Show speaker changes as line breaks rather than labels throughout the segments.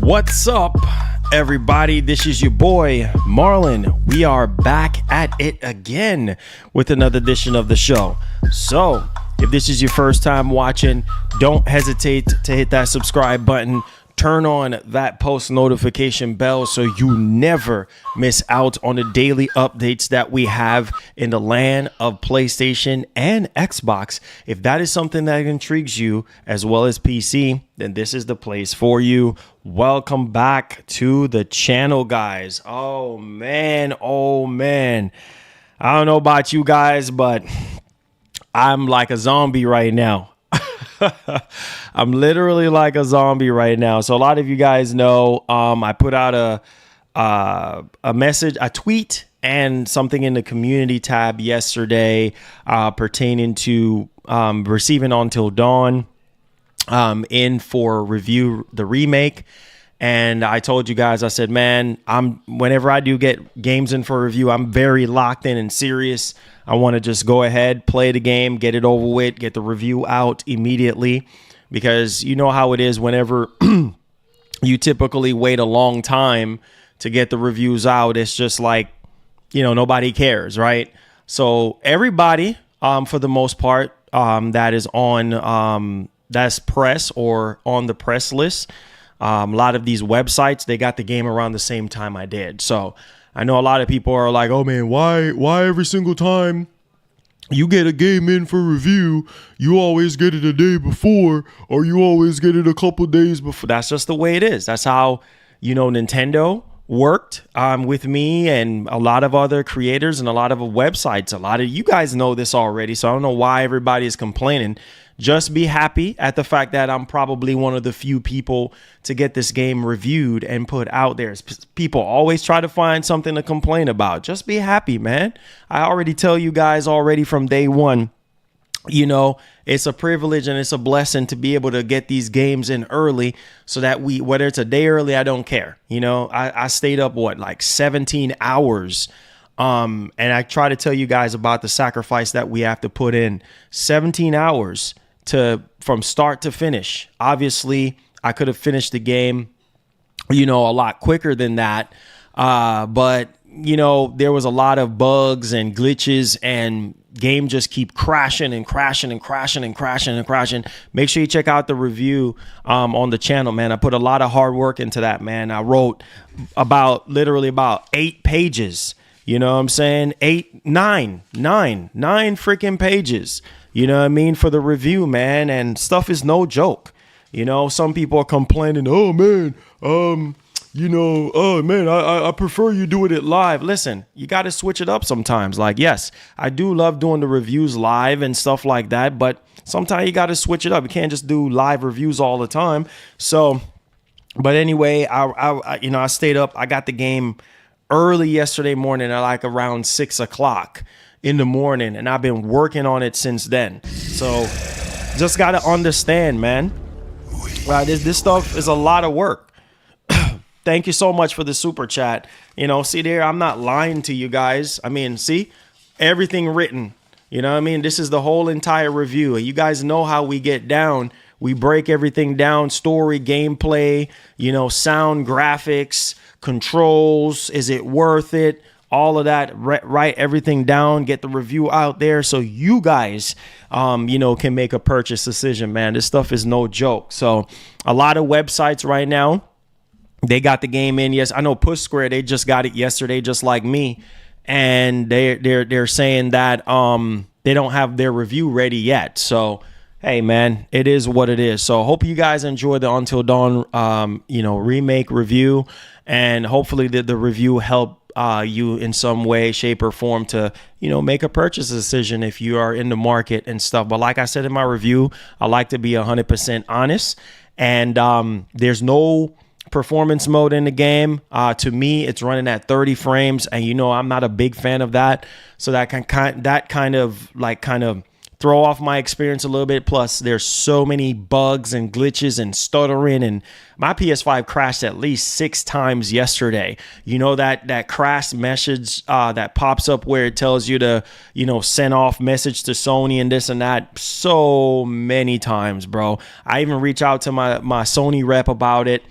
What's up, everybody? This is your boy Marlon. We are back at it again with another edition of the show. So if this is your first time watching, don't hesitate to hit that subscribe button. Turn on that post notification bell so you never miss out on the daily updates that we have in the land of PlayStation and Xbox. If that is something that intrigues you as well as PC, then this is the place for you. Welcome back to the channel, guys. Oh man. I don't know about you guys, but I'm like a zombie right now. I'm literally like a zombie right now. So a lot of you guys know I put out a message, a tweet, and something in the community tab yesterday pertaining to receiving Until Dawn in for review, the remake. And I told you guys, I said, man, whenever I do get games in for review, I'm very locked in and serious. I want to just go ahead, play the game, get it over with, get the review out immediately, because you know how it is whenever you typically wait a long time to get the reviews out. It's just like, you know, nobody cares, right? So everybody, for the most part, that is on that's press or on the press list. A lot of these websites, they got the game around the same time I did. So I know a lot of people are like, oh man, why every single time you get a game in for review, you always get it a day before, or you always get it a couple days before? That's just the way it is. That's how, you know, Nintendo worked with me and a lot of other creators and a lot of websites. A lot of you guys know this already, so I don't know why everybody is complaining. Just be happy at the fact that I'm probably one of the few people to get this game reviewed and put out there. People always try to find something to complain about. Just be happy, man. I already tell you guys already from day one, you know, it's a privilege and it's a blessing to be able to get these games in early so that whether it's a day early, I don't care. You know, I stayed up, like 17 hours. And I try to tell you guys about the sacrifice that we have to put in. 17 hours from start to finish. Obviously, I could have finished the game, you know, a lot quicker than that. But, you know, there was a lot of bugs and glitches, and game just keep crashing and crashing and crashing and crashing and crashing. Make sure you check out the review on the channel, man. I put a lot of hard work into that, man. I wrote literally about 8 pages. You know what I'm saying? 9 freaking pages. You know what I mean? For the review, man. And stuff is no joke. You know, some people are complaining, oh man, you know, oh man, I prefer you do it live. Listen, you got to switch it up sometimes. Like, yes, I do love doing the reviews live and stuff like that, but sometimes you got to switch it up. You can't just do live reviews all the time. So, but anyway, I stayed up. I got the game early yesterday morning at like around 6 o'clock in the morning, and I've been working on it since then. So just got to understand, man, this stuff is a lot of work. Thank you so much for the super chat. You know, see there, I'm not lying to you guys. I mean, see, everything written. You know what I mean? This is the whole entire review. You guys know how we get down. We break everything down: story, gameplay, you know, sound, graphics, controls. Is it worth it? All of that, write everything down, get the review out there so you guys, you know, can make a purchase decision, man. This stuff is no joke. So a lot of websites right now, they got the game in. Yes, I know Push Square, they just got it yesterday, just like me. And they're saying that they don't have their review ready yet. So, hey, man, it is what it is. So hope you guys enjoy the Until Dawn, you know, remake review. And hopefully the review helped you in some way, shape, or form to, you know, make a purchase decision if you are in the market and stuff. But like I said in my review, I like to be 100% honest. And there's no performance mode in the game. To me, it's running at 30 frames, and you know I'm not a big fan of that. So that can kind of throw off my experience a little bit. Plus, there's so many bugs and glitches and stuttering, and my PS5 crashed at least 6 times yesterday. You know, that crash message that pops up where it tells you to, you know, send off message to Sony and this and that. So many times, bro. I even reached out to my Sony rep about it.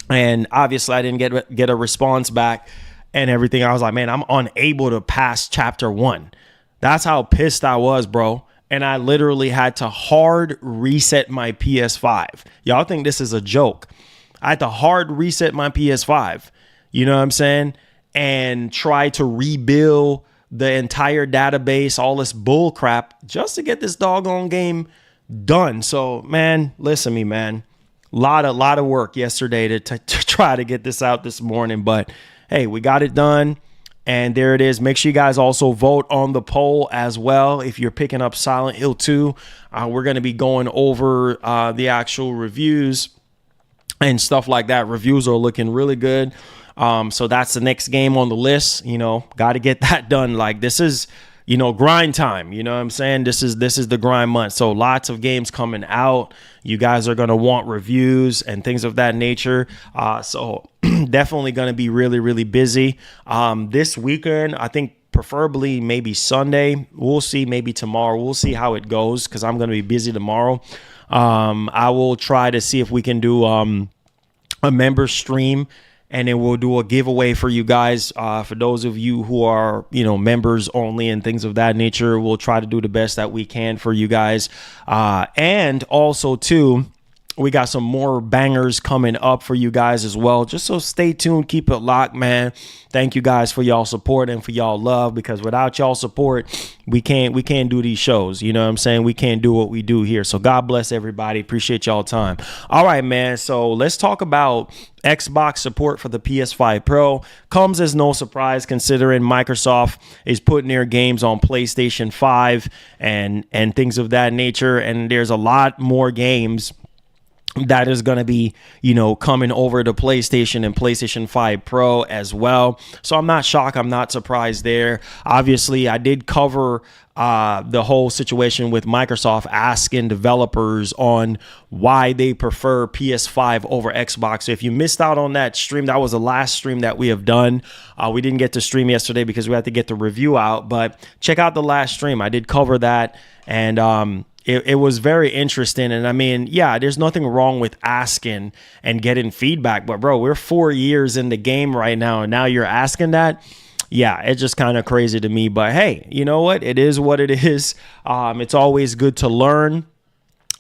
And obviously I didn't get a response back and everything. I was like, man, I'm unable to pass chapter 1. That's how pissed I was, bro. And I literally had to hard reset my PS5. Y'all think this is a joke. I had to hard reset my PS5. You know what I'm saying? And try to rebuild the entire database, all this bull crap, just to get this doggone game done. So, man, listen to me, man. Lot of work yesterday to try to get this out this morning. But, hey, we got it done. And there it is. Make sure you guys also vote on the poll as well. If you're picking up Silent Hill 2, we're going to be going over the actual reviews and stuff like that. Reviews are looking really good. So that's the next game on the list. You know, got to get that done. Like, this is, you know, grind time. You know what I'm saying? This is the grind month. So lots of games coming out. You guys are going to want reviews and things of that nature. So definitely going to be really, really busy. This weekend, I think preferably maybe Sunday. We'll see, maybe tomorrow. We'll see how it goes because I'm going to be busy tomorrow. I will try to see if we can do a member stream, and then we'll do a giveaway for you guys. For those of you who are, you know, members only and things of that nature, we'll try to do the best that we can for you guys. And also, too, we got some more bangers coming up for you guys as well. Just so stay tuned, keep it locked, man. Thank you guys for y'all support and for y'all love, because without y'all support, we can't do these shows. You know what I'm saying? We can't do what we do here. So God bless everybody. Appreciate y'all time. All right, man. So let's talk about Xbox support for the PS5 Pro. Comes as no surprise considering Microsoft is putting their games on PlayStation 5 and things of that nature. And there's a lot more games that is going to be, you know, coming over to PlayStation and PlayStation 5 Pro as well. So I'm not shocked. I'm not surprised there. Obviously, I did cover the whole situation with Microsoft asking developers on why they prefer PS5 over Xbox. So if you missed out on that stream, that was the last stream that we have done. We didn't get to stream yesterday because we had to get the review out, but check out the last stream. I did cover that, and it was very interesting. And I mean, yeah, there's nothing wrong with asking and getting feedback, but bro, we're 4 years in the game right now, and now you're asking that. Yeah, it's just kind of crazy to me. But hey, you know what? It is what it is. It's always good to learn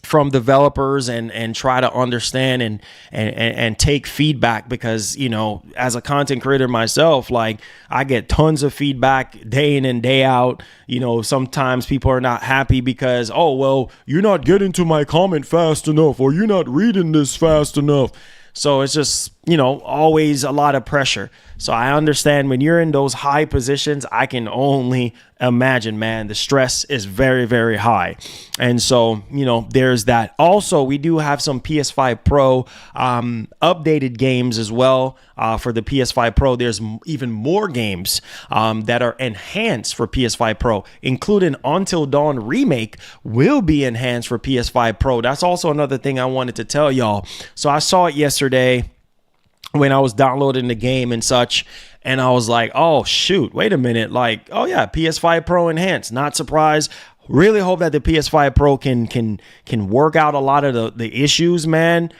from developers and try to understand and take feedback, because, you know, as a content creator myself, like, I get tons of feedback day in and day out. You know, sometimes people are not happy because, oh, well, you're not getting to my comment fast enough, or you're not reading this fast enough. So it's just, you know, always a lot of pressure. So I understand when you're in those high positions, I can only imagine, man, the stress is very, very high. And so, you know, there's that. Also, we do have some PS5 Pro updated games as well for the PS5 Pro. There's even more games that are enhanced for PS5 Pro, including Until Dawn Remake will be enhanced for PS5 Pro. That's also another thing I wanted to tell y'all. So I saw it yesterday when I was downloading the game and such, and I was like, oh shoot, wait a minute, like, oh yeah, PS5 Pro enhanced. Not surprised. Really hope that the PS5 Pro can work out a lot of the issues, man,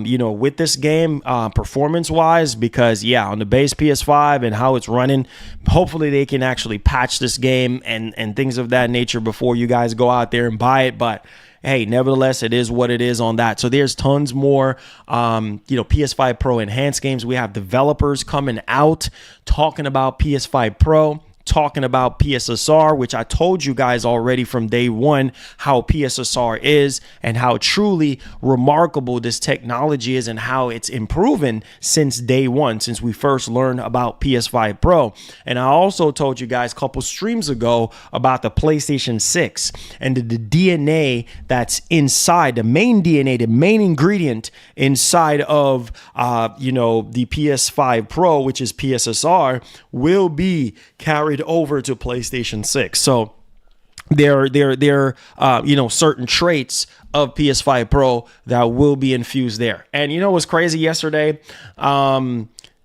you know, with this game, performance wise, because yeah, on the base PS5 and how it's running, hopefully they can actually patch this game and things of that nature before you guys go out there and buy it. But hey, nevertheless, it is what it is on that. So there's tons more, you know, PS5 Pro enhanced games. We have developers coming out talking about PS5 Pro, talking about PSSR, which I told you guys already from day one how PSSR is and how truly remarkable this technology is and how it's improving since day one, since we first learned about PS5 Pro. And I also told you guys a couple streams ago about the PlayStation 6 and the DNA that's inside, the main DNA, the main ingredient inside of, you know, the PS5 Pro, which is PSSR, will be carried over to PlayStation 6. So there you know, certain traits of PS5 Pro that will be infused there. And you know what's crazy yesterday?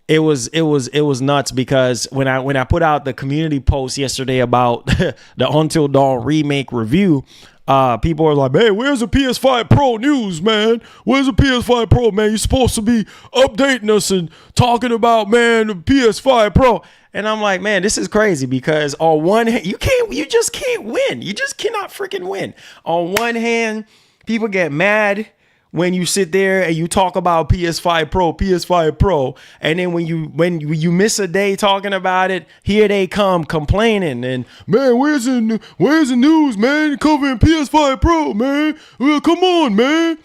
It was nuts, because when I put out the community post yesterday about the Until Dawn Remake review, People are like, man, where's the PS5 Pro news, man? Where's the PS5 Pro, man? You're supposed to be updating us and talking about, man, the PS5 Pro. And I'm like, man, this is crazy because on one hand, you just can't win. You just cannot freaking win. On one hand, people get mad when you sit there and you talk about PS5 Pro, and then when you miss a day talking about it, here they come complaining and, man, where's the news, man, covering PS5 Pro, man? Well, come on, man.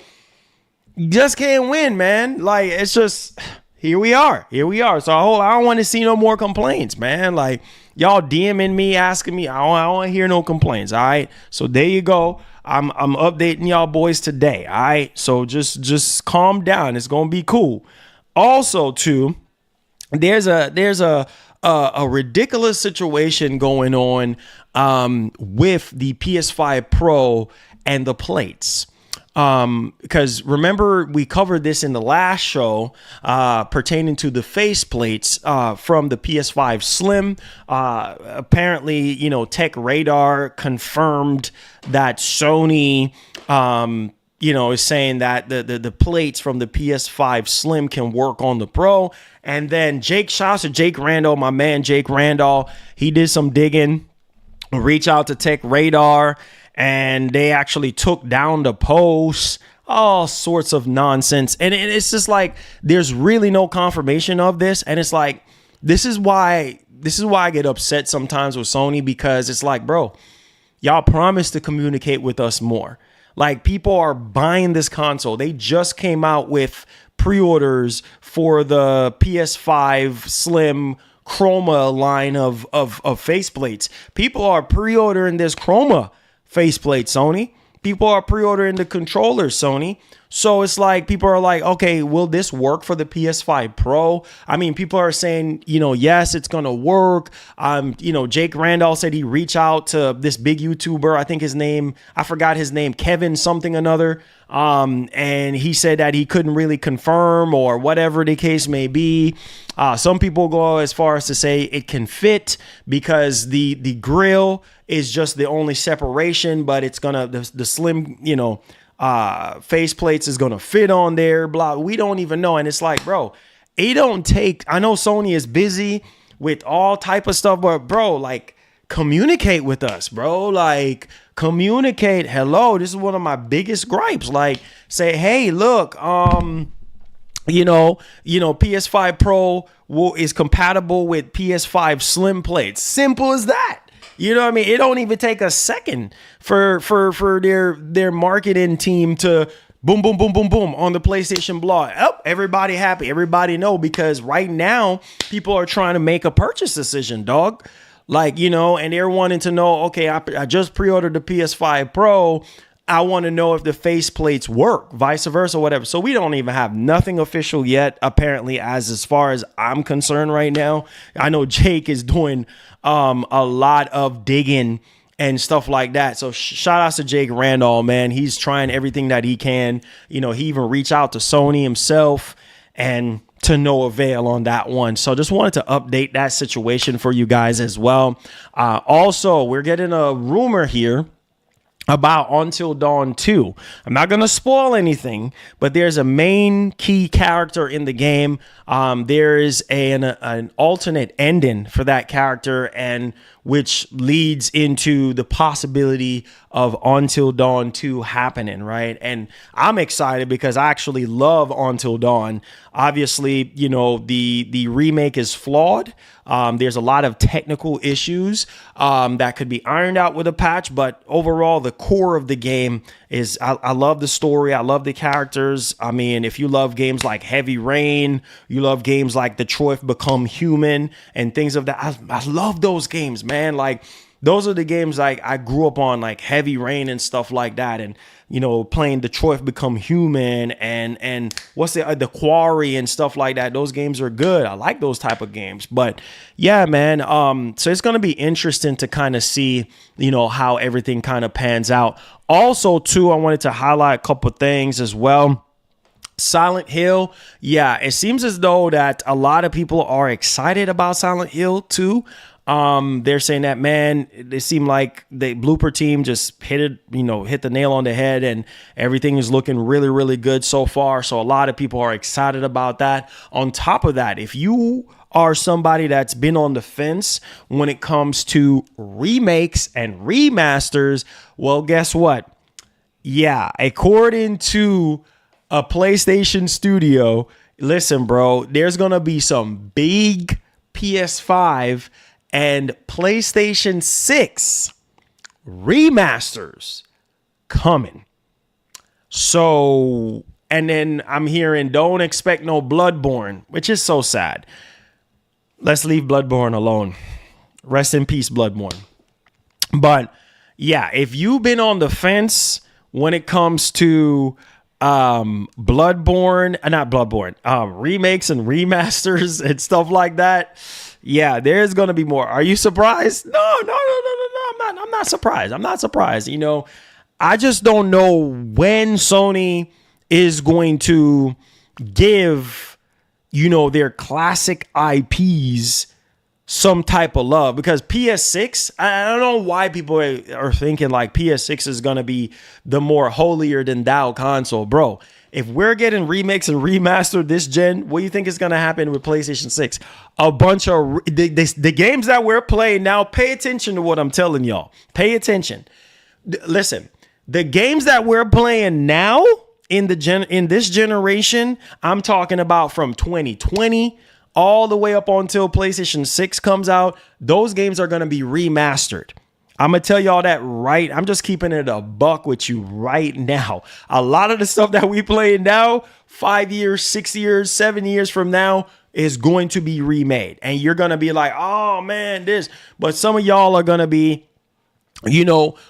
You just can't win, man. Like, it's just, here we are. So I don't want to see no more complaints, man. Like, y'all DMing me, asking me, I don't want to hear no complaints. All right. So there you go. I'm updating y'all boys today. All right. So just calm down. It's going to be cool. Also, too, there's a ridiculous situation going on with the PS5 Pro and the plates. Because remember, we covered this in the last show pertaining to the face plates from the PS5 Slim. Apparently, Tech Radar confirmed that Sony, is saying that the plates from the PS5 Slim can work on the Pro. And then shouts to Jake Randall, my man Jake Randall. He did some digging, reach out to Tech Radar, and they actually took down the post, all sorts of nonsense. And it's just like, there's really no confirmation of this. And it's like, this is why I get upset sometimes with Sony, because it's like, bro, y'all promised to communicate with us more. Like, people are buying this console. They just came out with pre-orders for the PS5 Slim Chroma line of faceplates. People are pre-ordering this Chroma faceplate, Sony. People are pre-ordering the controllers, Sony. So it's like, people are like, okay, will this work for the PS5 Pro? I mean, people are saying, yes, it's going to work. Jake Randall said he reached out to this big YouTuber. I forgot his name, Kevin something another. And he said that he couldn't really confirm, or whatever the case may be. Some people go as far as to say it can fit because the grill is just the only separation, but it's the slim, face plates is gonna fit on there. Blah. We don't even know. And it's like, bro, I know Sony is busy with all type of stuff, but bro, like, communicate with us, bro. Like, communicate. Hello, this is one of my biggest gripes. Like, say, hey, look, PS5 Pro is compatible with PS5 Slim plates. Simple as that. You know what I mean? It don't even take a second for their marketing team to boom, boom, boom, boom, boom on the PlayStation blog. Oh, everybody happy. Everybody know, because right now people are trying to make a purchase decision, dog. Like, and they're wanting to know, okay, I just pre-ordered the PS5 Pro. I want to know if the face plates work, vice versa, whatever. So we don't even have nothing official yet, apparently, as far as I'm concerned right now. I know Jake is doing a lot of digging and stuff like that. So shout out to Jake Randall, man. He's trying everything that he can. He even reached out to Sony himself, and to no avail on that one. So just wanted to update that situation for you guys as well. Also, we're getting a rumor here about Until Dawn 2. I'm not going to spoil anything, but there's a main key character in the game. There is an alternate ending for that character, and which leads into the possibility of Until Dawn 2 happening, right? And I'm excited because I actually love Until Dawn. Obviously, the remake is flawed. There's a lot of technical issues that could be ironed out with a patch, but overall, the core of the game is, I love the story. I love the characters. I mean, if you love games like Heavy Rain, you love games like Detroit Become Human and things of that. I love those games, man. Like, those are the games like I grew up on, like Heavy Rain and stuff like that. And, playing Detroit Become Human and what's the Quarry and stuff like that. Those games are good. I like those type of games. But yeah, man. So it's going to be interesting to kind of see, how everything kind of pans out. Also, too, I wanted to highlight a couple things as well. Silent Hill. Yeah, it seems as though that a lot of people are excited about Silent Hill 2. They're saying that, man, it seemed like the blooper team just hit the nail on the head, and everything is looking really, really good so far. So a lot of people are excited about that. On top of that, if you are somebody that's been on the fence when it comes to remakes and remasters, well, guess what? Yeah, according to a PlayStation studio, listen, bro, there's going to be some big PS5 and PlayStation 6 remasters coming. So, and then I'm hearing don't expect no Bloodborne, which is so sad. Let's leave Bloodborne alone. Rest in peace, Bloodborne. But yeah, if you've been on the fence when it comes to remakes and remasters and stuff like that, yeah, there's gonna be more. Are you surprised? No. I'm not surprised. I'm not surprised. I just don't know when Sony is going to give, their classic IPs some type of love, because PS6, I don't know why people are thinking like PS6 is going to be the more holier than thou console. Bro, if we're getting remakes and remastered this gen, what do you think is going to happen with PlayStation 6? A bunch of the games that we're playing now, pay attention to what I'm telling y'all. Pay attention. Listen, the games that we're playing now in this generation, I'm talking about from 2020 all the way up until PlayStation 6 comes out, those games are going to be remastered. I'm going to tell y'all that right. I'm just keeping it a buck with you right now. A lot of the stuff that we play now, 5 years, 6 years, 7 years from now is going to be remade. And you're going to be like, oh man, this. But some of y'all are going to be,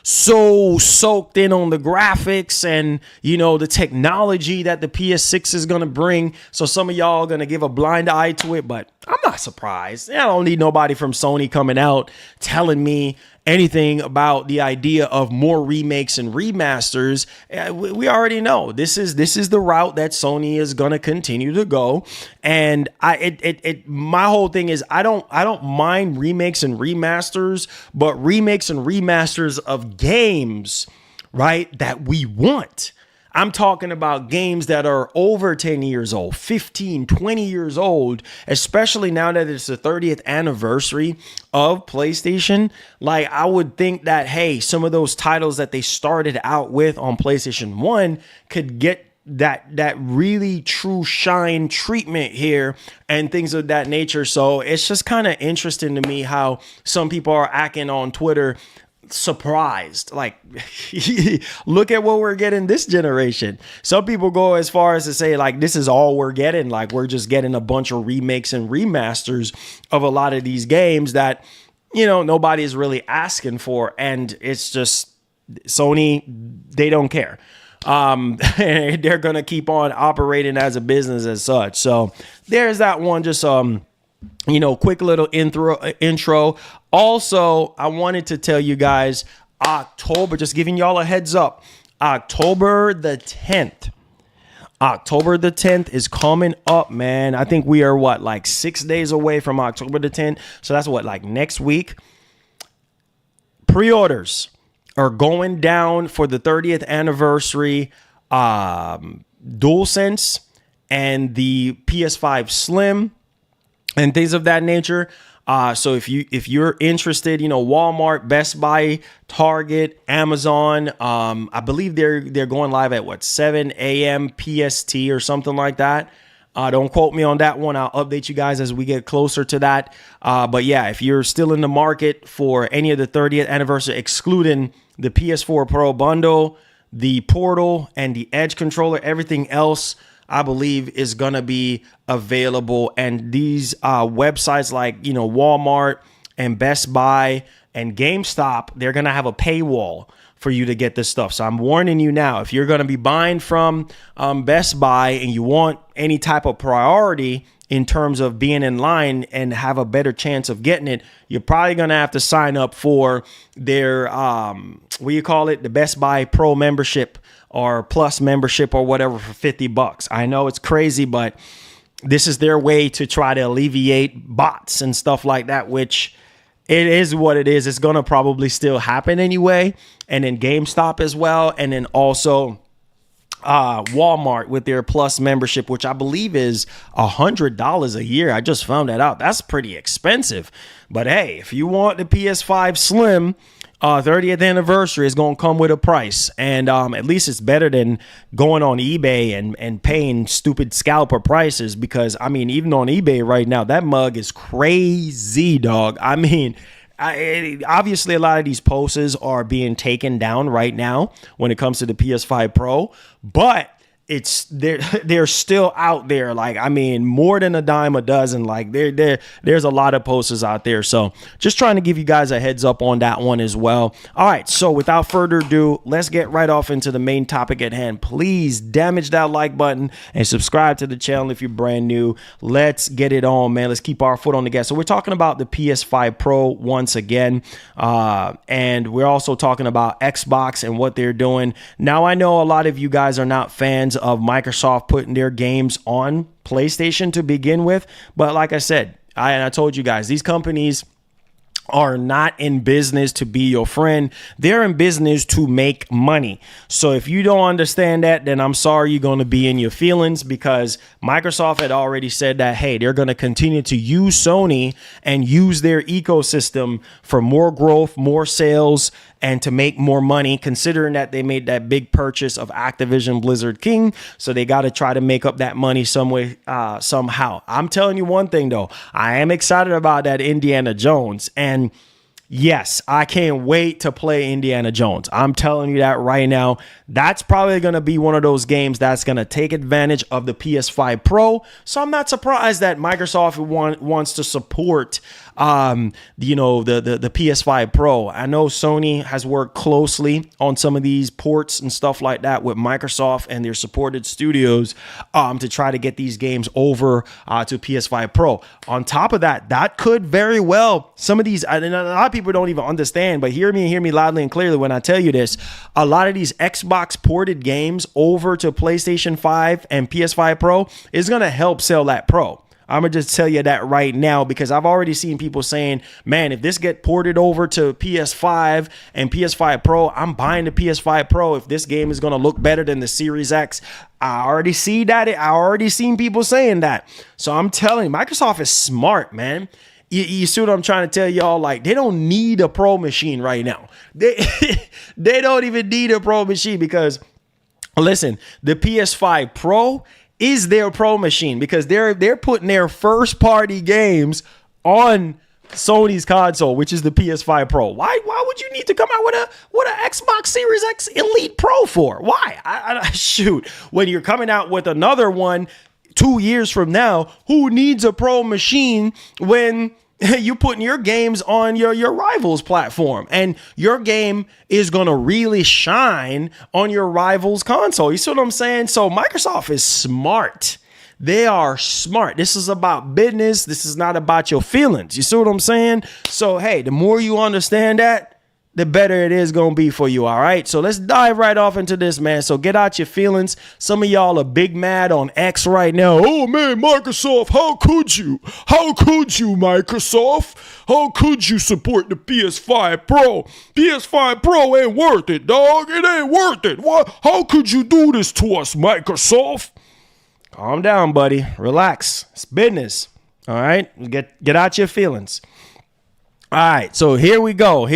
so soaked in on the graphics and, the technology that the PS6 is going to bring. So some of y'all are going to give a blind eye to it, but I'm not surprised. I don't need nobody from Sony coming out telling me anything about the idea of more remakes and remasters. We already know this is the route that Sony is going to continue to go. And my whole thing is I don't mind remakes and remasters, but remakes and remasters of games, right, that we want. I'm talking about games that are over 10 years old, 15, 20 years old, especially now that it's the 30th anniversary of PlayStation. Like, I would think that, hey, some of those titles that they started out with on PlayStation 1 could get that really true shine treatment here and things of that nature. So it's just kind of interesting to me how some people are acting on Twitter surprised, like, look at what we're getting this generation. Some people go as far as to say like this is all we're getting, like we're just getting a bunch of remakes and remasters of a lot of these games that nobody is really asking for, and it's just Sony, they don't care. They're gonna keep on operating as a business as such. So there's that one. Just quick little intro. Also, I wanted to tell you guys, October, just giving y'all a heads up, October the 10th. October the 10th is coming up, man. I think we are 6 days away from October the 10th. So that's next week. Pre-orders are going down for the 30th anniversary DualSense and the PS5 Slim and things of that nature. So if you're interested, Walmart, Best Buy, Target, Amazon, I believe they're going live at 7 a.m. PST or something like that. Don't quote me on that one. I'll update you guys as we get closer to that. But yeah, if you're still in the market for any of the 30th anniversary, excluding the PS4 Pro bundle, the Portal, and the Edge controller, everything else I believe is going to be available. And these websites like, Walmart and Best Buy and GameStop, they're going to have a paywall for you to get this stuff. So I'm warning you now, if you're going to be buying from Best Buy and you want any type of priority in terms of being in line and have a better chance of getting it, you're probably going to have to sign up for their, the Best Buy Pro membership or Plus membership or whatever for $50. I know it's crazy, but this is their way to try to alleviate bots and stuff like that, which it is what it is. It's going to probably still happen anyway. And then GameStop as well. And then also Walmart with their Plus membership, which I believe is $100 a year. I just found that out. That's pretty expensive. But hey, if you want the PS5 Slim 30th anniversary, is going to come with a price. And at least it's better than going on eBay and paying stupid scalper prices, because I mean, even on eBay right now, that mug is crazy, dog. I mean, obviously a lot of these posters are being taken down right now when it comes to the PS5 Pro, but they're still out there. Like, I mean, more than a dime a dozen. Like, there's a lot of posters out there. So just trying to give you guys a heads up on that one as well. All right, so without further ado, let's get right off into the main topic at hand. Please damage that like button and subscribe to the channel if you're brand new. Let's get it on, man. Let's keep our foot on the gas. So we're talking about the PS5 Pro once again, and we're also talking about Xbox and what they're doing. Now, I know a lot of you guys are not fans of Microsoft putting their games on PlayStation to begin with, but like I said, I told you guys, these companies are not in business to be your friend. They're in business to make money. So if you don't understand that, then I'm sorry, you're going to be in your feelings, because Microsoft had already said that, hey, they're going to continue to use Sony and use their ecosystem for more growth, more sales, and to make more money, considering that they made that big purchase of Activision Blizzard King. So they got to try to make up that money some way, somehow. I'm telling you one thing, though. I am excited about that Indiana Jones. And yes, I can't wait to play Indiana Jones. I'm telling you that right now. That's probably going to be one of those games that's going to take advantage of the PS5 Pro. So I'm not surprised that Microsoft wants to support the PS5 Pro. I know Sony has worked closely on some of these ports and stuff like that with Microsoft and their supported studios to try to get these games over to PS5 Pro. On top of that, that could very well, some of these, and a lot of people don't even understand, but hear me loudly and clearly when I tell you this, a lot of these Xbox ported games over to PlayStation 5 and PS5 Pro is going to help sell that Pro. I'm going to just tell you that right now, because I've already seen people saying, man, if this get ported over to PS5 and PS5 Pro, I'm buying the PS5 Pro if this game is going to look better than the Series X. I already see that. I already seen people saying that. So I'm telling you, Microsoft is smart, man. You see what I'm trying to tell y'all? Like, they don't need a Pro machine right now. They don't even need a Pro machine, because, listen, the PS5 Pro is their Pro machine, because they're putting their first party games on Sony's console, which is the PS5 Pro. Why would you need to come out with a Xbox Series X Elite Pro for? Why? Shoot, when you're coming out with another one 2 years from now, who needs a Pro machine when you're putting your games on your rival's platform, and your game is going to really shine on your rival's console? You see what I'm saying? So Microsoft is smart. They are smart. This is about business. This is not about your feelings. You see what I'm saying? So, hey, the more you understand that, the better it is going to be for you. All right. So let's dive right off into this, man. So get out your feelings. Some of y'all are big mad on X right now. Oh, man, Microsoft, how could you? How could you, Microsoft? How could you support the PS5 Pro? PS5 Pro ain't worth it, dog. It ain't worth it. What? How could you do this to us, Microsoft? Calm down, buddy. Relax. It's business. All right. Get out your feelings. All right, so here we go. All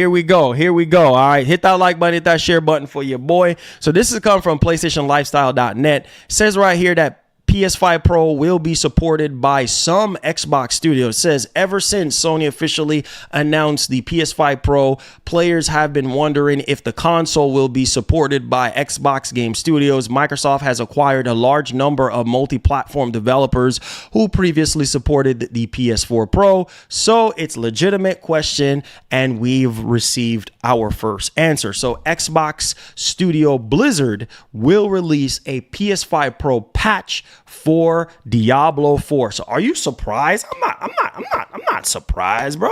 right, hit that like button, hit that share button for your boy. So this has come from PlayStationLifestyle.net. It says right here that PS5 Pro will be supported by some Xbox studios. It says, ever since Sony officially announced the PS5 Pro, players have been wondering if the console will be supported by Xbox Game Studios. Microsoft has acquired a large number of multi-platform developers who previously supported the PS4 Pro. So it's a legitimate question, and we've received our first answer. So Xbox Studio Blizzard will release a PS5 Pro patch for Diablo 4. So are you surprised? I'm not surprised, bro.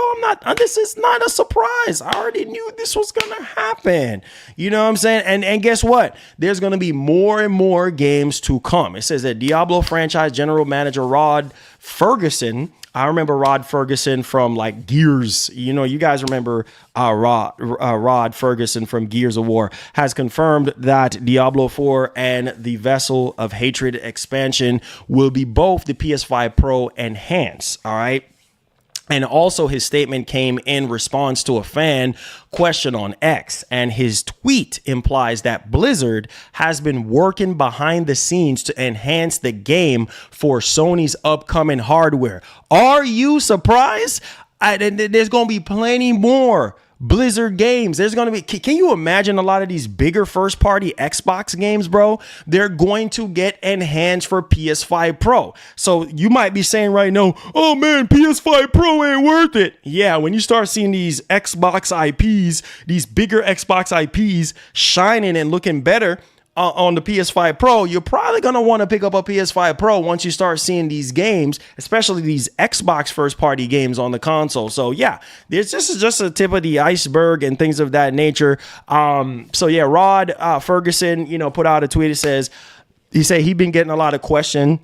This is not a surprise. I already knew this was gonna happen. You know what I'm saying? And guess what? There's gonna be more and more games to come. It says that Diablo franchise general manager Rod Ferguson I remember Rod Ferguson from like Gears. You know, you guys remember Rod Ferguson from Gears of War has confirmed that Diablo 4 and the Vessel of Hatred expansion will be both the PS5 Pro Enhance. All right. And also his statement came in response to a fan question on X. And his tweet implies that Blizzard has been working behind the scenes to enhance the game for Sony's upcoming hardware. Are you surprised? There's going to be plenty more Blizzard games. There's going to be, can you imagine a lot of these bigger first party Xbox games, bro? They're going to get enhanced for PS5 Pro. So you might be saying right now, oh man, PS5 Pro ain't worth it. Yeah, when you start seeing these Xbox IPs, these bigger Xbox IPs shining and looking better on the PS5 Pro, you're probably going to want to pick up a PS5 Pro once you start seeing these games, especially these Xbox first party games on the console. So yeah, this is just a tip of the iceberg and things of that nature. So yeah, Rod Ferguson, put out a tweet. It says, he said he'd been getting a lot of question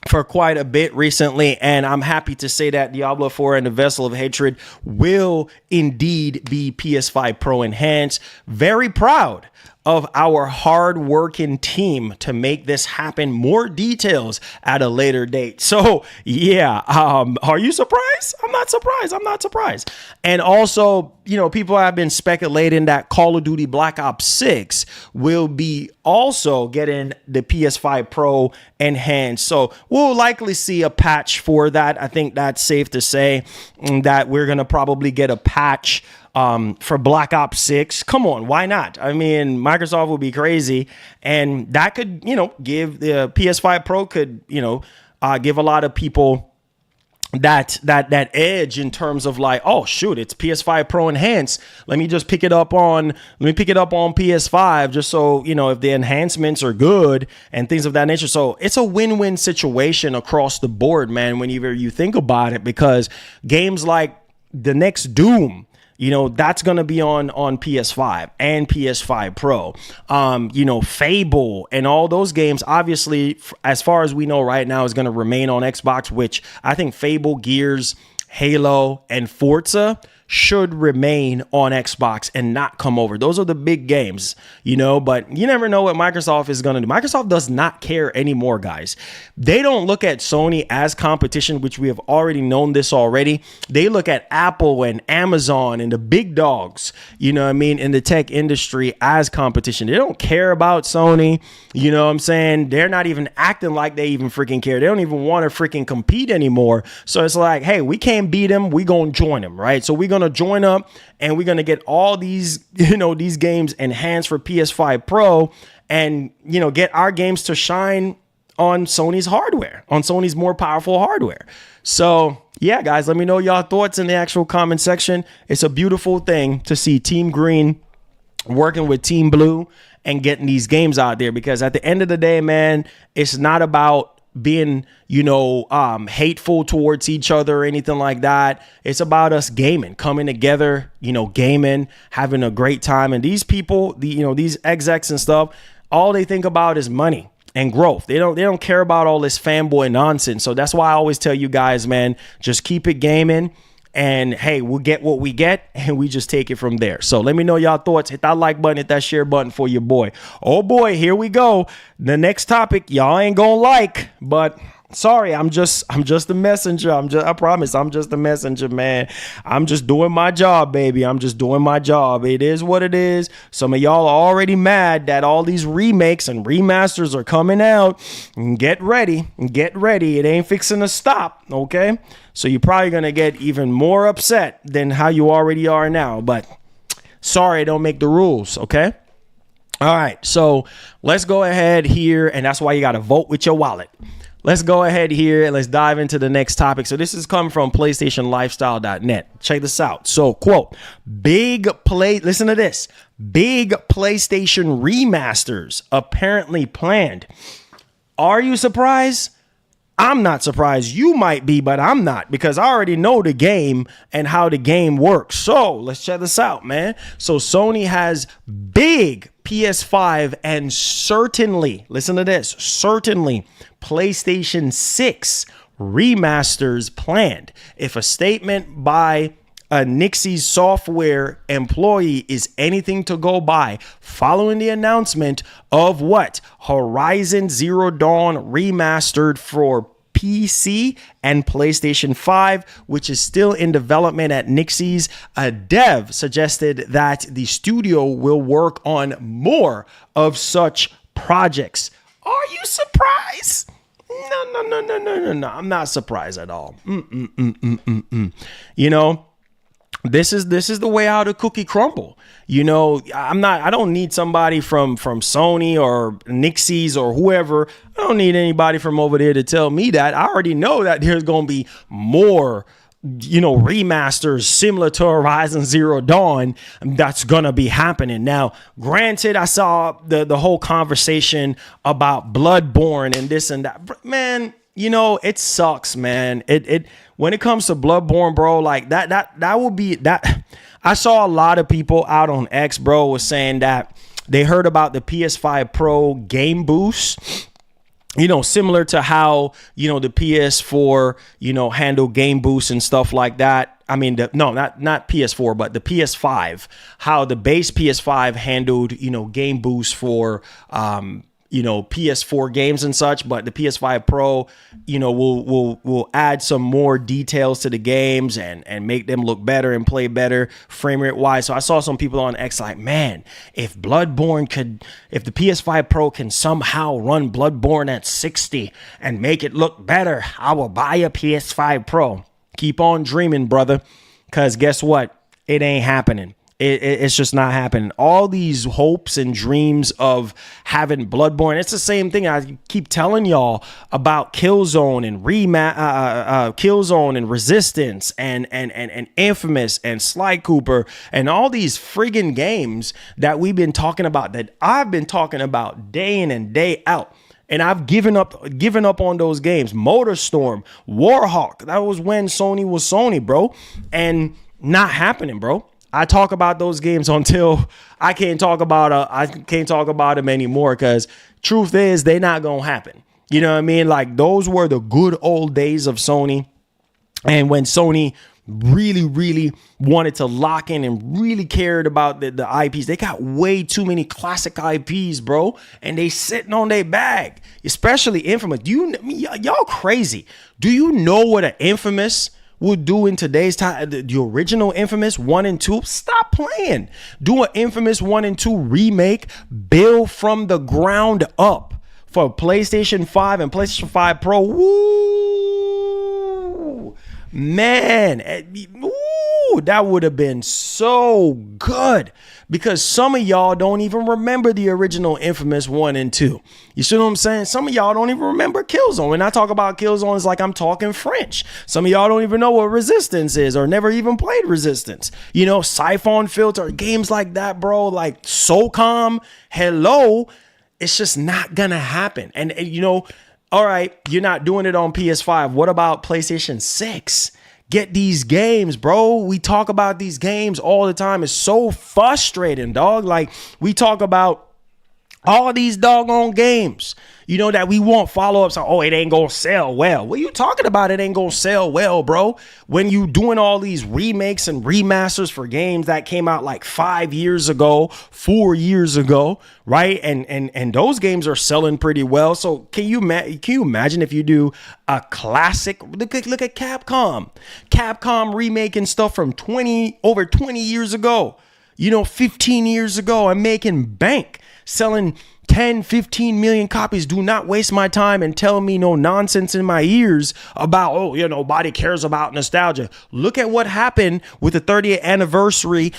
for quite a bit recently, and I'm happy to say that Diablo 4 and the Vessel of Hatred will indeed be PS5 Pro Enhanced. Very proud of our hard-working team to make this happen. More details at a later date. So yeah, are you surprised? I'm not surprised. And also, people have been speculating that Call of Duty Black Ops 6 will be also getting the PS5 Pro Enhanced. So we'll likely see a patch for that. I think that's safe to say that we're going to probably get a patch for Black Ops 6. Come on, why not? I mean, Microsoft will be crazy, and that could, give the PS5 Pro could, give a lot of people that edge in terms of like, oh shoot, it's PS5 Pro Enhanced. Let me pick it up on PS5 just so, if the enhancements are good and things of that nature. So it's a win-win situation across the board, man, whenever you think about it, because games like the next Doom, that's going to be on PS5 and PS5 Pro. Fable and all those games, obviously, as far as we know right now, is going to remain on Xbox, which I think Fable, Gears, Halo, and Forza should remain on Xbox and not come over. Those are the big games, but you never know what Microsoft is going to do. Microsoft does not care anymore, guys. They don't look at Sony as competition, which we have already known this already. They look at Apple and Amazon and the big dogs, in the tech industry as competition. They don't care about Sony. You know what I'm saying? They're not even acting like they even freaking care. They don't even want to freaking compete anymore. So it's like, hey, we can't beat them. We going to join them, right? So we're going to join up and we're going to get all these, these games enhanced for PS5 Pro and, get our games to shine on Sony's hardware, on Sony's more powerful hardware. So yeah, guys, let me know y'all thoughts in the actual comment section. It's a beautiful thing to see Team Green working with Team Blue and getting these games out there, because at the end of the day, man, it's not about being, hateful towards each other or anything like that. It's about us gaming, coming together, gaming, having a great time. And these people, these execs and stuff, all they think about is money and growth. They don't care about all this fanboy nonsense. So that's why I always tell you guys, man, just keep it gaming. And hey, we'll get what we get and we just take it from there. So let me know y'all thoughts. Hit that like button, hit that share button for your boy. Oh boy, here we go. The next topic, y'all ain't gonna like, but sorry, I'm just a messenger. I promise I'm just a messenger, man. I'm just doing my job, baby. I'm just doing my job. It is what it is. Some of y'all are already mad that all these remakes and remasters are coming out. Get ready. It ain't fixing to stop, okay? So you're probably going to get even more upset than how you already are now. But sorry, don't make the rules, okay? All right, so let's go ahead here, and that's why you got to vote with your wallet. Let's go ahead here and let's dive into the next topic. So this is coming from PlayStationLifestyle.net. Check this out. So, quote, listen to this. Big PlayStation remasters apparently planned. Are you surprised? I'm not surprised. You might be, but I'm not, because I already know the game and how the game works. So let's check this out, man. So Sony has big PS5 and certainly, listen to this, certainly PlayStation 6 remasters planned. If a statement by a Nixie's software employee is anything to go by, following the announcement of what? Horizon Zero Dawn remastered for PC and PlayStation 5, which is still in development at Nixie's. A dev suggested that the studio will work on more of such projects. Are you surprised? No. I'm not surprised at all. You know, this is the way how the cookie crumble. You know, I don't need somebody from Sony or Nixie's or whoever. I don't need anybody from over there to tell me that. I already know that there's going to be more, you know, remasters similar to Horizon Zero Dawn that's gonna be happening. Now, granted, I saw the whole conversation about Bloodborne and this and that. Man, you know, it sucks, man. It when it comes to Bloodborne, bro, like that would be that. I saw a lot of people out on X, bro, was saying that they heard about the PS5 Pro game boost. You know, similar to how, you know, the PS4, you know, handle game boosts and stuff like that. I mean, not PS4, but the PS5, how the base PS5 handled, you know, game boosts for, you know, PS4 games and such, but the PS5 Pro, you know, will add some more details to the games and make them look better and play better frame rate wise. So I saw some people on X like, man, if the PS5 Pro can somehow run Bloodborne at 60 and make it look better, I will buy a PS5 Pro. Keep on dreaming, brother, because guess what? It ain't happening. It's just not happening. All these hopes and dreams of having Bloodborne. It's the same thing I keep telling y'all about Killzone and Killzone and Resistance and Infamous and Sly Cooper and all these friggin' games that we've been talking about, that I've been talking about day in and day out. And I've given up on those games. MotorStorm, Warhawk. That was when Sony was Sony, bro. And not happening, bro. I talk about those games until I can't talk about them anymore, because truth is they're not gonna happen. You know what I mean? Like, those were the good old days of Sony, and when Sony really wanted to lock in and really cared about the IPs. They got way too many classic IPs, bro, and they sitting on their bag, especially Infamous. Y'all crazy? Do you know what an Infamous would do in today's time? The original Infamous 1 and 2, stop playing. Do an Infamous 1 and 2 remake, build from the ground up for PlayStation 5 and PlayStation 5 Pro. Woo! Man, that would have been so good, because some of y'all don't even remember the original Infamous 1 and 2. You see what I'm saying? Some of y'all don't even remember Killzone. When I talk about Killzone, it's like I'm talking French. Some of y'all don't even know what Resistance is, or never even played Resistance. You know, Siphon Filter, games like that, bro, like SOCOM, hello. It's just not gonna happen. And you know, all right, you're not doing it on PS5. What about PlayStation 6? Get these games, bro. We talk about these games all the time. It's so frustrating, dog. Like, we talk about all these doggone games, you know, that we want follow-ups on. Oh, it ain't gonna sell well. What are you talking about? It ain't gonna sell well, bro. When you doing all these remakes and remasters for games that came out like 5 years ago, 4 years ago, right? And those games are selling pretty well. So can you imagine if you do a classic? Look at Capcom remaking stuff from over 20 years ago, you know, 15 years ago, and making bank, selling 10, 15 million copies. Do not waste my time and tell me no nonsense in my ears about, oh, you know, nobody cares about nostalgia. Look at what happened with the 30th anniversary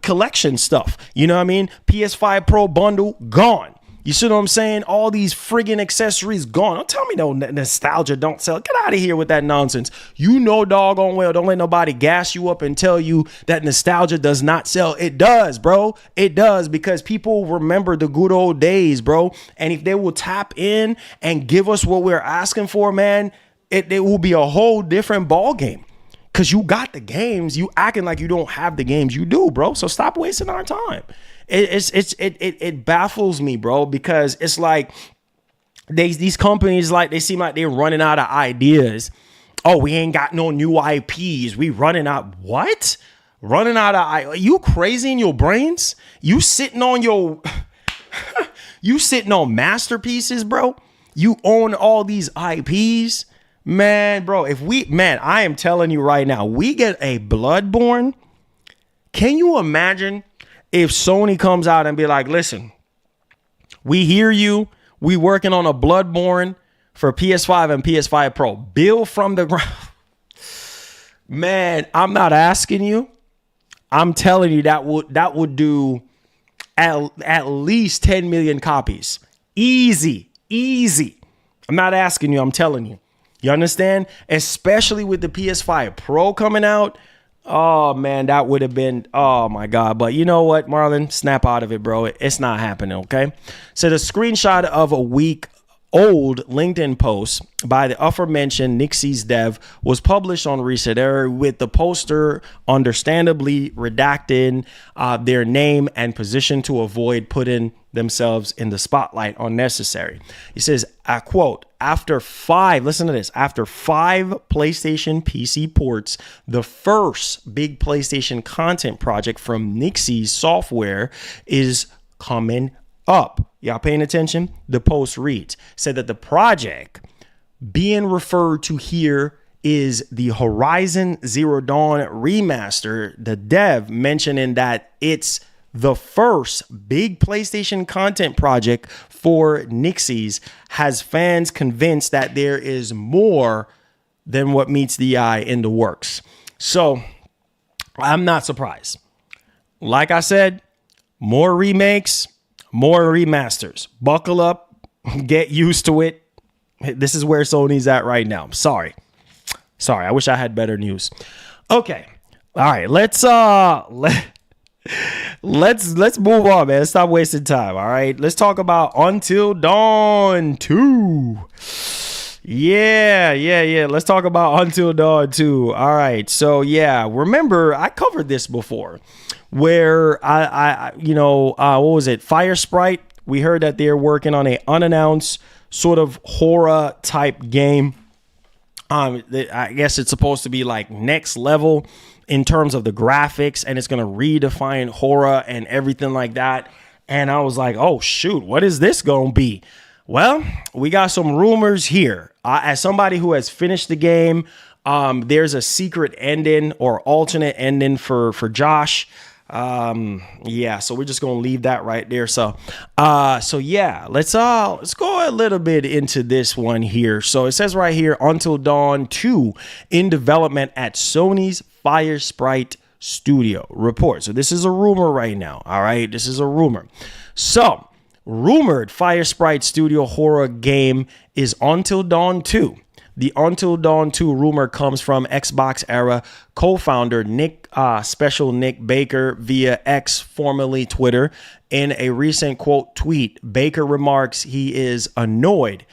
collection stuff. You know what I mean? PS5 Pro bundle, gone. You see what I'm saying? All these friggin' accessories gone. Don't tell me no nostalgia don't sell. Get out of here with that nonsense. You know doggone well, don't let nobody gas you up and tell you that nostalgia does not sell. It does, bro. It does, because people remember the good old days, bro. And if they will tap in and give us what we're asking for, man, it will be a whole different ball game. Because you got the games. You acting like you don't have the games. You do, bro. So stop wasting our time. It baffles me, bro, because it's like these companies, like, they seem like they're running out of ideas. Oh, we ain't got no new IPs. We running out. What? Running out of? You crazy in your brains? You sitting on your you sitting on masterpieces, bro? You own all these IPs, man, bro. I am telling you right now, we get a Bloodborne. Can you imagine if Sony comes out and be like, listen, we hear you. We working on a Bloodborne for PS5 and PS5 Pro. Build from the ground. Man, I'm not asking you. I'm telling you that would do at least 10 million copies. Easy. I'm not asking you. I'm telling you. You understand? Especially with the PS5 Pro coming out. Oh, man, that would have been, oh, my God. But you know what, Marlon? Snap out of it, bro. It's not happening, okay? So the screenshot of a week old LinkedIn post by the aforementioned Nixie's dev was published on Recent Error, with the poster understandably redacting their name and position to avoid putting themselves in the spotlight unnecessary. He says, I quote, listen to this, after 5 PlayStation PC ports, the first big PlayStation content project from Nixie's software is coming up. Y'all paying attention? The post reads, said that the project being referred to here is the Horizon Zero Dawn remaster. The dev mentioning that it's the first big PlayStation content project for Nixie's has fans convinced that there is more than what meets the eye in the works. So I'm not surprised. Like I said, more remakes, more remasters. Buckle up, get used to it. This is where Sony's at right now. Sorry. I wish I had better news. Okay. All right. Let's move on, man. Let's stop wasting time. All right. Let's talk about Until Dawn 2. Yeah. Let's talk about Until Dawn 2. All right. So yeah, remember I covered this before, where what was it? Fire Sprite. We heard that they're working on an unannounced sort of horror type game. I guess it's supposed to be like next level in terms of the graphics, and it's going to redefine horror and everything like that. And I was like, oh shoot, what is this going to be? Well, we got some rumors here. As somebody who has finished the game, there's a secret ending or alternate ending for Josh. So we're just gonna leave that right there. So yeah, let's go a little bit into this one here. So it says right here, Until Dawn 2 in development at Sony's Fire Sprite Studio report. So this is a rumor right now. All right, this is a rumor. So rumored Fire Sprite Studio horror game is Until Dawn 2. The Until Dawn 2 rumor comes from Xbox era co-founder Nick Baker via X, formerly Twitter. In a recent quote tweet, Baker remarks he is annoyed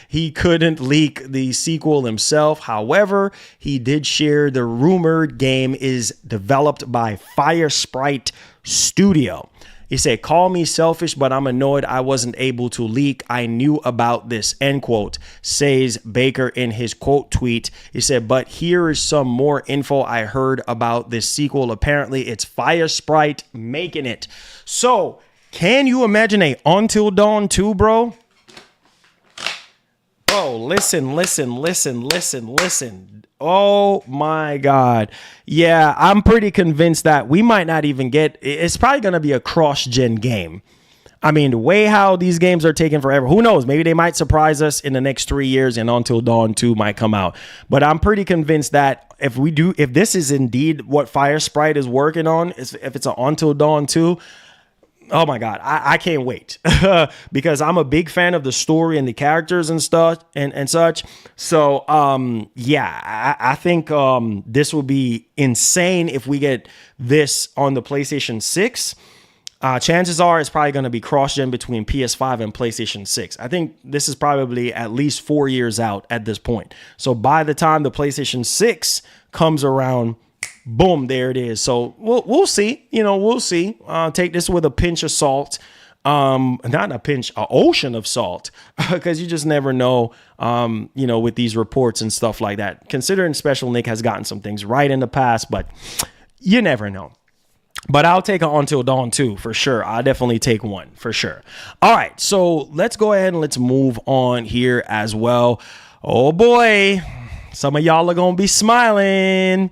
he couldn't leak the sequel himself. However, he did share the rumored game is developed by Fire Sprite Studio. He said, call me selfish, but I'm annoyed I wasn't able to leak. I knew about this, end quote, says Baker in his quote tweet. He said, but here is some more info I heard about this sequel. Apparently, it's Fire Sprite making it. So, can you imagine a Until Dawn 2, bro? Bro, listen. Oh my God. Yeah, I'm pretty convinced that we might not even get, it's probably going to be a cross-gen game. I mean, the way how these games are taking forever, who knows? Maybe they might surprise us in the next 3 years and Until Dawn 2 might come out. But I'm pretty convinced that if this is indeed what Fire Sprite is working on, if it's an Until Dawn 2, oh my God, I can't wait because I'm a big fan of the story and the characters and stuff and such. So, I think this will be insane if we get this on the PlayStation 6. Chances are it's probably going to be cross-gen between PS5 and PlayStation 6. I think this is probably at least 4 years out at this point. So by the time the PlayStation 6 comes around, boom, there it is. So we'll see. We'll see. Take this with a pinch of salt. not a pinch, an ocean of salt, because you just never know, with these reports and stuff like that. Considering Special Nick has gotten some things right in the past, but you never know. But I'll take an Until Dawn 2 for sure. I'll definitely take one for sure. All right, so let's go ahead and let's move on here as well. Oh boy, some of y'all are going to be smiling.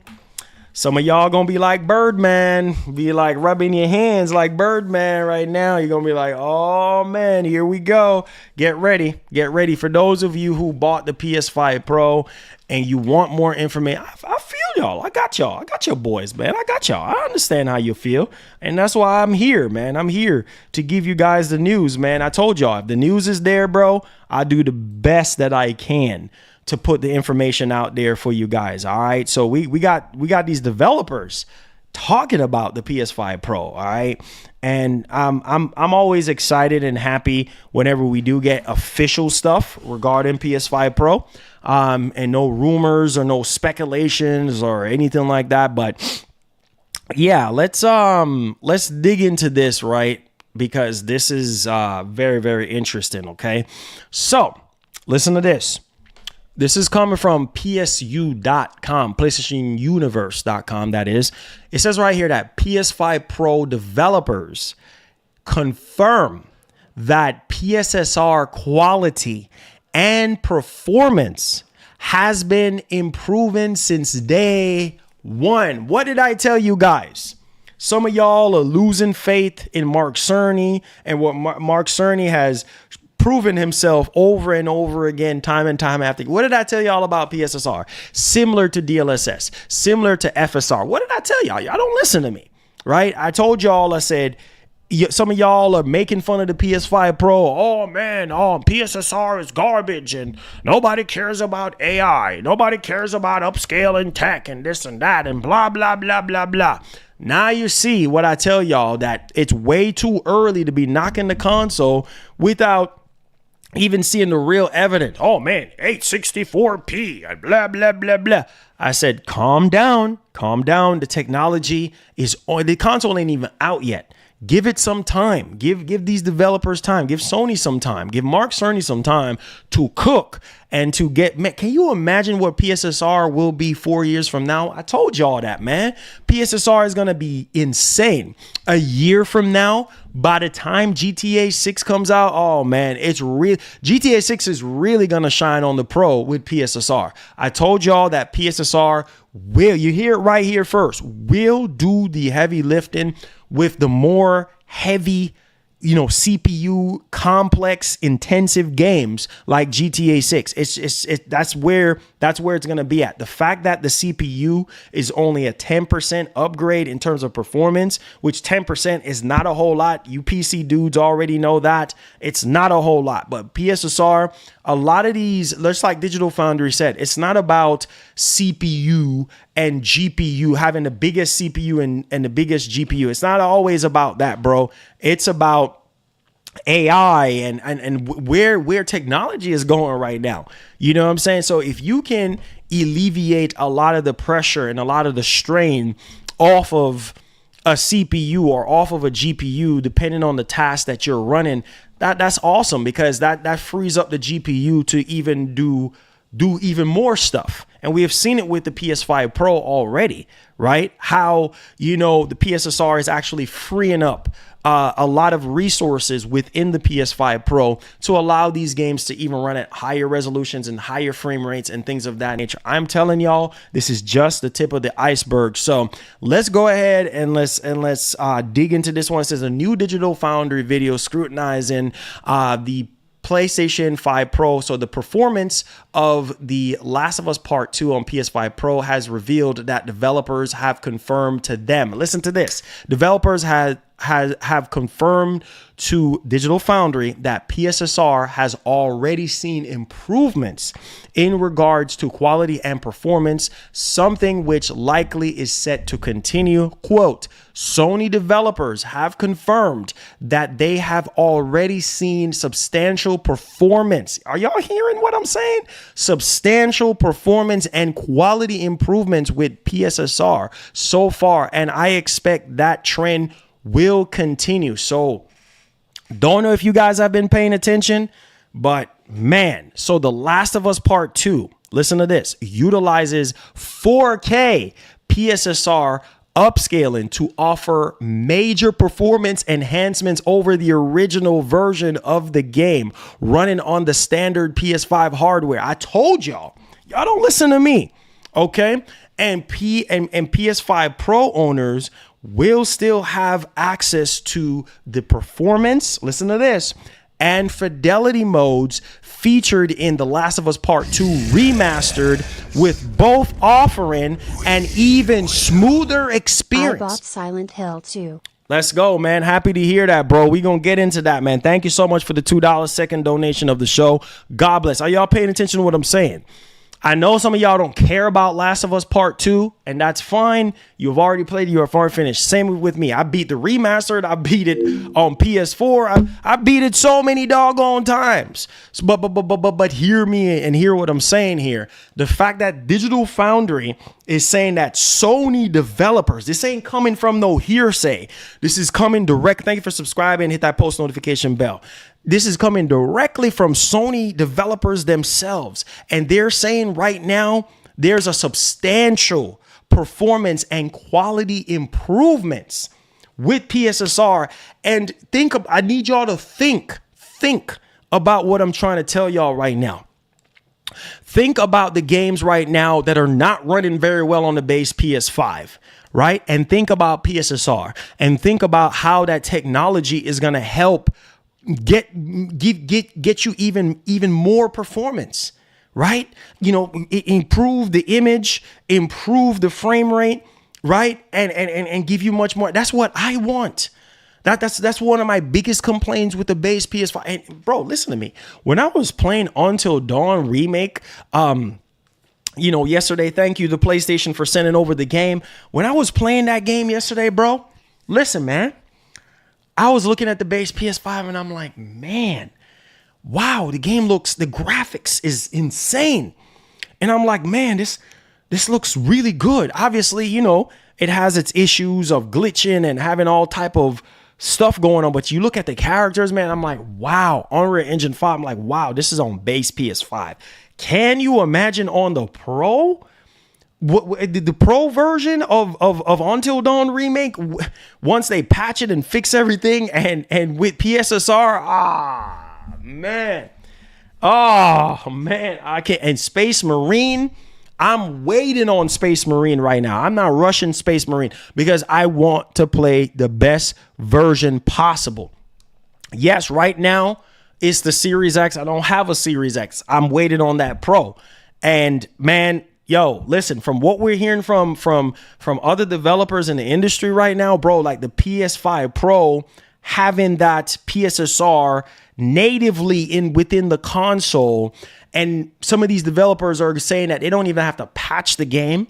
Some of y'all going to be like Birdman, be like rubbing your hands like Birdman right now. You're going to be like, oh man, here we go. Get ready. Get ready. For those of you who bought the PS5 Pro and you want more information, I feel y'all. I got y'all. I got your boys, man. I got y'all. I understand how you feel. And that's why I'm here, man. I'm here to give you guys the news, man. I told y'all, if the news is there, bro, I do the best that I can to put the information out there for you guys. All right. So we got these developers talking about the PS5 Pro. All right. And I'm always excited and happy whenever we do get official stuff regarding PS5 Pro. And no rumors or no speculations or anything like that. But yeah, let's dig into this, right? Because this is very, very interesting. Okay. So listen to this. This is coming from PSU.com, PlayStationUniverse.com, that is. It says right here that PS5 Pro developers confirm that PSSR quality and performance has been improving since day one. What did I tell you guys? Some of y'all are losing faith in Mark Cerny and what Mark Cerny has proven himself over and over again, time and time after. What did I tell y'all about PSSR? Similar to DLSS, similar to FSR. What did I tell y'all? Y'all don't listen to me, right? I told y'all, I said, some of y'all are making fun of the PS5 Pro. Oh man, PSSR is garbage and nobody cares about AI. Nobody cares about upscaling tech and this and that and blah, blah, blah, blah, blah. Now you see what I tell y'all, that it's way too early to be knocking the console without even seeing the real evidence. Oh man, 864p and blah, blah, blah, blah. I said, calm down. The technology is on. The console ain't even out yet. Give it some time. Give these developers time. Give Sony some time. Give Mark Cerny some time to cook and to get. Man, can you imagine what PSSR will be 4 years from now? I told y'all that, man. PSSR is going to be insane. A year from now, by the time GTA 6 comes out, oh man, it's real. GTA 6 is really going to shine on the Pro with PSSR. I told y'all that PSSR will, you hear it right here first, will do the heavy lifting with the more heavy, CPU complex intensive games like GTA 6. That's where it's going to be at. The fact that the CPU is only a 10% upgrade in terms of performance, which 10% is not a whole lot. You PC dudes already know that it's not a whole lot, but PSSR, a lot of these, just like Digital Foundry said, it's not about CPU and GPU, having the biggest CPU and the biggest GPU. It's not always about that, bro. It's about AI and where technology is going right now. You know what I'm saying? So if you can alleviate a lot of the pressure and a lot of the strain off of a CPU or off of a GPU, depending on the task that you're running, that's awesome, because that frees up the GPU to even do even more stuff. And we have seen it with the PS5 Pro already, right? How, the PSSR is actually freeing up a lot of resources within the PS5 Pro to allow these games to even run at higher resolutions and higher frame rates and things of that nature. I'm telling y'all, this is just the tip of the iceberg. So let's go ahead and let's dig into this one. It says a new Digital Foundry video scrutinizing the PlayStation 5 Pro. So the performance of The Last of Us Part 2 on PS5 Pro has revealed that developers have confirmed to them. Listen to this. Developers have confirmed to Digital Foundry that PSSR has already seen improvements in regards to quality and performance, something which likely is set to continue. Quote, Sony developers have confirmed that they have already seen substantial performance. Are y'all hearing what I'm saying? Substantial performance and quality improvements with PSSR so far, and I expect that trend will continue. So Don't know if you guys have been paying attention, but man, so The Last of Us Part 2, listen to this, utilizes 4K PSSR upscaling to offer major performance enhancements over the original version of the game running on the standard PS5 hardware. I told y'all don't listen to me, okay? And PS5 Pro owners will still have access to the performance, listen to this, and fidelity modes featured in The Last of Us Part 2 Remastered, with both offering an even smoother experience.
I bought Silent Hill 2.
Let's go, man. Happy to hear that, bro. We gonna get into that, man. Thank you so much for the $2 second donation of the show. God bless. Are y'all paying attention to what I'm saying? I know some of y'all don't care about Last of Us Part 2, and that's fine. You've already played it. You are far finished. Same with me. I beat the remastered. I beat it on PS4. I beat it so many doggone times. So, but hear me and hear what I'm saying here. The fact that Digital Foundry is saying that Sony developers, this ain't coming from no hearsay. This is coming direct. Thank you for subscribing. Hit that post notification bell. This is coming directly from Sony developers themselves. And they're saying right now, there's a substantial performance and quality improvements with PSSR. And I need y'all to think about what I'm trying to tell y'all right now. Think about the games right now that are not running very well on the base PS5, right? And think about PSSR and think about how that technology is going to help get you even more performance, right? You know, improve the image, improve the frame rate, right? And give you much more. That's what I want. That's one of my biggest complaints with the base PS5. And bro, listen to me. When I was playing Until Dawn Remake, yesterday, thank you to PlayStation for sending over the game. When I was playing that game yesterday, bro, listen, man, I was looking at the base PS5 and I'm like, man, wow, the graphics is insane. And I'm like, man, this looks really good. Obviously, it has its issues of glitching and having all type of stuff going on. But you look at the characters, man, I'm like, wow, Unreal Engine 5. I'm like, wow, this is on base PS5. Can you imagine on the Pro? The Pro version of Until Dawn Remake, once they patch it and fix everything, and with PSSR, man, I can't. And Space Marine, I'm waiting on Space Marine right now. I'm not rushing Space Marine because I want to play the best version possible. Yes, right now it's the Series X. I don't have a Series X. I'm waiting on that Pro, and man. Yo, listen, from what we're hearing from other developers in the industry right now, bro, like the PS5 Pro having that PSSR natively within the console, and some of these developers are saying that they don't even have to patch the game.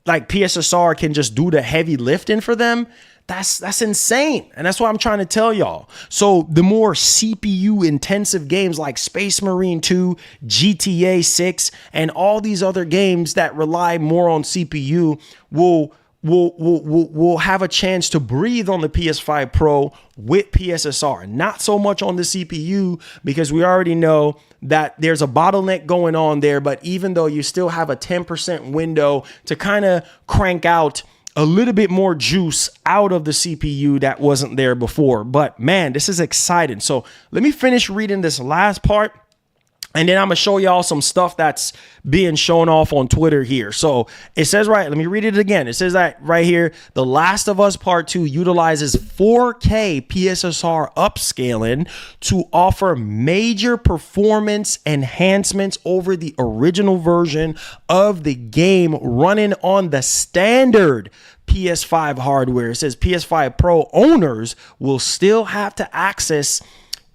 Like PSSR can just do the heavy lifting for them. That's insane. And that's what I'm trying to tell y'all. So the more CPU intensive games like Space Marine 2, GTA 6, and all these other games that rely more on CPU will have a chance to breathe on the PS5 Pro with PSSR. Not so much on the CPU, because we already know that there's a bottleneck going on there. But even though you still have a 10% window to kind of crank out a little bit more juice out of the CPU that wasn't there before. But man, this is exciting. So let me finish reading this last part, and then I'm going to show y'all some stuff that's being shown off on Twitter here. So it says, right, let me read it again. It says that right here, The Last of Us Part 2 utilizes 4K PSSR upscaling to offer major performance enhancements over the original version of the game running on the standard PS5 hardware. It says PS5 Pro owners will still have access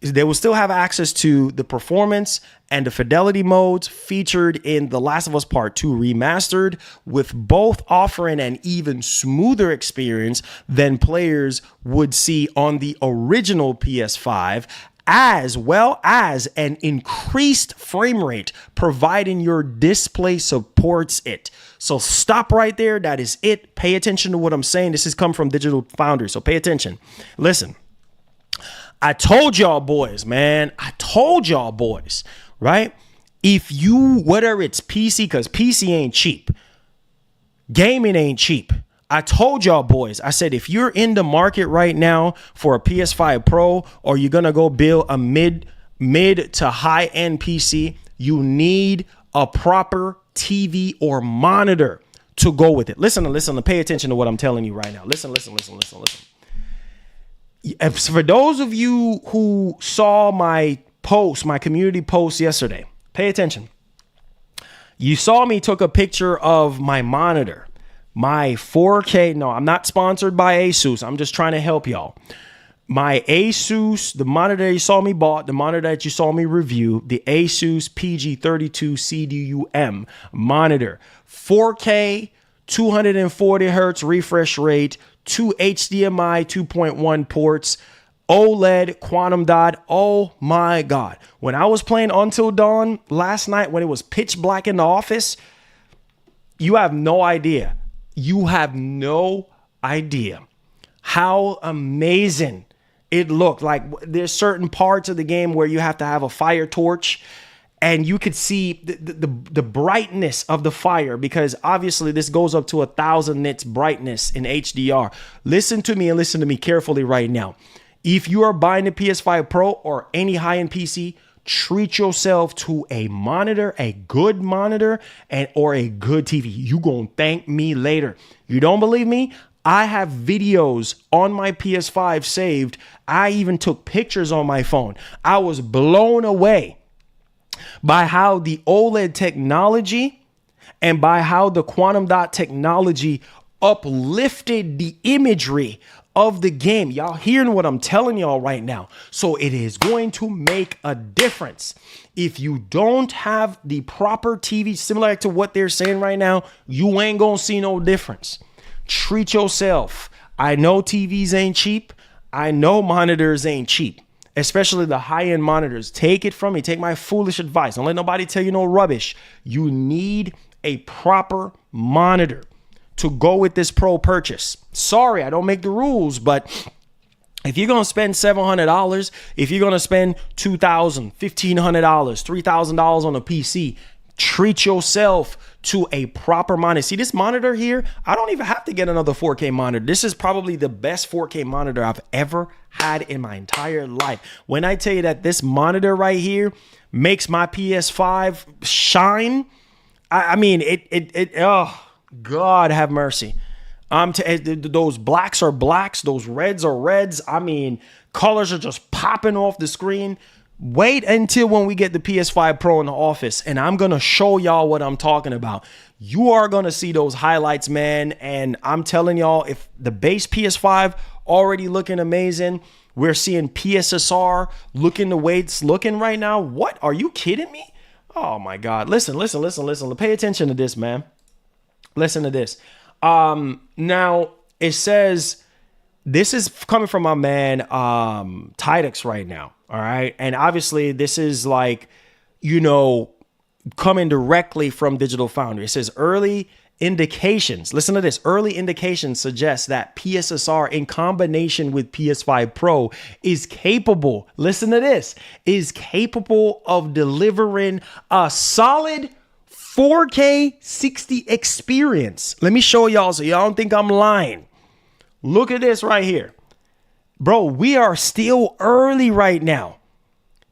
to the performance and the fidelity modes featured in The Last of Us Part 2 Remastered, with both offering an even smoother experience than players would see on the original PS5, as well as an increased frame rate, providing your display supports it. So stop right there. That is it. Pay attention to what I'm saying. This has come from Digital Foundry, so pay attention. Listen. I told y'all boys, man. I told y'all boys, right? If you, whether it's PC, because PC ain't cheap. Gaming ain't cheap. I told y'all boys, I said, if you're in the market right now for a PS5 Pro, or you're going to go build a mid to high end PC, you need a proper TV or monitor to go with it. Listen, pay attention to what I'm telling you right now. Listen. For those of you who saw my community post yesterday, pay attention. You saw me took a picture of my monitor, my 4K. No, I'm not sponsored by Asus. I'm just trying to help y'all. My Asus, the monitor you saw me bought, the monitor that you saw me review, the Asus PG32 CDUM monitor, 4K, 240 hertz refresh rate, 2 HDMI 2.1 ports, OLED, quantum dot. Oh my God. When I was playing Until Dawn last night, when it was pitch black in the office, you have no idea. You have no idea how amazing it looked. Like, there's certain parts of the game where you have to have a fire torch, and you could see the brightness of the fire, because obviously this goes up to 1,000 nits brightness in HDR. Listen to me and listen to me carefully right now. If you are buying a PS5 Pro or any high-end PC, treat yourself to a monitor, a good monitor, or a good TV. You gonna thank me later. You don't believe me? I have videos on my PS5 saved. I even took pictures on my phone. I was blown away by how the OLED technology and by how the quantum dot technology uplifted the imagery of the game. Y'all hearing what I'm telling y'all right now. So it is going to make a difference. If you don't have the proper TV, similar to what they're saying right now, you ain't gonna see no difference. Treat yourself. I know TVs ain't cheap. I know monitors ain't cheap, especially the high-end monitors. Take it from me. Take my foolish advice. Don't let nobody tell you no rubbish. You need a proper monitor to go with this Pro purchase. Sorry, I don't make the rules, but if you're going to spend $700, if you're going to spend $2,000, $1,500, $3,000 on a PC, treat yourself to a proper monitor. See this monitor here? I don't even have to get another 4K monitor. This is probably the best 4K monitor I've ever had in my entire life. When I tell you that this monitor right here makes my PS5 shine, I mean, oh, God have mercy. Those blacks are blacks. Those reds are reds. I mean, colors are just popping off the screen. Wait until when we get the PS5 Pro in the office, and I'm going to show y'all what I'm talking about. You are going to see those highlights, man. And I'm telling y'all, if the base PS5 already looking amazing, we're seeing PSSR looking the way it's looking right now. What? Are you kidding me? Oh my God. Listen. Pay attention to this, man. Listen to this. Now it says, this is coming from my man, Tidux right now. All right. And obviously this is like, coming directly from Digital Foundry. It says early indications. Listen to this. Early indications suggest that PSSR in combination with PS5 Pro is capable. Listen to this. Is capable of delivering a solid 4K 60 experience. Let me show y'all so y'all don't think I'm lying. Look at this right here. Bro, we are still early right now.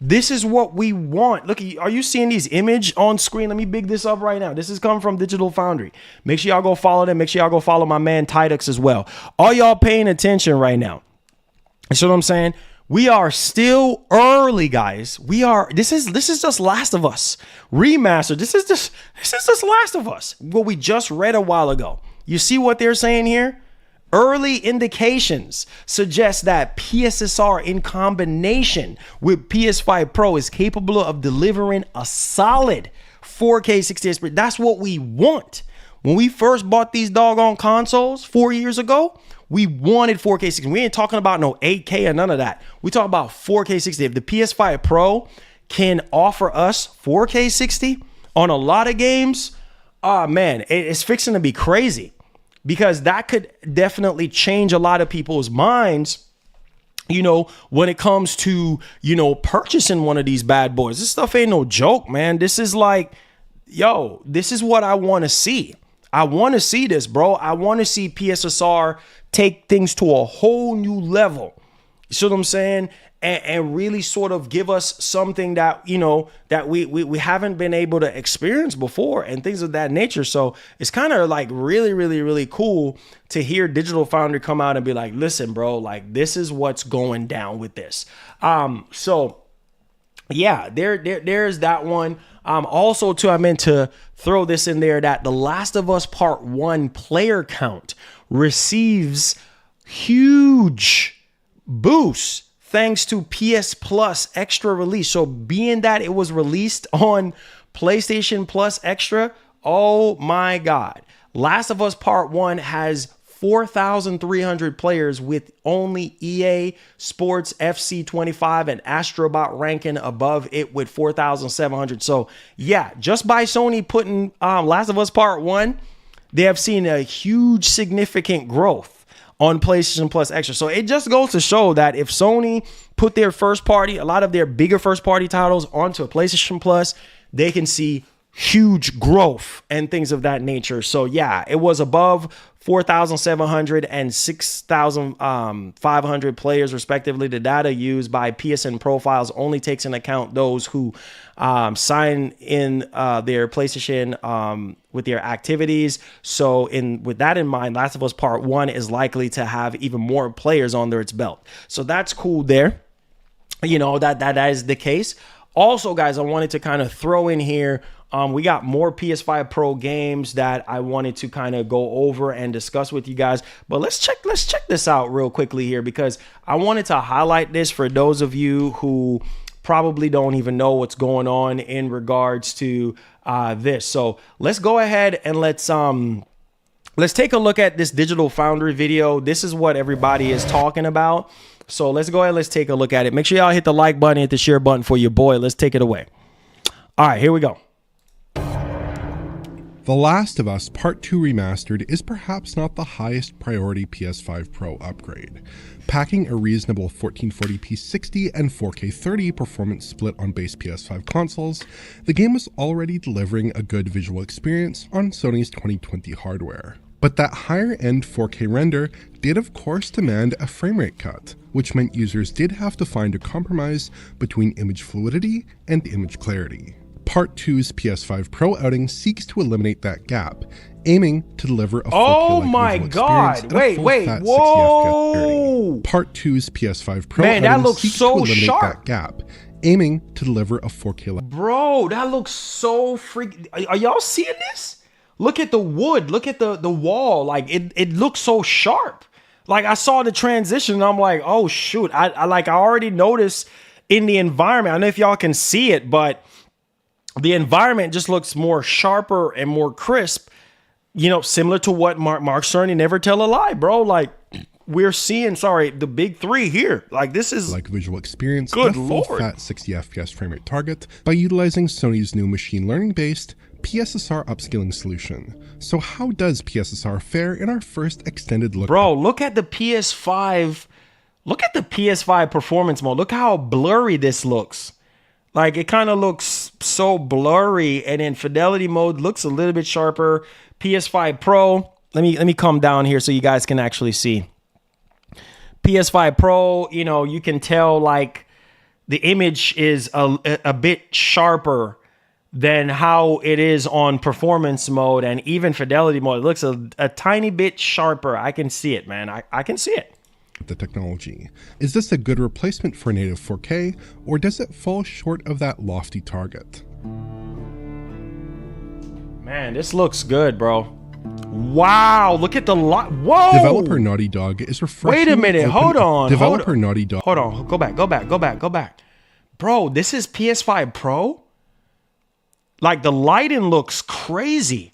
This is what we want. Look, are you seeing these image on screen? Let me big this up right now. This is coming from Digital Foundry. Make sure y'all go follow them. Make sure y'all go follow my man Tidux as well. Are y'all paying attention right now? You see what I'm saying? We are still early, guys. This is just Last of Us Remastered. This is just Last of Us. What we just read a while ago. You see what they're saying here? Early indications suggest that PSSR in combination with PS5 Pro is capable of delivering a solid 4K 60 experience. That's what we want. When we first bought these doggone consoles 4 years ago, we wanted 4K 60. We ain't talking about no 8K or none of that. We talk about 4K 60. If the PS5 Pro can offer us 4K 60 on a lot of games, man, it's fixing to be crazy. Because that could definitely change a lot of people's minds you know, when it comes to, you know, purchasing one of these bad boys. This stuff ain't no joke, man. This is like, yo, this is what I want to see. I want to see this, bro. I want to see PSSR take things to a whole new level. You see what I'm saying? And really sort of give us something that, you know, that we haven't been able to experience before and things of that nature. So it's kind of like really cool to hear Digital Foundry come out and be like, listen, bro, like this is what's going down with this. So yeah, there's that one. Also too, I meant to throw this in there that The Last of Us Part 1 player count receives huge boosts thanks to PS Plus Extra release. So being that it was released on PlayStation Plus Extra, oh my God. Last of Us Part 1 has 4,300 players with only EA Sports FC 25 and Astrobot ranking above it with 4,700. So yeah, just by Sony putting Last of Us Part 1, they have seen a huge significant growth on PlayStation Plus Extra. So it just goes to show that if Sony put their first party, a lot of their bigger first party titles onto a PlayStation Plus, they can see huge growth and things of that nature. So yeah, it was above 4,700 and 6,500 players respectively. The data used by PSN Profiles only takes into account those who sign in their PlayStation with their activities. So with that in mind, Last of Us Part 1 is likely to have even more players under its belt. So that's cool there. You know, that is the case. Also, guys, I wanted to kind of throw in here, we got more PS5 Pro games that I wanted to kind of go over and discuss with you guys. But let's check this out real quickly here, because I wanted to highlight this for those of you who probably don't even know what's going on in regards to this. So let's go ahead and let's take a look at this Digital Foundry video. This is what everybody is talking about. So let's go ahead. Let's take a look at it. Make sure y'all hit the like button, hit the share button for your boy. Let's take it away. All right, here we go.
The Last of Us Part 2 Remastered is perhaps not the highest priority PS5 Pro upgrade. Packing a reasonable 1440p 60 and 4K 30 performance split on base PS5 consoles, the game was already delivering a good visual experience on Sony's 2020 hardware. But that higher-end 4K render did of course demand a frame rate cut, which meant users did have to find a compromise between image fluidity and image clarity. Part 2's PS5 Pro outing seeks to eliminate that gap, aiming to deliver a 4K-like visual experience at a full-fat 60 FPS clarity. Part 2's PS5 Pro outing seeks to eliminate that gap, aiming to deliver a 4K.
Bro, that looks so freaking. Are y'all seeing this? Look at the wood. Look at the wall. Like it looks so sharp. Like I saw the transition and I'm like, oh shoot. I already noticed in the environment. I don't know if y'all can see it, but the environment just looks more sharper and more crisp. You know, similar to what Mark Cerny Never Tell a Lie, bro. Like we're seeing, the big three here. Like this is
like visual experience.
Good
a
Lord.
Full-fat 60 FPS frame rate target by utilizing Sony's new machine learning based PSSR upscaling solution. So how does PSSR fare in our first extended look?
Bro, look at the PS5. Look at the PS5 performance mode. Look how blurry this looks. Like it kind of looks so blurry, and in fidelity mode looks a little bit sharper. PS5 Pro. Let me come down here so you guys can actually see. PS5 Pro, you know, you can tell like the image is a bit sharper than how it is on performance mode, and even fidelity mode. It looks a tiny bit sharper. I can see it, man. I can see it.
The technology. Is this a good replacement for native 4K, or does it fall short of that lofty target?
Man, this looks good, bro. Wow, look at the lot. Whoa!
Developer Naughty Dog is refreshing.
Wait a minute, hold on.
Developer Naughty Dog.
Hold on, go back. Bro, this is PS5 Pro? Like the lighting looks crazy.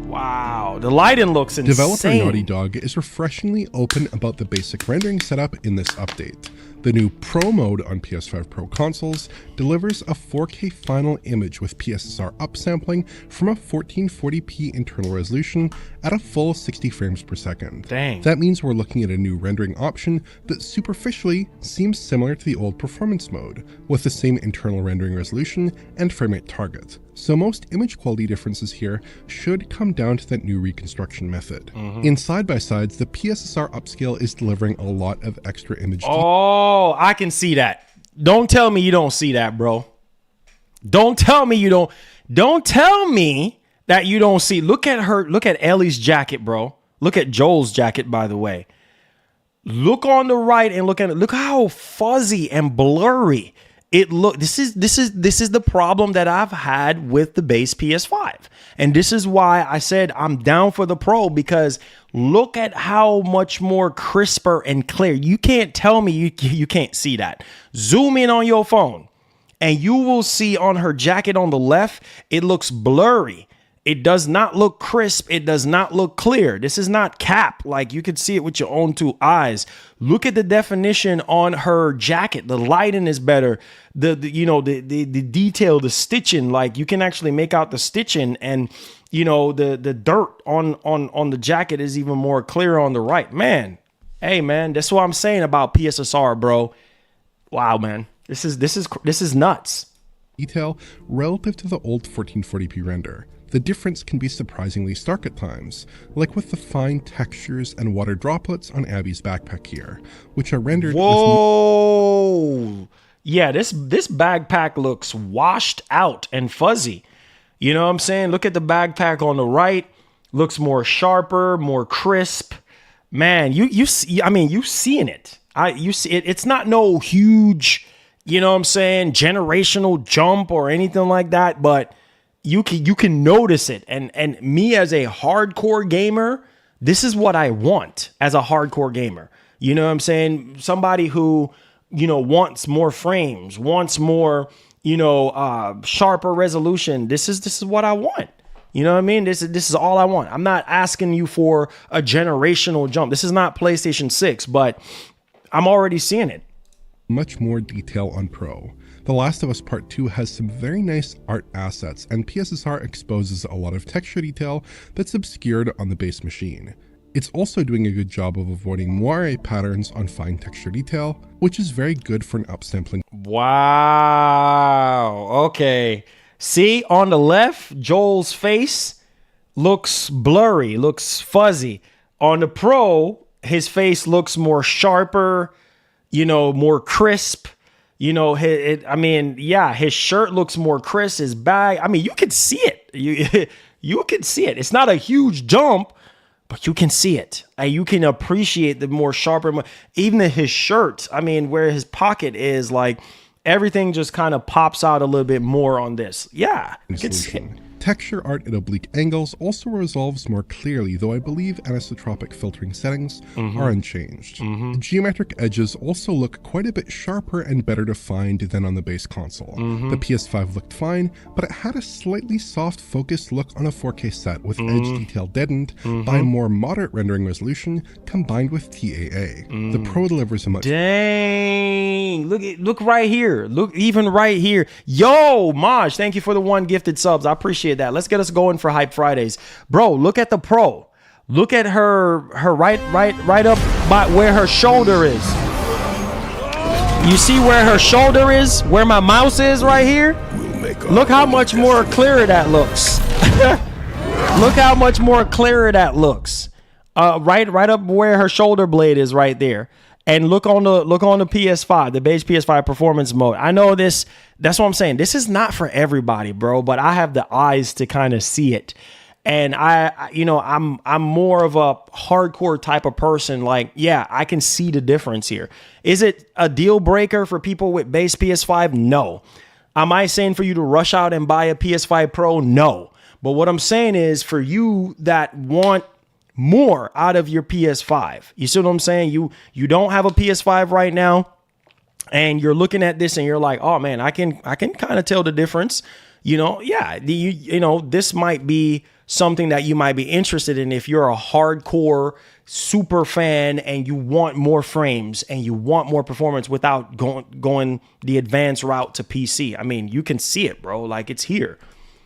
Wow, the lighting looks insane.
Developer Naughty Dog is refreshingly open about the basic rendering setup in this update, The new Pro mode on PS5 Pro consoles delivers a 4K final image with PSSR upsampling from a 1440p internal resolution at a full 60 frames per second.
Dang.
That means we're looking at a new rendering option that superficially seems similar to the old performance mode, with the same internal rendering resolution and framerate target. So most image quality differences here should come down to that new reconstruction method. In side-by-sides, the PSSR upscale is delivering a lot of extra image
Oh, I can see that. Don't tell me you don't see that, bro. Don't tell me you don't. Don't tell me that you don't see. Look at her. Look at Ellie's jacket, bro. Look at Joel's jacket, by the way. Look on the right and look at it. Look how fuzzy and blurry it look. This is the problem that I've had with the base PS5. And this is why I said I'm down for the Pro, because look at how much more crisper and clear. You can't tell me you can't see that. Zoom in on your phone and you will see on her jacket on the left, it looks blurry. It does not look crisp. It does not look clear. This is not cap. Like, you could see it with your own two eyes. Look at the definition on her jacket. The lighting is better. The detail, the stitching, like you can actually make out the stitching, and the dirt on the jacket is even more clear on the right. Man, hey man, that's what I'm saying about PSSR, bro. Wow, man. This is nuts.
detail relative to the old 1440p render. The difference can be surprisingly stark at times, like with the fine textures and water droplets on Abby's backpack here, which are rendered
Whoa! Yeah, this backpack looks washed out and fuzzy. You know what I'm saying? Look at the backpack on the right. Looks more sharper, more crisp. Man, you see, I mean, you seeing it. You see it. It's not no huge, you know what I'm saying, generational jump or anything like that, but you can notice it. And me as a hardcore gamer, this is what I want as a hardcore gamer. You know what I'm saying? Somebody who, wants more frames, wants more, sharper resolution. This is what I want. You know what I mean? This is all I want. I'm not asking you for a generational jump. This is not PlayStation 6, but I'm already seeing it.
Much more detail on Pro. The Last of Us Part 2 has some very nice art assets, and PSSR exposes a lot of texture detail that's obscured on the base machine. It's also doing a good job of avoiding moire patterns on fine texture detail, which is very good for an upsampling.
Wow. Okay. See, on the left, Joel's face looks blurry, looks fuzzy. On the Pro, his face looks more sharper, more crisp. His shirt looks more crisp, his bag. I mean, you can see it. You can see it. It's not a huge jump, but you can see it. And you can appreciate the more sharper, even his shirt. I mean, where his pocket is, like, everything just kind of pops out a little bit more on this. Yeah, you can see it.
Texture art at oblique angles also resolves more clearly, though I believe anisotropic filtering settings are unchanged. The geometric edges also look quite a bit sharper and better defined than on the base console. The PS5 looked fine, but it had a slightly soft focused look on a 4K set with edge detail deadened by a more moderate rendering resolution combined with TAA. The Pro delivers a much—
Dang! Look right here. Look even right here. Yo, Maj, thank you for the 1 gifted subs. I appreciate that. Let's get us going for Hype Fridays. Bro, look at the Pro. Look at her right up by where her shoulder is. You see where her shoulder is? Where my mouse is right here? Look how much more clearer that looks. Look how much more clearer that looks. Right up where her shoulder blade is right there. And look on the PS5, the base PS5 performance mode. I know this, that's what I'm saying. This is not for everybody, bro, but I have the eyes to kind of see it. And I'm more of a hardcore type of person. Like, yeah, I can see the difference here. Is it a deal breaker for people with base PS5? No. Am I saying for you to rush out and buy a PS5 Pro? No. But what I'm saying is, for you that want more out of your PS5, you see what I'm saying? You don't have a PS5 right now, and you're looking at this and you're like, oh man, I can kind of tell the difference. This might be something that you might be interested in if you're a hardcore super fan and you want more frames and you want more performance without going the advanced route to PC. I mean, you can see it, bro. Like, it's here.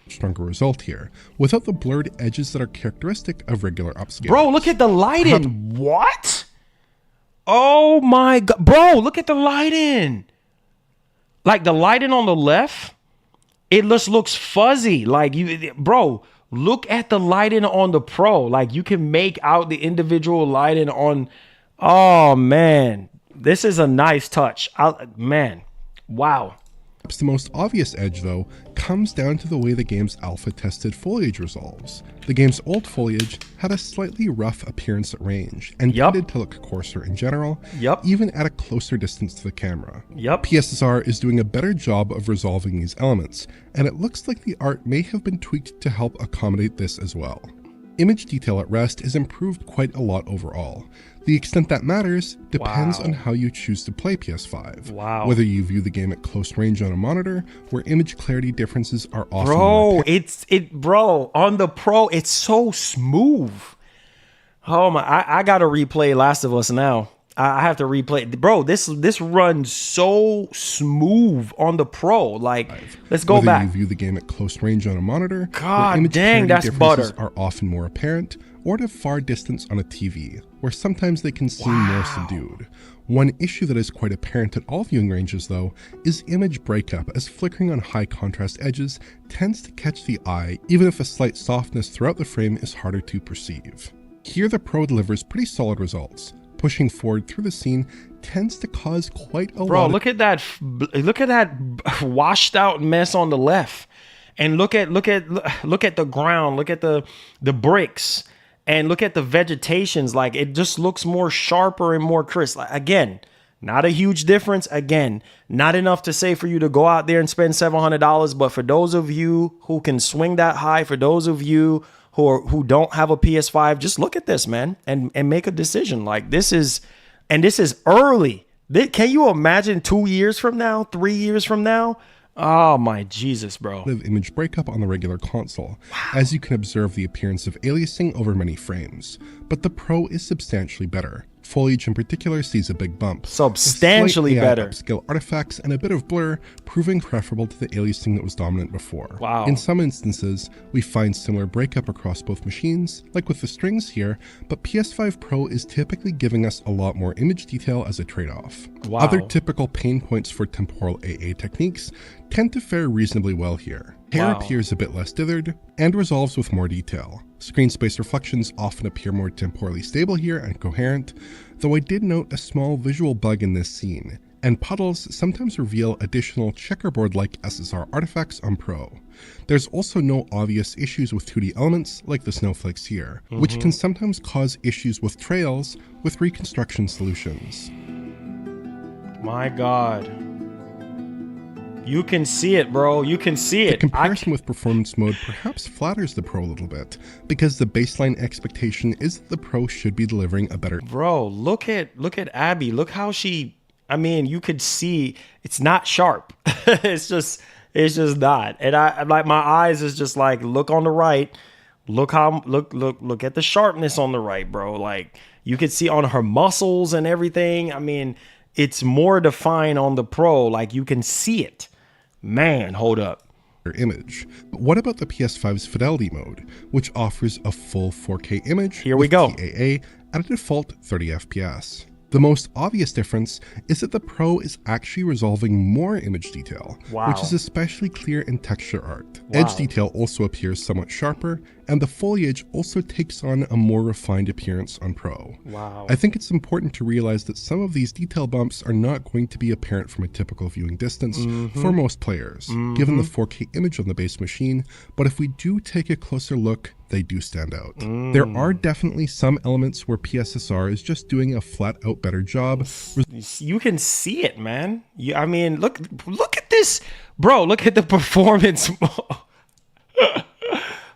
Stronger result here, without the blurred edges that are characteristic of regular upscale.
Bro, look at the lighting. What? Oh my God. Bro, look at the lighting. Like, the lighting on the left, it just looks fuzzy. Like, bro, look at the lighting on the Pro. Like, you can make out the individual lighting on. Oh man, this is a nice touch. Man, wow.
Perhaps the most obvious edge, though, comes down to the way the game's alpha tested foliage resolves. The game's old foliage had a slightly rough appearance at range, and tended to look coarser in general, even at a closer distance to the camera. PSSR is doing a better job of resolving these elements, and it looks like the art may have been tweaked to help accommodate this as well. Image detail at rest is improved quite a lot overall. The extent that matters depends on how you choose to play PS5. Whether you view the game at close range on a monitor, where image clarity differences are often
bro, on the Pro, it's so smooth. Oh my, I gotta replay Last of Us now. I have to replay. Bro, this runs so smooth on the Pro. Like, let's go back.
Whether you view the game at close range on a monitor,
God dang, that's butter.
Are often more apparent, or at a far distance on a TV, where sometimes they can seem more subdued. One issue that is quite apparent at all viewing ranges, though, is image breakup, as flickering on high contrast edges tends to catch the eye, even if a slight softness throughout the frame is harder to perceive. Here the Pro delivers pretty solid results. Pushing forward through the scene tends to cause quite a lot.
Bro, look at that washed out mess on the left, and look at the ground, look at the bricks, and look at the vegetations. Like, it just looks more sharper and more crisp. Like, again, not a huge difference. Again, not enough to say for you to go out there and spend $700. But for those of you who can swing that high, for those of you who don't have a PS5, just look at this, man, and make a decision. Like, this is early. Can you imagine 2 years from now, 3 years from now? Oh my Jesus, bro.
Image breakup on the regular console, as you can observe the appearance of aliasing over many frames. But the Pro is substantially better. Foliage in particular sees a big bump.
Substantially better.
Upscale artifacts and a bit of blur, proving preferable to the aliasing that was dominant before.
Wow.
In some instances, we find similar breakup across both machines, like with the strings here, but PS5 Pro is typically giving us a lot more image detail as a trade-off.
Wow.
Other typical pain points for temporal AA techniques tend to fare reasonably well here. Hair appears a bit less dithered, and resolves with more detail. Screen space reflections often appear more temporally stable here and coherent, though I did note a small visual bug in this scene, and puddles sometimes reveal additional checkerboard-like SSR artifacts on Pro. There's also no obvious issues with 2D elements like the snowflakes here, which can sometimes cause issues with trails with reconstruction solutions.
My God. You can see it, bro. You can see it.
The comparison with performance mode perhaps flatters the Pro a little bit, because the baseline expectation is that the Pro should be delivering a better...
Bro, look at Abby. Look how she... I mean, you could see it's not sharp. it's just not. And I like, my eyes is just like, look on the right. Look at the sharpness on the right, bro. Like, you could see on her muscles and everything. I mean, it's more defined on the Pro. Like, you can see it. Man, hold up.
Image. But what about the PS5's fidelity mode, which offers a full 4K image?
Here we go.
TAA at a default 30 FPS. The most obvious difference is that the Pro is actually resolving more image detail, which is especially clear in texture art. Edge detail also appears somewhat sharper, and the foliage also takes on a more refined appearance on Pro. I think it's important to realize that some of these detail bumps are not going to be apparent from a typical viewing distance for most players, given the 4K image on the base machine, but if we do take a closer look, they do stand out. There are definitely some elements where PSSR is just doing a flat-out better job.
You can see it, man. I mean, look at this. Bro, look at the performance mode.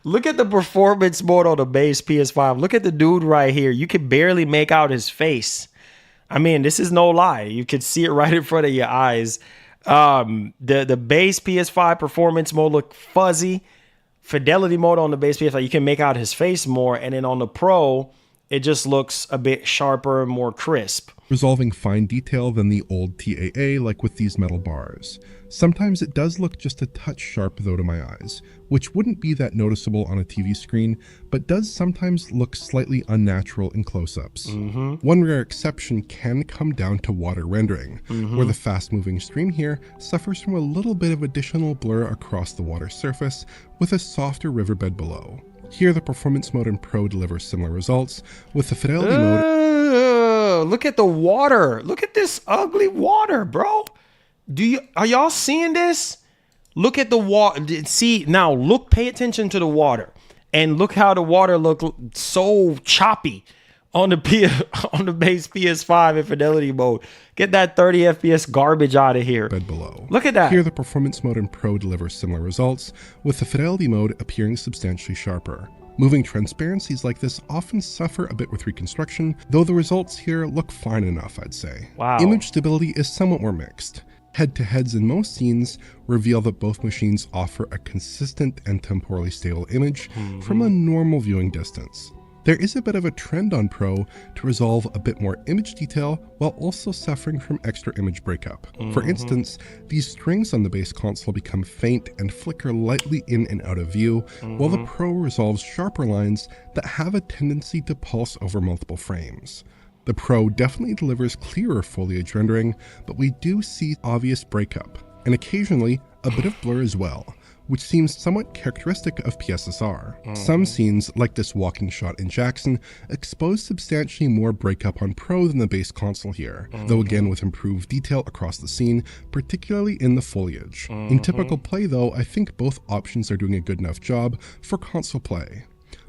Look at the performance mode on the base PS5. Look at the dude right here. You can barely make out his face. I mean, this is no lie. You can see it right in front of your eyes. The base PS5 performance mode look fuzzy. fidelity mode on the base PS5, you can make out his face more. And then on the Pro, it just looks a bit sharper, more crisp.
Resolving fine detail than the old TAA, like with these metal bars. Sometimes it does look just a touch sharp though to my eyes, which wouldn't be that noticeable on a TV screen, but does sometimes look slightly unnatural in close-ups. One rare exception can come down to water rendering, where the fast-moving stream here suffers from a little bit of additional blur across the water surface with a softer riverbed below. Here the performance mode and Pro delivers similar results, with the fidelity mode.
Look at the water. Look at this ugly water, bro. Are y'all seeing this? Look at the water. See, now pay attention to the water. And look how the water look so choppy on the base PS5 in fidelity mode. Get that 30 FPS garbage out of here.
Bed below.
Look at that.
Here the performance mode and Pro delivers similar results, with the fidelity mode appearing substantially sharper. Moving transparencies like this often suffer a bit with reconstruction, though the results here look fine enough, I'd say.
Wow.
Image stability is somewhat more mixed. Head-to-heads in most scenes reveal that both machines offer a consistent and temporally stable image from a normal viewing distance. There is a bit of a trend on Pro to resolve a bit more image detail while also suffering from extra image breakup. For instance, these strings on the base console become faint and flicker lightly in and out of view, while the Pro resolves sharper lines that have a tendency to pulse over multiple frames. The Pro definitely delivers clearer foliage rendering, but we do see obvious breakup, and occasionally a bit of blur as well, which seems somewhat characteristic of PSSR. Some scenes, like this walking shot in Jackson, expose substantially more breakup on Pro than the base console here, though again with improved detail across the scene, particularly in the foliage. In typical play though, I think both options are doing a good enough job for console play.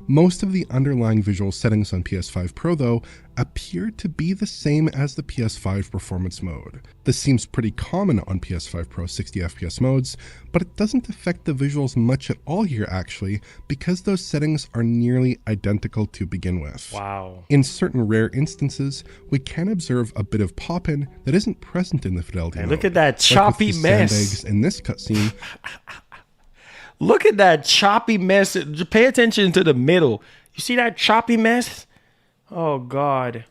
Most of the underlying visual settings on PS5 Pro, though, appear to be the same as the PS5 performance mode. This seems pretty common on PS5 Pro 60 FPS modes, but it doesn't affect the visuals much at all here actually, because those settings are nearly identical to begin with.
Wow.
In certain rare instances, we can observe a bit of pop-in that isn't present in the fidelity mode.
Look at that choppy mess.
Sandbags in this cutscene.
Look at that choppy mess. Just pay attention to the middle. You see that choppy mess? Oh, God.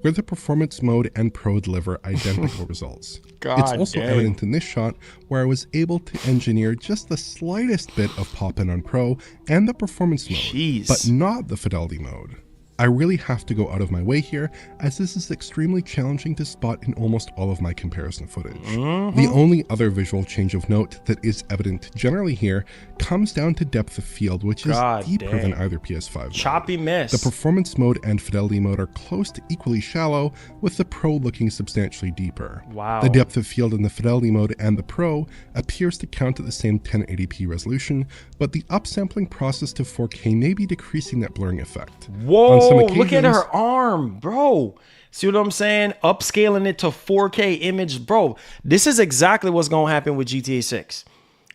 Where the performance mode and Pro deliver identical results. It's also evident in this shot where I was able to engineer just the slightest bit of pop-in on Pro and the performance mode, but not the fidelity mode. I really have to go out of my way here, as this is extremely challenging to spot in almost all of my comparison footage. The only other visual change of note that is evident generally here comes down to depth of field, which is deeper than either PS5 mode.
Choppy mess.
The performance mode and fidelity mode are close to equally shallow, with the Pro looking substantially deeper.
Wow.
The depth of field in the fidelity mode and the Pro appears to count at the same 1080p resolution, but the upsampling process to 4K may be decreasing that blurring effect.
Whoa, look at her arm, bro. See what I'm saying? Upscaling it to 4K image, bro. This is exactly what's going to happen with GTA 6.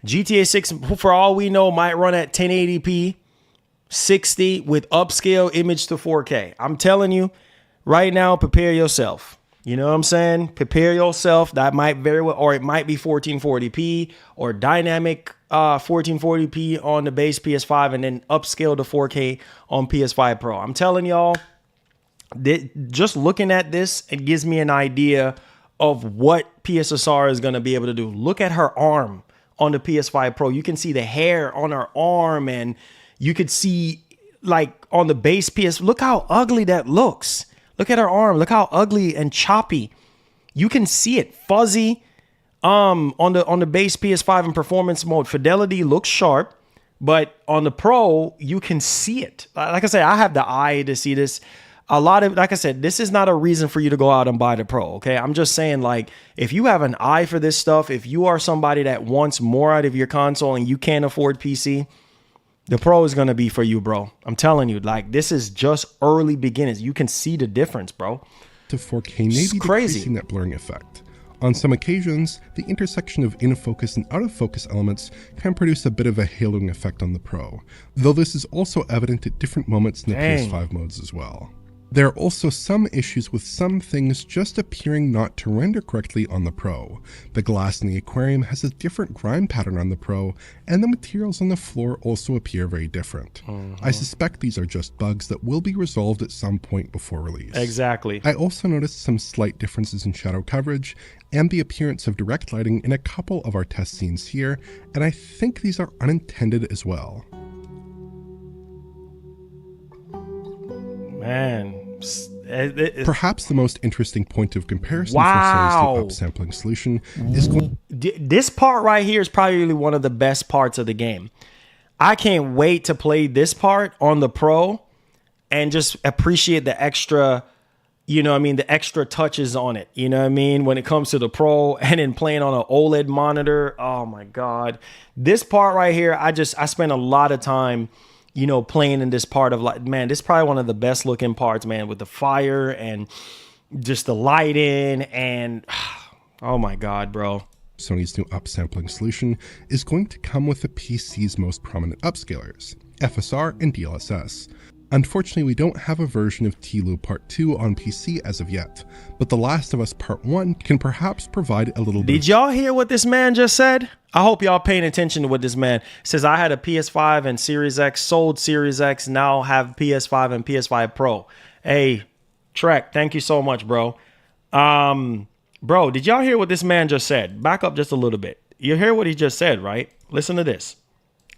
GTA 6, for all we know, might run at 1080p, 60 with upscale image to 4K. I'm telling you, right now, prepare yourself. You know what I'm saying? Prepare yourself. That might very well, or it might be 1440p or dynamic 1440p on the base PS5 and then upscale to 4K on PS5 Pro. I'm telling y'all, just looking at this, it gives me an idea of what PSSR is going to be able to do. Look at her arm on the PS5 Pro. You can see the hair on her arm, and you could see like on the base PS. Look how ugly that looks. Look at her arm. Look how ugly and choppy. You can see it fuzzy. On the base PS5 in performance mode, fidelity looks sharp, but on the Pro, you can see it. Like I said, I have the eye to see this. Like I said, this is not a reason for you to go out and buy the Pro, okay? I'm just saying, like, if you have an eye for this stuff, if you are somebody that wants more out of your console and you can't afford PC, the Pro is going to be for you, bro. I'm telling you, like, this is just early beginnings. You can see the difference, bro.
To 4K may be decreasing that blurring effect. On some occasions, the intersection of in-focus and out-of-focus elements can produce a bit of a haloing effect on the Pro, though this is also evident at different moments in the PS5 modes as well. There are also some issues with some things just appearing not to render correctly on the Pro. The glass in the aquarium has a different grind pattern on the Pro, and the materials on the floor also appear very different. I suspect these are just bugs that will be resolved at some point before release.
Exactly.
I also noticed some slight differences in shadow coverage and the appearance of direct lighting in a couple of our test scenes here, and I think these are unintended as well.
Man.
Perhaps the most interesting point of comparison
Wow.
for Sony's new upsampling solution is going.
This part right here is probably one of the best parts of the game. I can't wait to play this part on the Pro and just appreciate the extra, you know what I mean, the extra touches on it. You know what I mean? When it comes to the Pro and then playing on an OLED monitor. Oh my God. This part right here, I spent a lot of time, you know, playing in this part of, like, man, this is probably one of the best looking parts, man, with the fire and just the lighting and oh my God, bro.
Sony's new upsampling solution is going to come with the PC's most prominent upscalers, FSR and DLSS. Unfortunately, we don't have a version of TLOO Part 2 on PC as of yet, but The Last of Us Part 1 can perhaps provide a little bit.
Did y'all hear what this man just said? I hope y'all paying attention to what this man says. I had a PS5 and Series X, sold Series X, now have PS5 and PS5 Pro. Hey, Trek, thank you so much, bro. Bro, did y'all hear what this man just said? Back up just a little bit. You hear what he just said, right? Listen to this.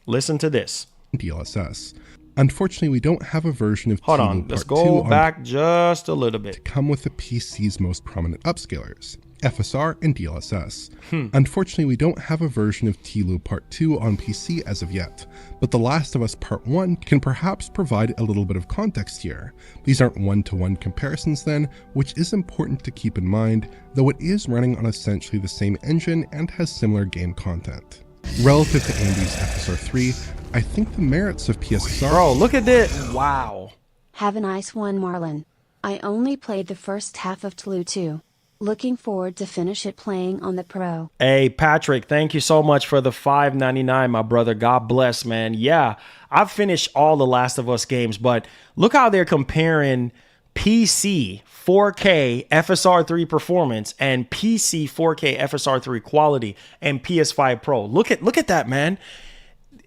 Listen to this.
DLSS. Unfortunately, we don't have a version of
Hold
TLOO
on, let's
Part 2
go
on
back just a little bit.
to come with the PC's most prominent upscalers, FSR and DLSS. Unfortunately, we don't have a version of TLOO Part 2 on PC as of yet, but The Last of Us Part 1 can perhaps provide a little bit of context here. These aren't one-to-one comparisons then, which is important to keep in mind, though it is running on essentially the same engine and has similar game content. Relative to AMD's FSR 3, I think the merits of PSSR...
Bro, look at this. Wow.
Have a nice one, Marlon. I only played the first half of TLOO 2. Looking forward to finish it playing on the Pro.
Hey, Patrick, thank you so much for the $5.99, my brother. God bless, man. Yeah, I've finished all the Last of Us games, but look how they're comparing PC 4K FSR 3 performance and PC 4K FSR 3 quality and PS5 Pro. Look at that, man.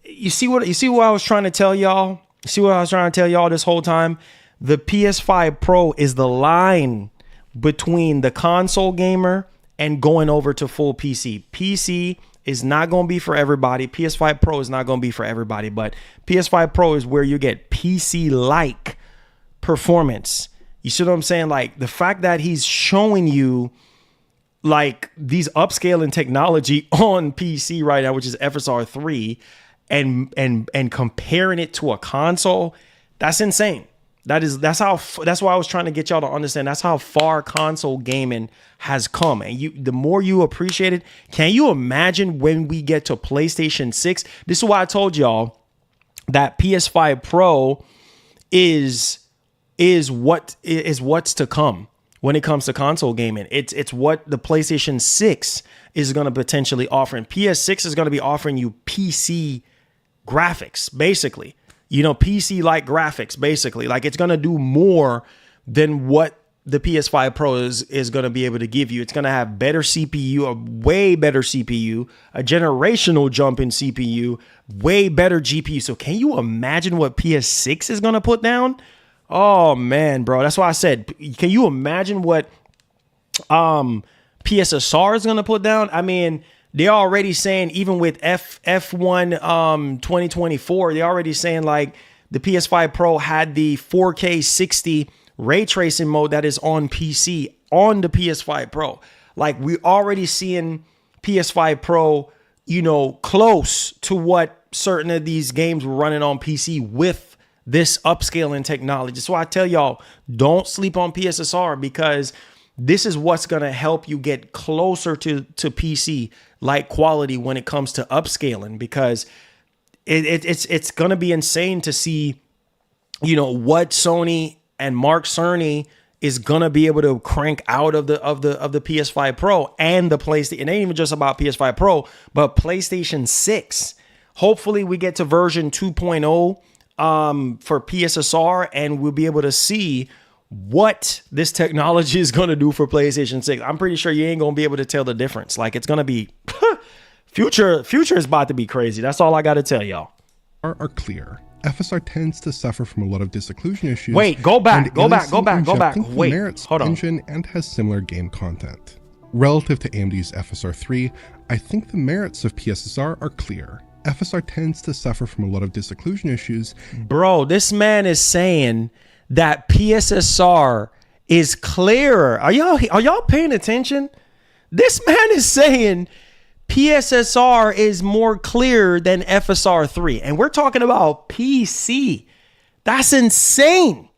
You see what I was trying to tell y'all? You see what I was trying to tell y'all this whole time? The PS5 Pro is the line between the console gamer and going over to full PC. PC is not going to be for everybody. PS5 Pro is not going to be for everybody, but PS5 Pro is where you get PC-like performance. You see what I'm saying? Like, the fact that he's showing you like these upscaling technology on PC right now, which is FSR 3, and comparing it to a console, that's insane. That's why I was trying to get y'all to understand. That's how far console gaming has come. And the more you appreciate it, can you imagine when we get to PlayStation 6? This is why I told y'all that PS5 Pro is what's to come when it comes to console gaming. It's what the PlayStation 6 is going to potentially offer. And PS6 is going to be offering you PC graphics, basically. You know, PC-like graphics, basically. Like, it's going to do more than what the PS5 Pro is going to be able to give you. It's going to have better CPU, a way better CPU, a generational jump in CPU, way better GPU. So can you imagine what PS6 is going to put down? Oh, man, bro. That's why I said, can you imagine what PSSR is going to put down? I mean, they're already saying, even with F1 2024, they're already saying like the PS5 Pro had the 4K 60 ray tracing mode that is on PC on the PS5 Pro. Like, we're already seeing PS5 Pro, you know, close to what certain of these games were running on PC with this upscaling technology. That's why I tell y'all, don't sleep on PSSR, because this is what's going to help you get closer to PC like quality when it comes to upscaling, because it's going to be insane to see, you know, what Sony and Mark Cerny is going to be able to crank out of the PS5 Pro and the PlayStation. It ain't even just about PS5 Pro, but PlayStation 6. Hopefully we get to version 2.0 for PSSR, and we'll be able to see what this technology is going to do for PlayStation 6. I'm pretty sure you ain't going to be able to tell the difference. Like, it's going to be future is about to be crazy. That's all I got to tell y'all.
Are clear. FSR tends to suffer from a lot of disocclusion issues.
Wait, go back. Wait,
hold on. Engine and has similar game content. Relative to AMD's FSR 3, I think the merits of PSSR are clear. FSR tends to suffer from a lot of disocclusion issues.
Bro, this man is saying that PSSR is clearer. Are y'all paying attention? This man is saying PSSR is more clear than FSR 3. And we're talking about PC. That's insane.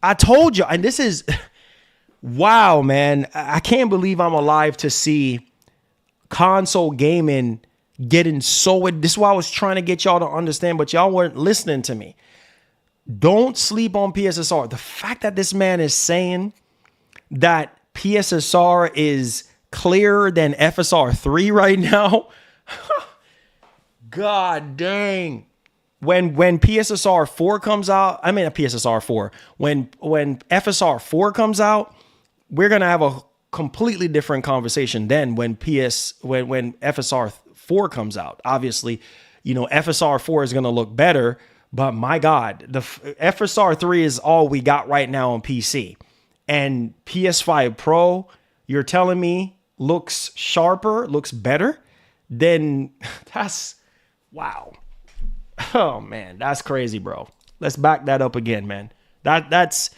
I told you. And this is, wow, man. I can't believe I'm alive to see console gaming getting so, this is why I was trying to get y'all to understand, but y'all weren't listening to me. Don't sleep on PSSR. The fact that this man is saying that PSSR is clearer than FSR 3 right now. God dang. When PSSR 4 comes out, I mean, PSSR 4, when FSR 4 comes out, we're going to have a completely different conversation then when FSR 4 comes out. Obviously, FSR 4 is going to look better. But my God, the FSR 3 is all we got right now on PC. And PS5 Pro, you're telling me looks sharper, looks better? Then that's, wow. Oh, man, that's crazy, bro. Let's back that up again, man. That's,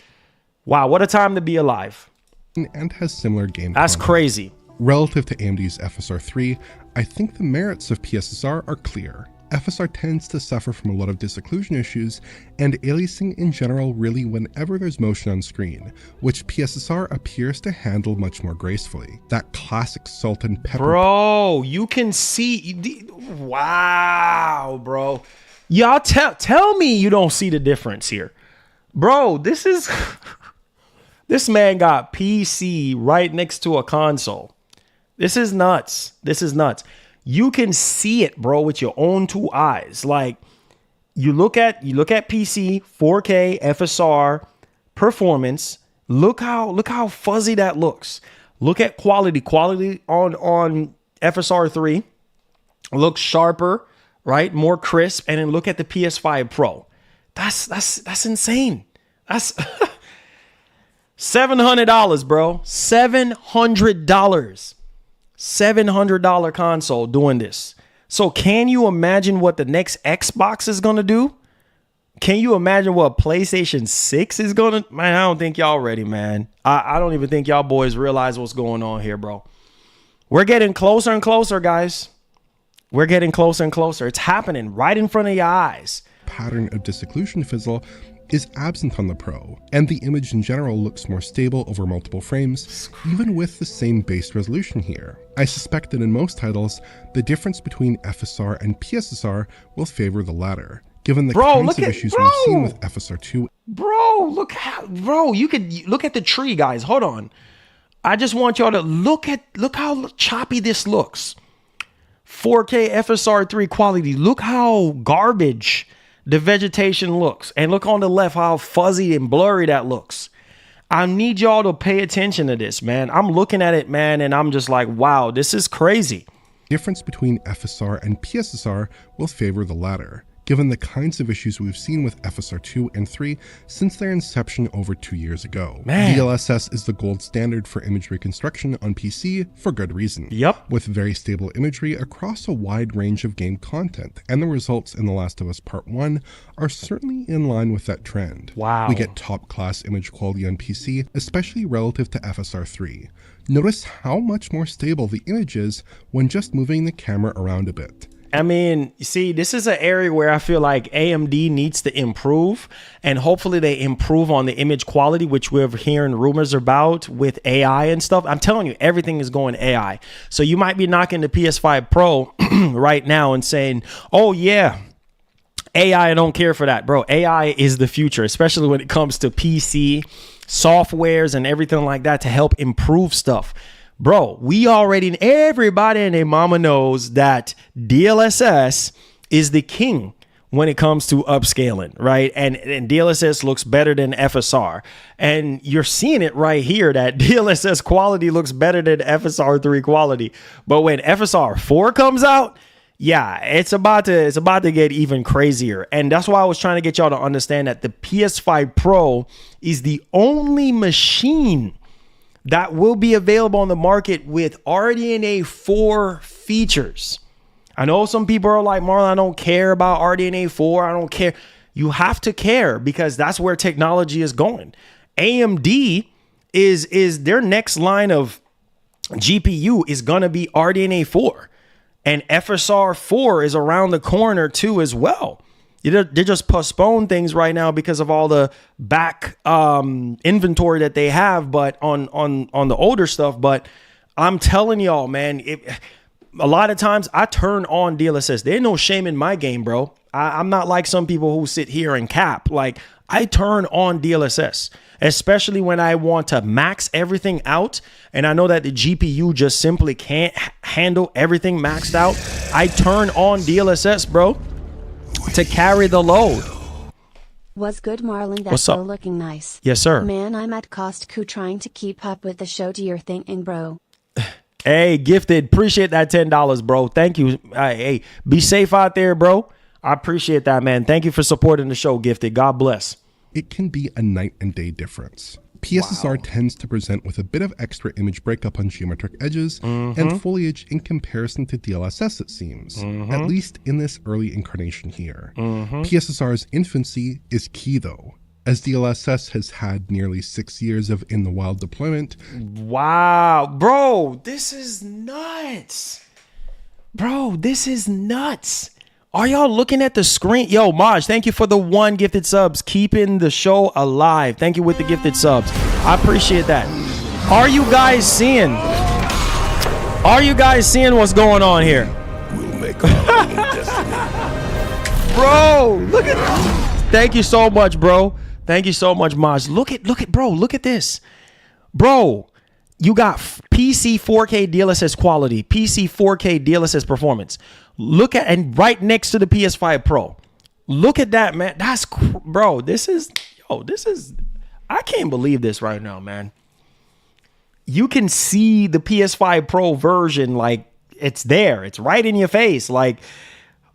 wow, what a time to be alive.
And has similar game
That's
content.
crazy.
Relative to AMD's FSR 3, I think the merits of PSSR are clear. FSR tends to suffer from a lot of disocclusion issues and aliasing in general really whenever there's motion on screen, which PSSR appears to handle much more gracefully. That classic salt and pepper.
Bro, you can see, wow, bro. Y'all tell me you don't see the difference here. Bro, this man got PC right next to a console. This is nuts. You can see it, bro, with your own two eyes. Like, you look at PC 4K FSR performance. Look how fuzzy that looks. Look at quality. Quality on FSR 3 looks sharper, right? More crisp. And then look at the PS5 Pro. That's insane. That's $700, bro. $700. $700 console doing this. So can you imagine what the next Xbox is going to do? Can you imagine what PlayStation 6 is going to? Man, I don't think y'all ready, man. I don't even think y'all boys realize what's going on here, bro. We're getting closer and closer, guys. We're getting closer and closer. It's happening right in front of your eyes.
Pattern of disocclusion fizzle is absent on the Pro, and the image in general looks more stable over multiple frames, even with the same base resolution here. I suspect that in most titles, the difference between FSR and PSSR will favor the latter, given the kinds of issues we've seen with FSR 2.
Bro, you could look at the tree, guys. Hold on. I just want y'all to look how choppy this looks. 4K FSR 3 quality. Look how garbage the vegetation looks. And look on the left how fuzzy and blurry that looks. I need y'all to pay attention to this, man. I'm looking at it, man, and I'm just like, wow, this is crazy.
Difference between FSR and PSSR will favor the latter, given the kinds of issues we've seen with FSR 2 and 3 since their inception over 2 years ago.
Man.
DLSS is the gold standard for image reconstruction on PC for good reason.
Yep.
With very stable imagery across a wide range of game content, and the results in The Last of Us Part 1 are certainly in line with that trend.
Wow.
We get top-class image quality on PC, especially relative to FSR 3. Notice how much more stable the image is when just moving the camera around a bit.
I mean, you see, this is an area where I feel like AMD needs to improve, and hopefully they improve on the image quality, which we're hearing rumors about with AI and stuff. I'm telling you, everything is going AI. So you might be knocking the PS5 Pro right now and saying, oh yeah, AI, I don't care for that. Bro, AI is the future, especially when it comes to PC softwares and everything like that to help improve stuff. Bro, everybody and their mama knows that DLSS is the king when it comes to upscaling, right? And DLSS looks better than FSR. And you're seeing it right here that DLSS quality looks better than FSR 3 quality. But when FSR 4 comes out, yeah, it's about to get even crazier. And that's why I was trying to get y'all to understand that the PS5 Pro is the only machine that will be available on the market with RDNA 4 features. I know some people are like, Marlon, I don't care about RDNA 4. I don't care. You have to care because that's where technology is going. AMD is their next line of GPU is going to be RDNA 4. And FSR 4 is around the corner too as well. They just postpone things right now because of all the back inventory that they have, but on the older stuff. But I'm telling y'all, man, a lot of times I turn on DLSS. There's no shame in my game, bro. I'm not like some people who sit here and cap. Like, I turn on DLSS, especially when I want to max everything out. And I know that the GPU just simply can't handle everything maxed out. I turn on DLSS, bro, to carry the load.
Was good, Marlon. That's
What's up?
so looking nice.
Yes, sir.
Man, I'm at Costco trying to keep up with the show to your thinking, bro.
Hey, Gifted, appreciate that $10, bro. Thank you. Hey, be safe out there, bro. I appreciate that, man. Thank you for supporting the show, Gifted. God bless.
It can be a night and day difference. PSSR tends to present with a bit of extra image breakup on geometric edges and foliage in comparison to DLSS, it seems, at least in this early incarnation here. PSSR's infancy is key, though, as DLSS has had nearly 6 years of in-the-wild deployment.
Wow, bro, this is nuts. Bro, this is nuts. Are y'all looking at the screen? Yo, Maj, thank you for the 1 gifted subs. Keeping the show alive. Thank you with the gifted subs. I appreciate that. Are you guys seeing what's going on here?
We'll make our own destiny.
Bro, look at. Thank you so much, bro. Thank you so much, Maj. Look at bro. Look at this. Bro, you got PC 4K DLSS quality, PC 4K DLSS performance. Look at, and right next to the PS5 Pro. Look at that, man. That's, bro, this is, I can't believe this right now, man. You can see the PS5 Pro version, like, it's there. It's right in your face. Like,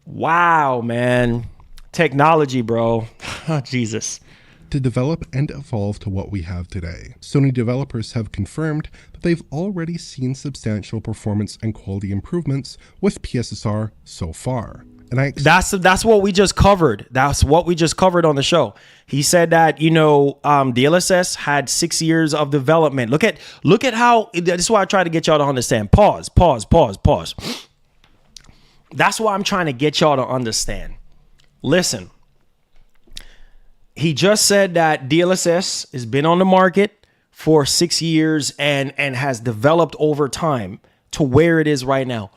wow, man. Technology, bro. Oh, Jesus.
To develop and evolve to what we have today, Sony developers have confirmed that they've already seen substantial performance and quality improvements with PSSR so far. And
that's what we just covered. That's what we just covered on the show. He said that, DLSS had 6 years of development. Look at how, this is why I try to get y'all to understand. Pause. That's why I'm trying to get y'all to understand. Listen. He just said that DLSS has been on the market for 6 years and has developed over time to where it is right now.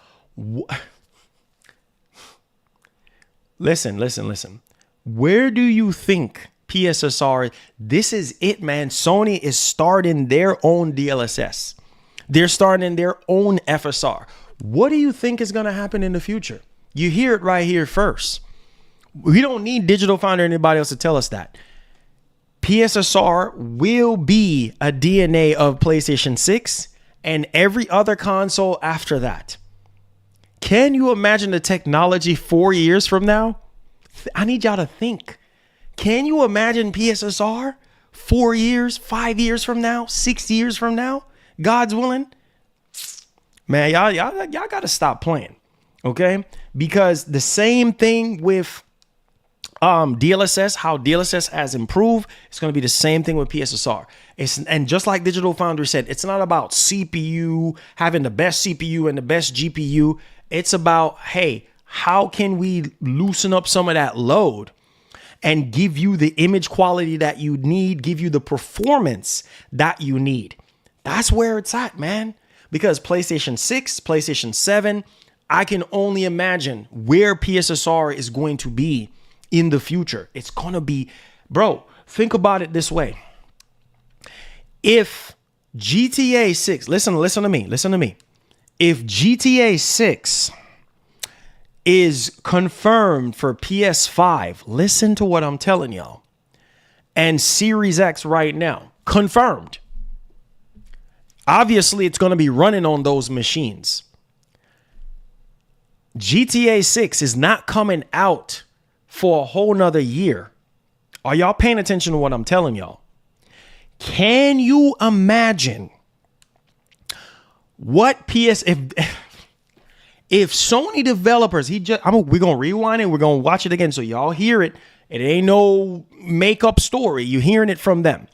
Listen. Where do you think PSSR? This is it, man. Sony is starting their own DLSS. They're starting their own FSR. What do you think is going to happen in the future? You hear it right here first. We don't need Digital Foundry or anybody else to tell us that. PSSR will be a DNA of PlayStation 6 and every other console after that. Can you imagine the technology 4 years from now? I need y'all to think. Can you imagine PSSR 4 years, 5 years from now, 6 years from now? God's willing. Man, y'all got to stop playing, okay? Because the same thing with DLSS, how DLSS has improved, it's going to be the same thing with PSSR. And just like Digital Foundry said, it's not about CPU, having the best CPU and the best GPU. It's about, hey, how can we loosen up some of that load and give you the image quality that you need, give you the performance that you need? That's where it's at, man. Because PlayStation 6, PlayStation 7, I can only imagine where PSSR is going to be in the future. It's going to be, bro, think about it this way. If GTA 6, listen to me. If GTA 6 is confirmed for PS5. Listen to what I'm telling y'all. And Series X right now. Confirmed. Obviously, it's going to be running on those machines. GTA 6 is not coming out for a whole nother year. Are y'all paying attention to what I'm telling y'all? Can you imagine what if Sony developers, we're gonna rewind it, we're gonna watch it again so y'all hear it. It ain't no make-up story. You're hearing it from them.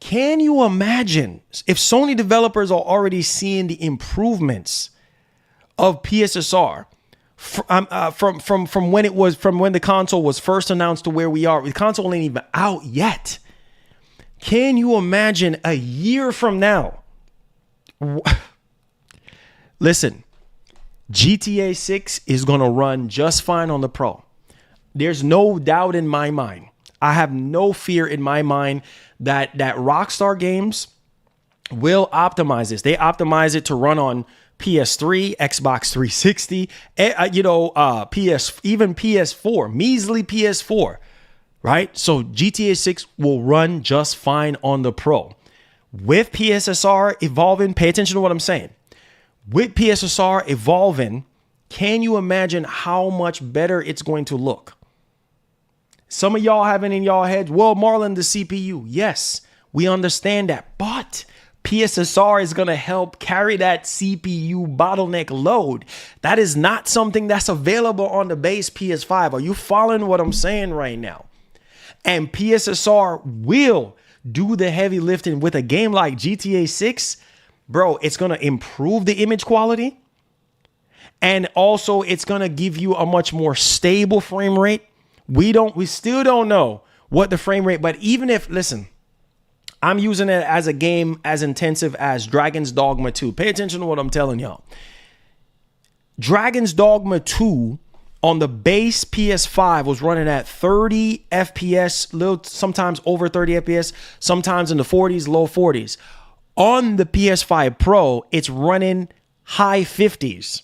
Can you imagine if Sony developers are already seeing the improvements of PSSR from when the console was first announced to where we are? The console ain't even out yet. Can you imagine a year from now? Listen, GTA 6 is going to run just fine on the Pro. There's no doubt in my mind. I have no fear in my mind that Rockstar Games will optimize this. They optimize it to run on PS3, Xbox 360, even PS4, measly PS4, right? So GTA 6 will run just fine on the Pro. With PSSR evolving, pay attention to what I'm saying. With PSSR evolving, can you imagine how much better it's going to look? Some of y'all have it in y'all heads, well, Marlon, the CPU. Yes, we understand that. But PSSR is going to help carry that CPU bottleneck load. That is not something that's available on the base PS5. Are you following what I'm saying right now? And PSSR will do the heavy lifting with a game like GTA 6. Bro, it's going to improve the image quality. And also, it's going to give you a much more stable frame rate. We still don't know what the frame rate, but even if, listen, I'm using it as a game as intensive as Dragon's Dogma 2. Pay attention to what I'm telling y'all. Dragon's Dogma 2 on the base PS5 was running at 30 FPS, sometimes over 30 FPS, sometimes in the 40s, low 40s. On the PS5 Pro, it's running high 50s.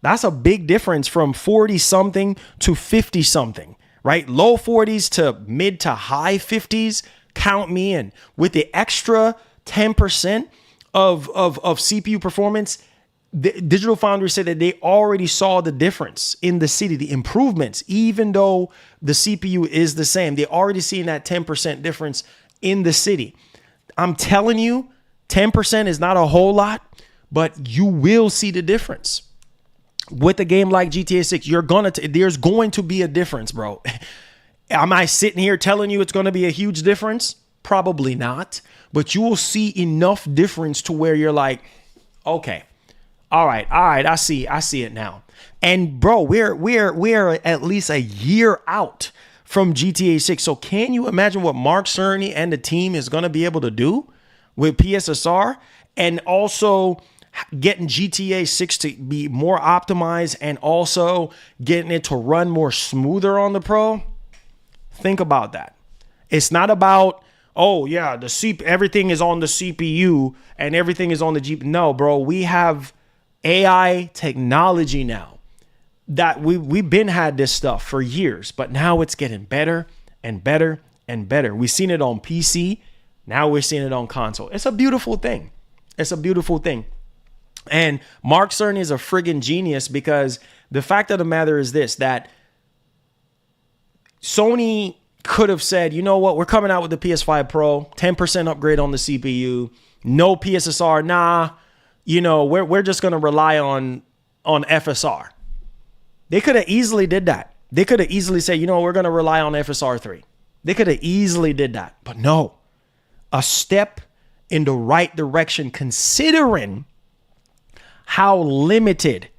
That's a big difference from 40 something to 50 something, right? Low 40s to mid to high 50s. Count me in. With the extra 10% of CPU performance, the Digital Foundry said that they already saw the difference in the city, the improvements, even though the CPU is the same. They're already seeing that 10% difference in the city. I'm telling you, 10% is not a whole lot, but you will see the difference. With a game like GTA 6, there's going to be a difference, bro. Am I sitting here telling you it's going to be a huge difference? Probably not. But you will see enough difference to where you're like, okay, all right, I see it now. And bro, we're at least a year out from GTA 6. So can you imagine what Mark Cerny and the team is going to be able to do with PSSR, and also getting GTA 6 to be more optimized and also getting it to run more smoother on the Pro? Think about that. It's not about, oh yeah, everything is on the CPU and everything is on the GPU. No, bro, we have AI technology now that we've been had this stuff for years, but now it's getting better and better and better. We've seen it on PC. Now we're seeing it on console. It's a beautiful thing. It's a beautiful thing. And Mark Cerny is a friggin' genius, because the fact of the matter is this, that Sony could have said, you know what, we're coming out with the PS5 Pro, 10% upgrade on the CPU, no PSSR, nah, we're just going to rely on FSR. They could have easily did that. They could have easily said, we're going to rely on FSR 3. They could have easily did that. But no, a step in the right direction, considering how limited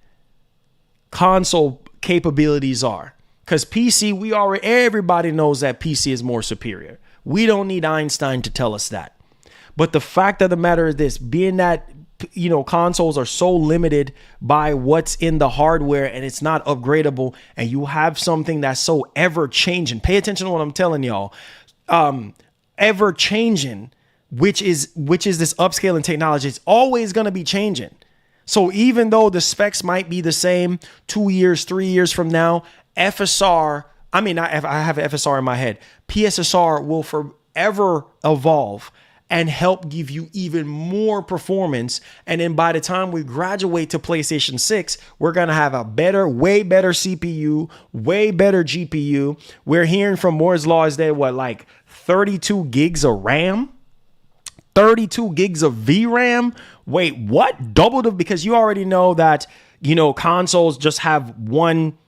console capabilities are. Because PC, everybody knows that PC is more superior. We don't need Einstein to tell us that. But the fact of the matter is this, being that, consoles are so limited by what's in the hardware and it's not upgradable, and you have something that's so ever changing. Pay attention to what I'm telling y'all. Ever changing, which is this upscaling technology. It's always going to be changing. So even though the specs might be the same 2 years, 3 years from now, FSR, I mean, I have FSR in my head. PSSR will forever evolve and help give you even more performance. And then by the time we graduate to PlayStation 6, we're going to have a better, way better CPU, way better GPU. We're hearing from Moore's Law is that what, like 32 gigs of RAM? 32 gigs of VRAM? Wait, what? Doubled it? Because you already know that, consoles just have one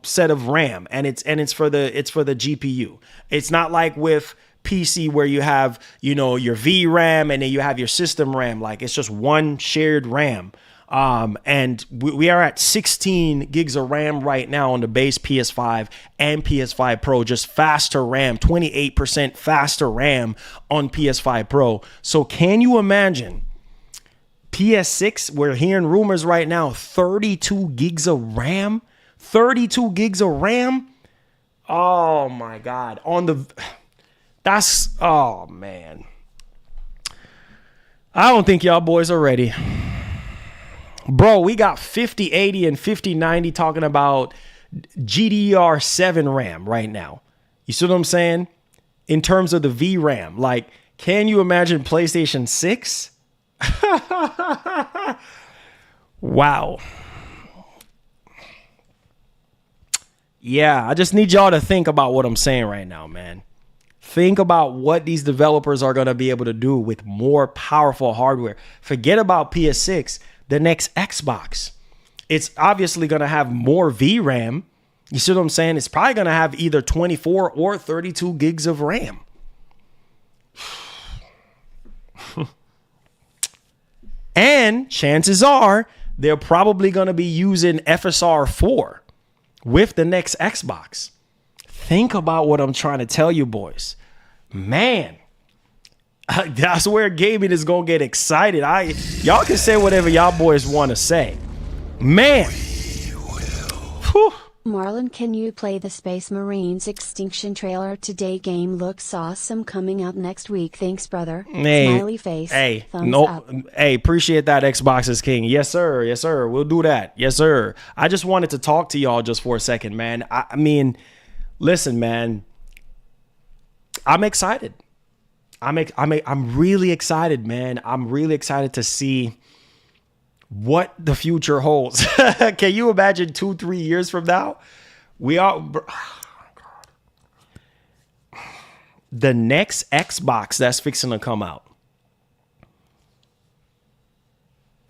set of RAM, and it's for the GPU. It's not like with PC where you have, your VRAM and then you have your system RAM. Like, it's just one shared RAM. And we are at 16 gigs of RAM right now on the base PS5 and PS5 Pro, just faster RAM, 28% faster RAM on PS5 Pro. So can you imagine PS6? We're hearing rumors right now, 32 gigs of RAM, 32 gigs of RAM. Oh my God. Oh man. I don't think y'all boys are ready. Bro, we got 5080 and 5090 talking about GDDR7 RAM right now. You see what I'm saying? In terms of the VRAM, like, can you imagine PlayStation 6? Wow. Yeah, I just need y'all to think about what I'm saying right now, man. Think about what these developers are going to be able to do with more powerful hardware. Forget about PS6, the next Xbox. It's obviously going to have more VRAM. You see what I'm saying? It's probably going to have either 24 or 32 gigs of RAM. And chances are they're probably going to be using FSR 4 with the next Xbox. Think about what I'm trying to tell you, boys. Man, that's where gaming is going to get excited. Y'all can say whatever y'all boys want to say. Man. Whew.
Marlon, can you play the Space Marines Extinction trailer today? Game looks awesome, coming out next week. Thanks, brother.
Hey,
smiley face.
Hey,
thumbs up.
Hey, appreciate that, Xbox is King. Yes, sir. Yes, sir. We'll do that. Yes, sir. I just wanted to talk to y'all just for a second, man. I mean, listen, man. I'm excited. I'm really excited, man. I'm really excited to see what the future holds. Can you imagine 2-3 years from now? The next Xbox that's fixing to come out.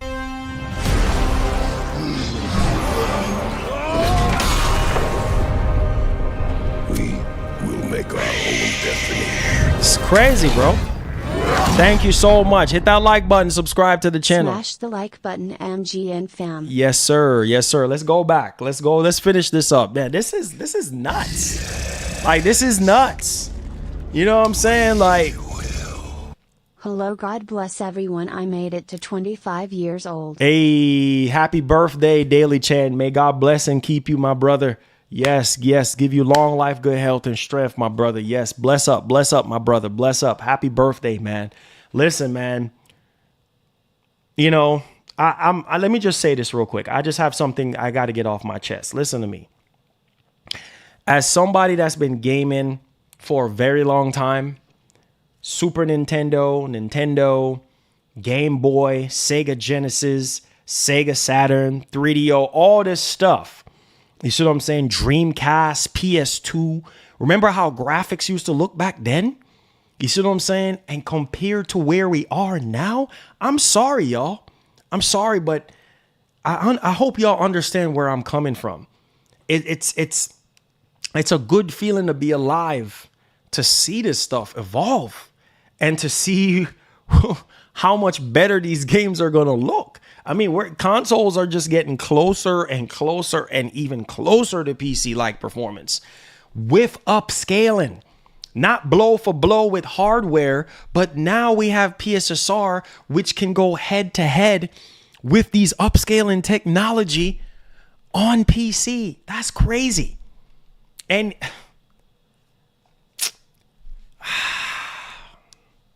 We will make our own destiny.
It's crazy, bro. Thank you so much. Hit that like button, subscribe to the channel.
Smash the like button, MGN fam.
Yes, sir. Yes, sir. Let's go back. Let's go. Let's finish this up. Man, this is nuts. Like, this is nuts. You know what I'm saying? Like,
Hello, God bless everyone. I made it to 25 years old.
hey, happy birthday, Daily Chan. May God bless and keep you, my brother. Yes, yes. Give you long life, good health, and strength, my brother. Yes. Bless up, my brother. Bless up. Happy birthday, man. Listen, man. You know, let me just say this real quick. I just have something I got to get off my chest. Listen to me. As somebody that's been gaming for a very long time, Super Nintendo, Game Boy, Sega Genesis, Sega Saturn, 3DO, all this stuff. You see what I'm saying? Dreamcast, PS2. Remember how graphics used to look back then? You see what I'm saying? And compared to where we are now, I'm sorry, y'all. I'm sorry, but I hope y'all understand where I'm coming from. It's a good feeling to be alive, to see this stuff evolve, and to see how much better these games are going to look. I mean, consoles are just getting closer and closer and even closer to PC-like performance with upscaling. Not blow for blow with hardware, but now we have PSSR, which can go head to head with these upscaling technology on PC. That's crazy. And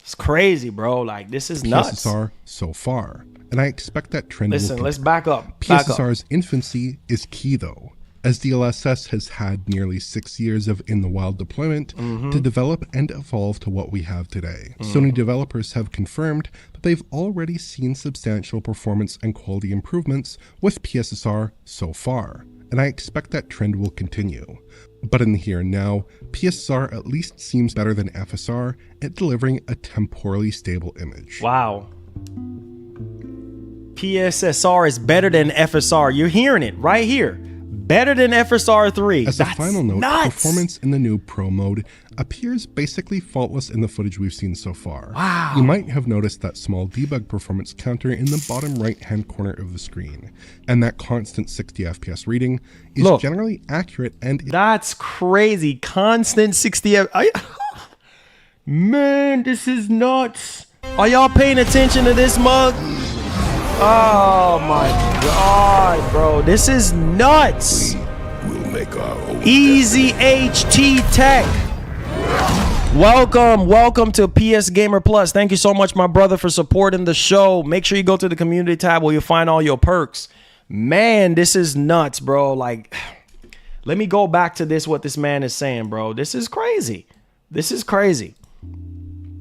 it's crazy, bro. Like, this is nuts.
PSSR so far. and I expect that trend
Listen,
will
let's back up.
PSSR's infancy is key though, as DLSS has had nearly 6 years of in-the-wild deployment to develop and evolve to what we have today. Sony developers have confirmed that they've already seen substantial performance and quality improvements with PSSR so far, and I expect that trend will continue. But in the here and now, PSSR at least seems better than FSR at delivering a temporally stable image.
Wow. PSSR is better than FSR. You're hearing it right here. Better than FSR 3.
As a
That's
final note,
nuts.
performance in the new Pro mode appears basically faultless in the footage we've seen so far.
Wow.
You might have noticed that small debug performance counter in the bottom right-hand corner of the screen, and that constant 60 FPS reading is generally accurate and...
That's crazy. Constant 60 Man, this is nuts. Are y'all paying attention to this mug? Oh my god, bro. This is nuts.
We'll make our own
Easy HT Tech. Welcome to PS Gamer Plus. Thank you so much, my brother, for supporting the show. Make sure you go to the community tab where you'll find all your perks. Man, this is nuts, bro. Like, let me go back to this, what this man is saying, bro. This is crazy. This is crazy.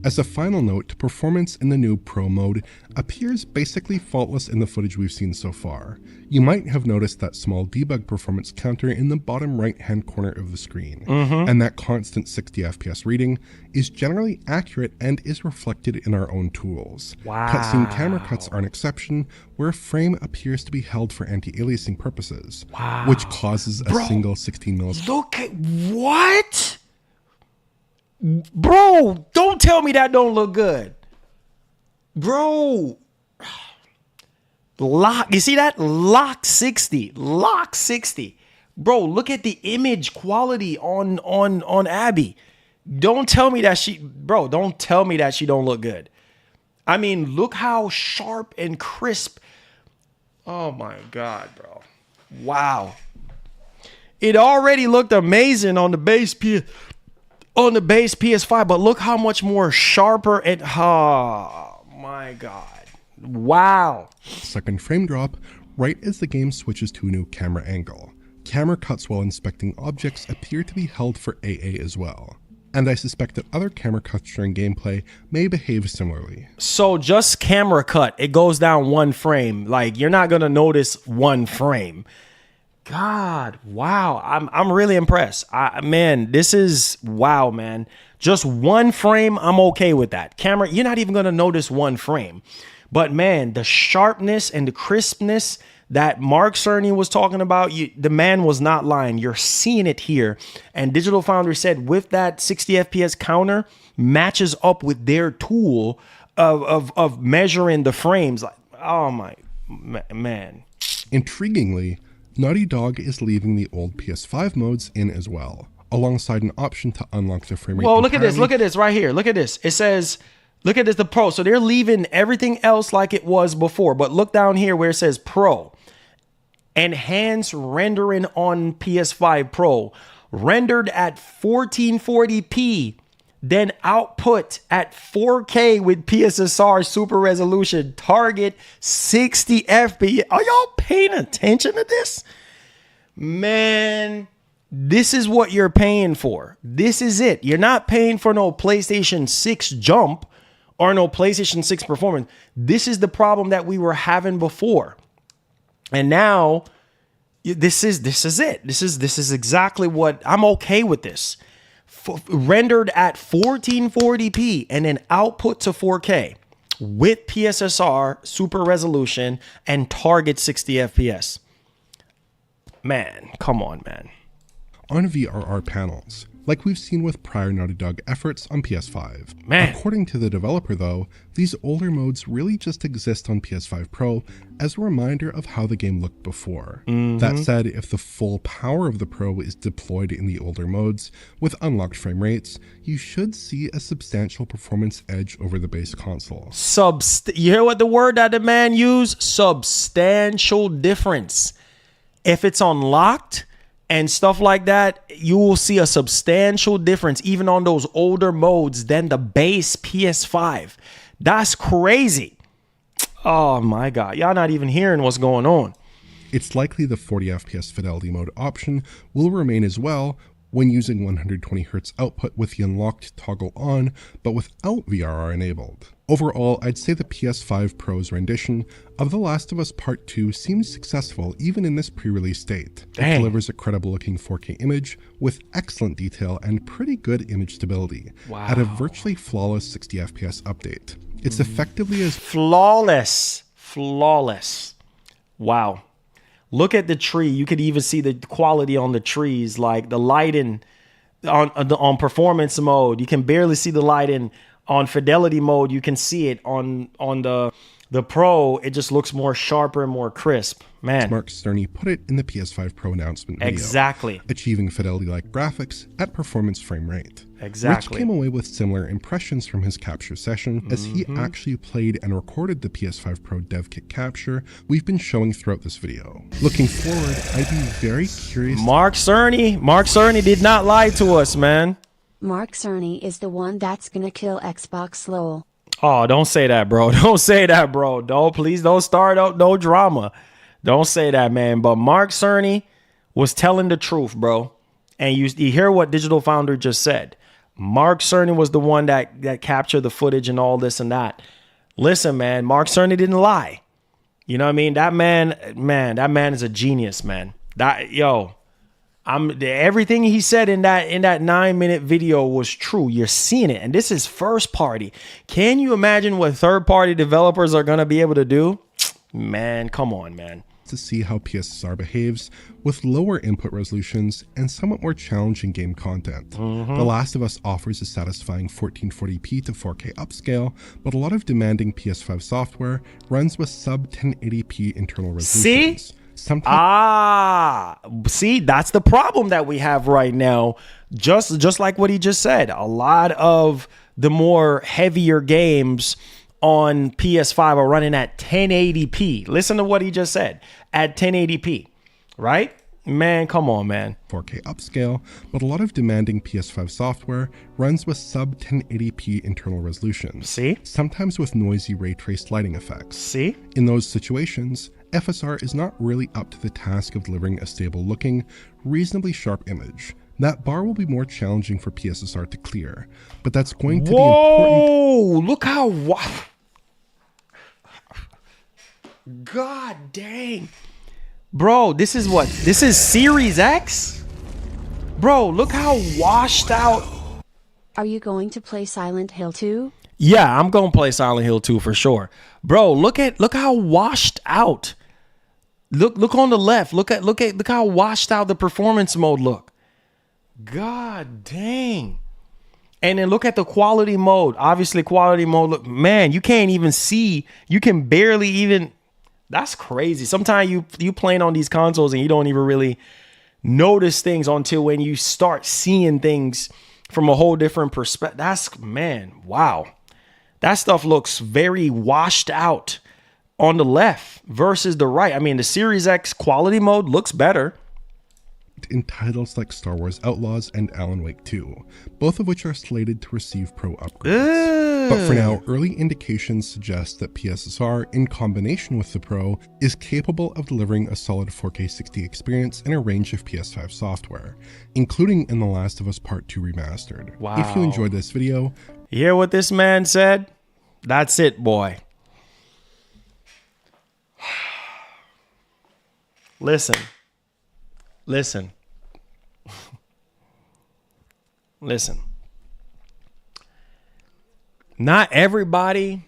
As a final note, performance in the new Pro mode appears basically faultless in the footage we've seen so far. You might have noticed that small debug performance counter in the bottom right-hand corner of the screen, and that constant 60 FPS reading is generally accurate and is reflected in our own tools.
Wow.
Cutscene camera cuts are an exception, where a frame appears to be held for anti-aliasing purposes, which causes a single 16 millisecond.
Look at what? Bro, don't tell me that don't look good. Bro. You see that? Lock 60. Lock 60. Bro, look at the image quality on Abby. Don't tell me that don't tell me that she don't look good. I mean, look how sharp and crisp. Oh my god, bro. Wow. It already looked amazing on the base PS5, but look how much more sharper and oh my god. Wow.
Second frame drop right as the game switches to a new camera angle. Camera cuts while inspecting objects appear to be held for AA as well, and I suspect that other camera cuts during gameplay may behave similarly.
So just camera cut, it goes down one frame. Like, you're not gonna notice one frame. God, wow. I'm really impressed. Man, this is wow, man. Just one frame, I'm okay with that. Camera, you're not even gonna notice one frame. But man, the sharpness and the crispness that Mark Cerny was talking about, the man was not lying. You're seeing it here. And Digital Foundry said with that 60 FPS counter matches up with their tool of measuring the frames. Like, oh my man.
Intriguingly, Naughty Dog is leaving the old PS5 modes in as well, alongside an option to unlock the frame rate.
Well, look at this right here. Look at this. It says, look at this, the Pro. So they're leaving everything else like it was before. But look down here where it says Pro. Enhanced rendering on PS5 Pro. Rendered at 1440p. Then output at 4K with PSSR super resolution. Target 60 FPS. Are y'all paying attention to this? Man, this is what you're paying for. This is it. You're not paying for no PlayStation 6 jump or no PlayStation 6 performance. This is the problem that we were having before. And now this is it. This is exactly what I'm okay with this. Rendered at 1440p and then output to 4K with PSSR super resolution and target 60 FPS. Man, come on, man.
On VRR panels, like we've seen with prior Naughty Dog efforts on PS5.
Man.
According to the developer though, these older modes really just exist on PS5 Pro as a reminder of how the game looked before. That said, if the full power of the Pro is deployed in the older modes with unlocked frame rates, you should see a substantial performance edge over the base console.
You hear what the word that the man used? Substantial difference. If it's unlocked and stuff like that, you will see a substantial difference even on those older modes than the base PS5. That's crazy. Oh my God. Y'all not even hearing what's going on.
It's likely the 40 FPS fidelity mode option will remain as well when using 120Hz output with the unlocked toggle on, but without VRR enabled. Overall, I'd say the PS5 Pro's rendition of The Last of Us Part 2 seems successful even in this pre-release state.
Dang.
It delivers a credible looking 4K image with excellent detail and pretty good image stability at a virtually flawless 60 FPS update. It's effectively as
Flawless. Wow. Look at the tree. You could even see the quality on the trees, like the lighting on performance mode. You can barely see the lighting on fidelity mode. You can see it on the Pro. It just looks more sharper and more crisp. Man.
Mark Cerny put it in the PS5 Pro announcement video.
Exactly.
Achieving fidelity-like graphics at performance frame rate.
Exactly.
Rich came away with similar impressions from his capture session as he actually played and recorded the PS5 Pro dev kit capture we've been showing throughout this video. Looking forward, I'd be very curious.
Mark Cerny did not lie to us, man.
Mark Cerny is the one that's gonna kill Xbox lol.
Oh, don't say that, bro. Don't say that, bro. Please don't start up no drama. Don't say that, man. But Mark Cerny was telling the truth, bro. And you hear what Digital Foundry just said. Mark Cerny was the one that captured the footage and all this and that. Listen, man, Mark Cerny didn't lie. You know what I mean? That man is a genius, man. Everything he said in that 9-minute video was true. You're seeing it. And this is first party. Can you imagine what third party developers are going to be able to do? Man, come on, man.
To see how PSSR behaves with lower input resolutions and somewhat more challenging game content. The Last of Us offers a satisfying 1440p to 4K upscale, but a lot of demanding PS5 software runs with sub 1080p internal resolutions.
See, that's the problem that we have right now. Just like what he just said, a lot of the more heavier games on PS5 are running at 1080p. Listen to what he just said, at 1080p, right? Man, come on, man.
4K upscale, but a lot of demanding PS5 software runs with sub 1080p internal resolutions.
See?
Sometimes with noisy ray traced lighting effects.
See?
In those situations, FSR is not really up to the task of delivering a stable looking, reasonably sharp image. That bar will be more challenging for PSSR to clear, but that's going to be important.
Whoa, look how God dang. Bro, this is what? This is Series X? Bro, look how washed out.
Are you going to play Silent Hill 2?
Yeah, I'm going to play Silent Hill 2 for sure. Bro, look how washed out. Look on the left. Look how washed out the performance mode look. God dang. And then look at the quality mode. Obviously, quality mode, look, man, you can't even see. You can barely even. That's crazy. Sometimes you playing on these consoles and you don't even really notice things until when you start seeing things from a whole different perspective. Wow. That stuff looks very washed out on the left versus the right. I mean, the Series X quality mode looks better.
In titles like Star Wars Outlaws and Alan Wake 2, both of which are slated to receive Pro upgrades. But for now, early indications suggest that PSSR, in combination with the Pro, is capable of delivering a solid 4K 60 experience in a range of PS5 software, including in The Last of Us Part 2 Remastered.
Wow.
If you enjoyed this video,
you hear what this man said? That's it, boy. Listen. Not everybody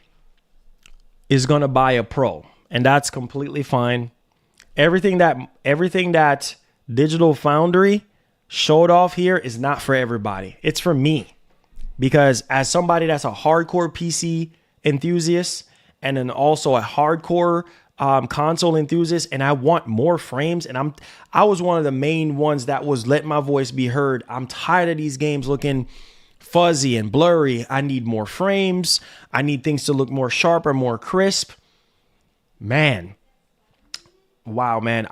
is going to buy a Pro, and that's completely fine. Everything that Digital Foundry showed off here is not for everybody. It's for me. Because as somebody that's a hardcore PC enthusiast and then also a hardcore console enthusiast, and I want more frames, and I was one of the main ones that was let my voice be heard. I'm tired of these games looking fuzzy and blurry. I need more frames. I need things to look more sharp or more crisp. Man. Wow, man.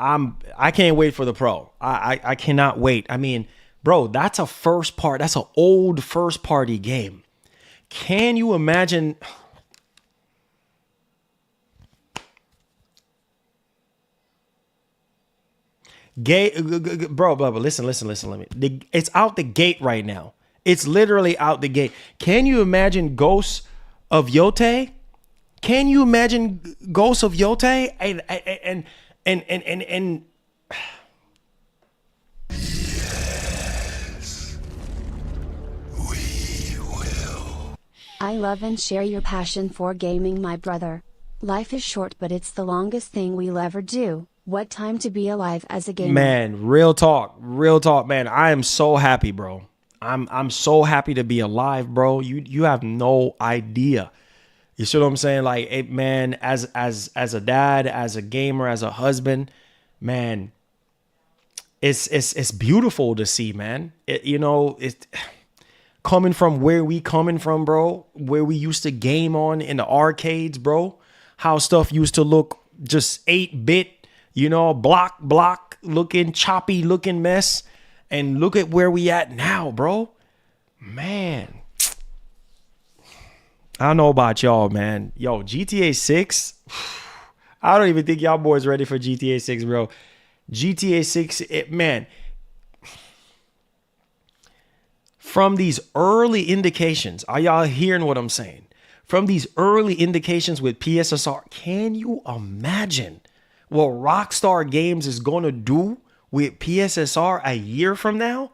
I can't wait for the Pro. I cannot wait. I mean, bro, that's an old first party game. Can you imagine? Bro, listen. It's out the gate right now. It's literally out the gate. Can you imagine Ghosts of Yote? Can you imagine Ghosts of Yote? And
I love and share your passion for gaming, my brother. Life is short, but it's the longest thing we'll ever do. What time to be alive as a gamer.
Man, real talk, man. I am so happy, bro. I'm so happy to be alive, bro. You have no idea. You see what I'm saying? Like, man, as a dad, as a gamer, as a husband, man, it's beautiful to see, man. It's coming from where we coming from, bro, where we used to game on in the arcades, bro, how stuff used to look just 8-bit, block looking, choppy looking mess. And look at where we at now, bro. Man. I don't know about y'all, man. Yo, GTA 6. I don't even think y'all boys ready for GTA 6, bro. GTA 6, man. From these early indications, are y'all hearing what I'm saying? From these early indications with PSSR, can you imagine what Rockstar Games is going to do with PSSR a year from now?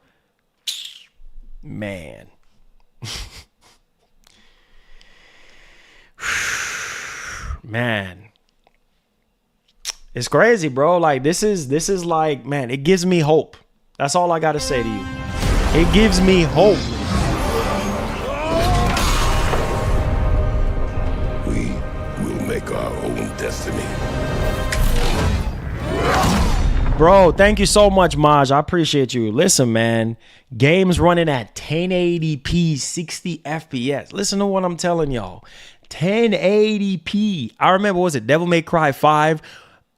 Man. Man. It's crazy, bro. Like, this is like, man, it gives me hope. That's all I got to say to you. It gives me hope.
We will make our own destiny.
Bro, thank you so much, Maj. I appreciate you. Listen, man, games running at 1080p, 60 FPS. Listen to what I'm telling y'all. 1080p. I remember, was it Devil May Cry 5?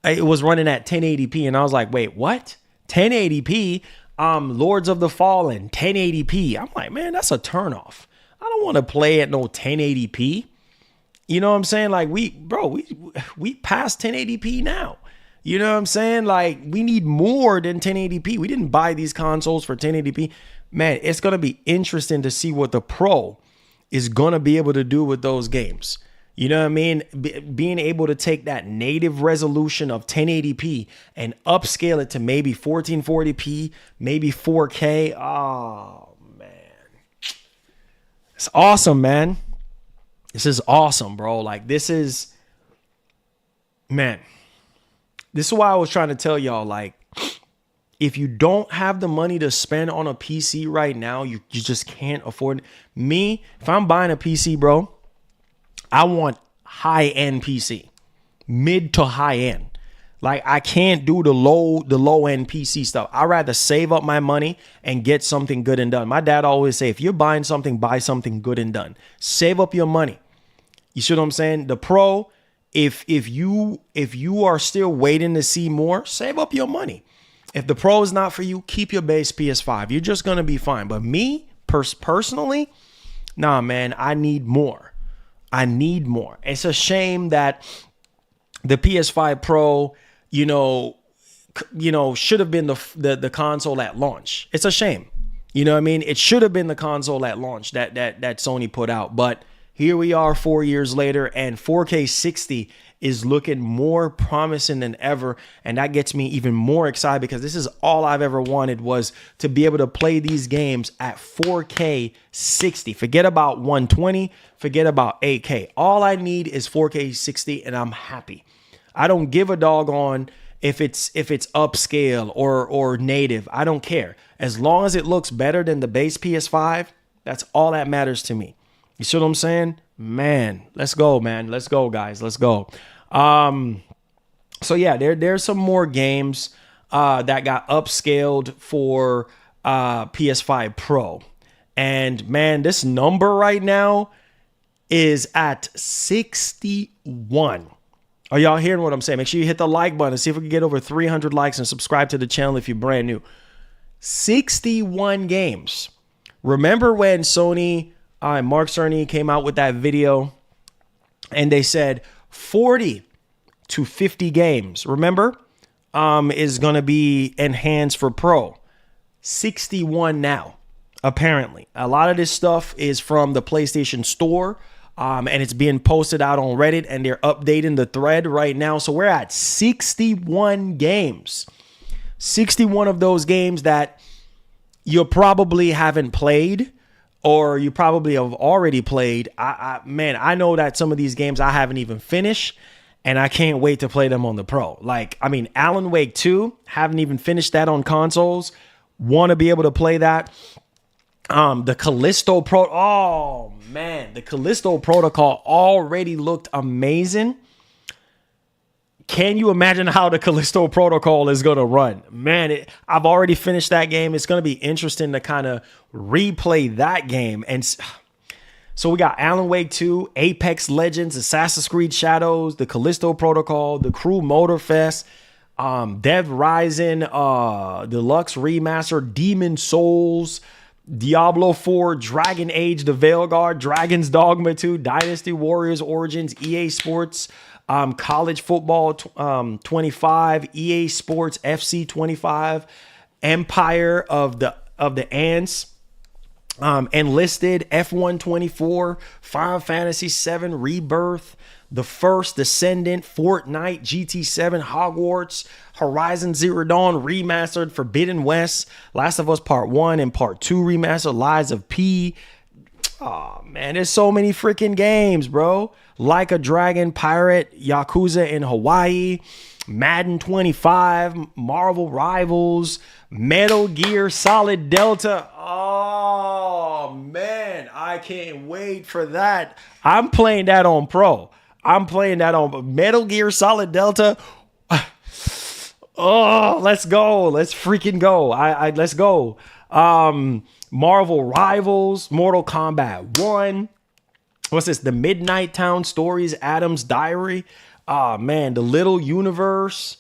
It was running at 1080p, and I was like, wait, what? 1080p? Lords of the Fallen, 1080p. I'm like, man, that's a turnoff. I don't want to play at no 1080p. You know what I'm saying? Like, we passed 1080p now. You know what I'm saying? Like, we need more than 1080p. We didn't buy these consoles for 1080p. Man, it's going to be interesting to see what the Pro is going to be able to do with those games. You know what I mean? Being able to take that native resolution of 1080p and upscale it to maybe 1440p, maybe 4K. Oh, man. It's awesome, man. This is awesome, bro. Like, this is, man. This is why I was trying to tell y'all, like, if you don't have the money to spend on a PC right now, you just can't afford it. Me, if I'm buying a PC, bro, I want high-end PC, mid to high-end. Like, I can't do the low-end PC stuff. I'd rather save up my money and get something good and done. My dad always say, if you're buying something, buy something good and done. Save up your money. You see what I'm saying? The Pro, if you are still waiting to see more, save up your money. If the Pro is not for you, keep your base PS5. You're just going to be fine. But me, personally, nah, man, I need more. I need more. It's a shame that the PS5 Pro, should have been the console at launch. It's a shame. You know what I mean? It should have been the console at launch that Sony put out. But here we are 4 years later, and 4K 60 is looking more promising than ever. And that gets me even more excited, because this is all I've ever wanted, was to be able to play these games at 4K 60. Forget about 120, forget about 8K. All I need is 4K 60, and I'm happy. I don't give a doggone if it's upscale or native. I don't care. As long as it looks better than the base PS5, that's all that matters to me. You see what I'm saying? Man, let's go, man. Let's go, guys. Let's go. So yeah, there's some more games that got upscaled for PS5 Pro. And man, this number right now is at 61. Are y'all hearing what I'm saying? Make sure you hit the like button and see if we can get over 300 likes, and subscribe to the channel if you're brand new. 61 games. Remember when Sony and Mark Cerny came out with that video and they said 40 to 50 games? Remember? is going to be enhanced for Pro. 61 now, apparently. A lot of this stuff is from the PlayStation Store, and it's being posted out on Reddit, and they're updating the thread right now. So we're at 61 games. 61 of those games that you probably haven't played, or you probably have already played. I know that some of these games I haven't even finished, and I can't wait to play them on the Pro. Like, I mean, Alan Wake 2, haven't even finished that on consoles. Want to be able to play that. The Callisto oh man, the Callisto Protocol already looked amazing. Can you imagine how the Callisto Protocol is going to run? Man, I've already finished that game. It's going to be interesting to kind of replay that game. And so we got Alan Wake 2, Apex Legends, Assassin's Creed Shadows, the Callisto Protocol, the Crew Motorfest, Dev Rising, Deluxe Remaster, Demon Souls, Diablo 4, Dragon Age, The Veilguard, Dragon's Dogma 2, Dynasty Warriors Origins, EA Sports, College Football 25, EA Sports FC 25, Empire of the Ants, Enlisted, F1 24, Final Fantasy 7 Rebirth, The First Descendant, Fortnite, GT7, Hogwarts, Horizon Zero Dawn Remastered, Forbidden West, Last of Us Part 1 and Part 2 Remastered, Lies of P. Oh man, there's so many freaking games, bro. Like a Dragon, Pirate, Yakuza in Hawaii, Madden 25, Marvel Rivals, Metal Gear Solid Delta. Oh man, I can't wait for that. I'm playing that on Pro. I'm playing that on Metal Gear Solid Delta. Oh, let's go. Let's freaking go. Let's go. Marvel Rivals, Mortal Kombat 1. What's this? The Midnight Town Stories, Adam's Diary. Oh man, The Little Universe,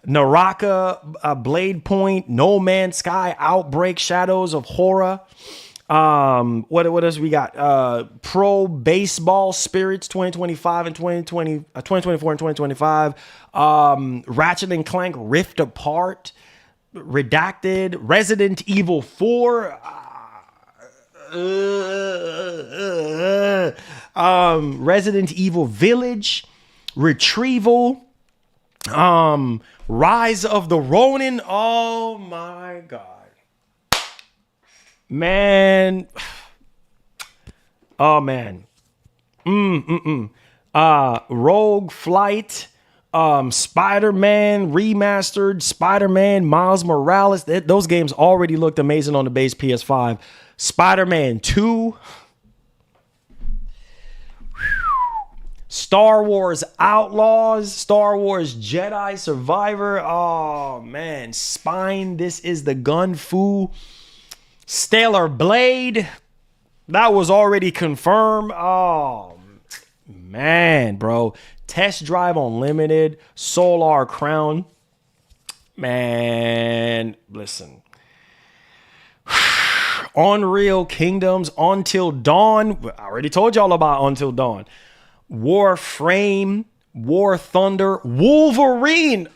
Naraka, Blade Point, No Man's Sky, Outbreak, Shadows of Horror. What else we got? Pro Baseball Spirits 2025 and 2024 and 2025. Ratchet and Clank Rift Apart, Redacted, Resident Evil 4. Resident Evil Village, Retrieval, Rise of the Ronin. Oh my god, man. Oh man. Rogue Flight, Spider-Man Remastered, Spider-Man Miles Morales. Those games already looked amazing on the base PS5. Spider-Man 2, Star Wars Outlaws, Star Wars Jedi Survivor. Oh man, Spine, This Is the Gun Fu, Stellar Blade. That was already confirmed. Oh man, bro. Test Drive Unlimited, Solar Crown. Man, listen. Unreal Kingdoms, Until Dawn. I already told y'all about Until Dawn. Warframe, War Thunder, Wolverine.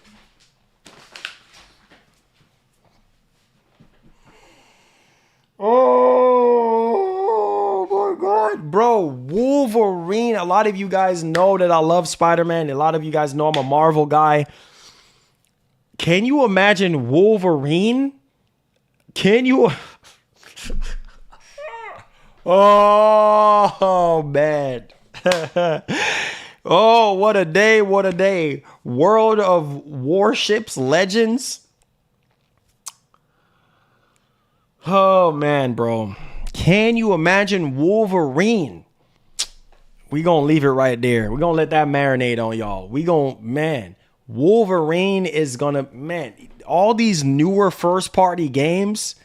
Oh my god, bro. Wolverine. A lot of you guys know that I love Spider-Man. A lot of you guys know I'm a Marvel guy. Can you imagine Wolverine? Can you? Oh man. Oh, what a day, what a day. World of Warships Legends. Oh man, bro. Can you imagine Wolverine? We gonna leave it right there. We gonna let that marinate on y'all. We gonna, man, Wolverine is gonna, man, all these newer first party games.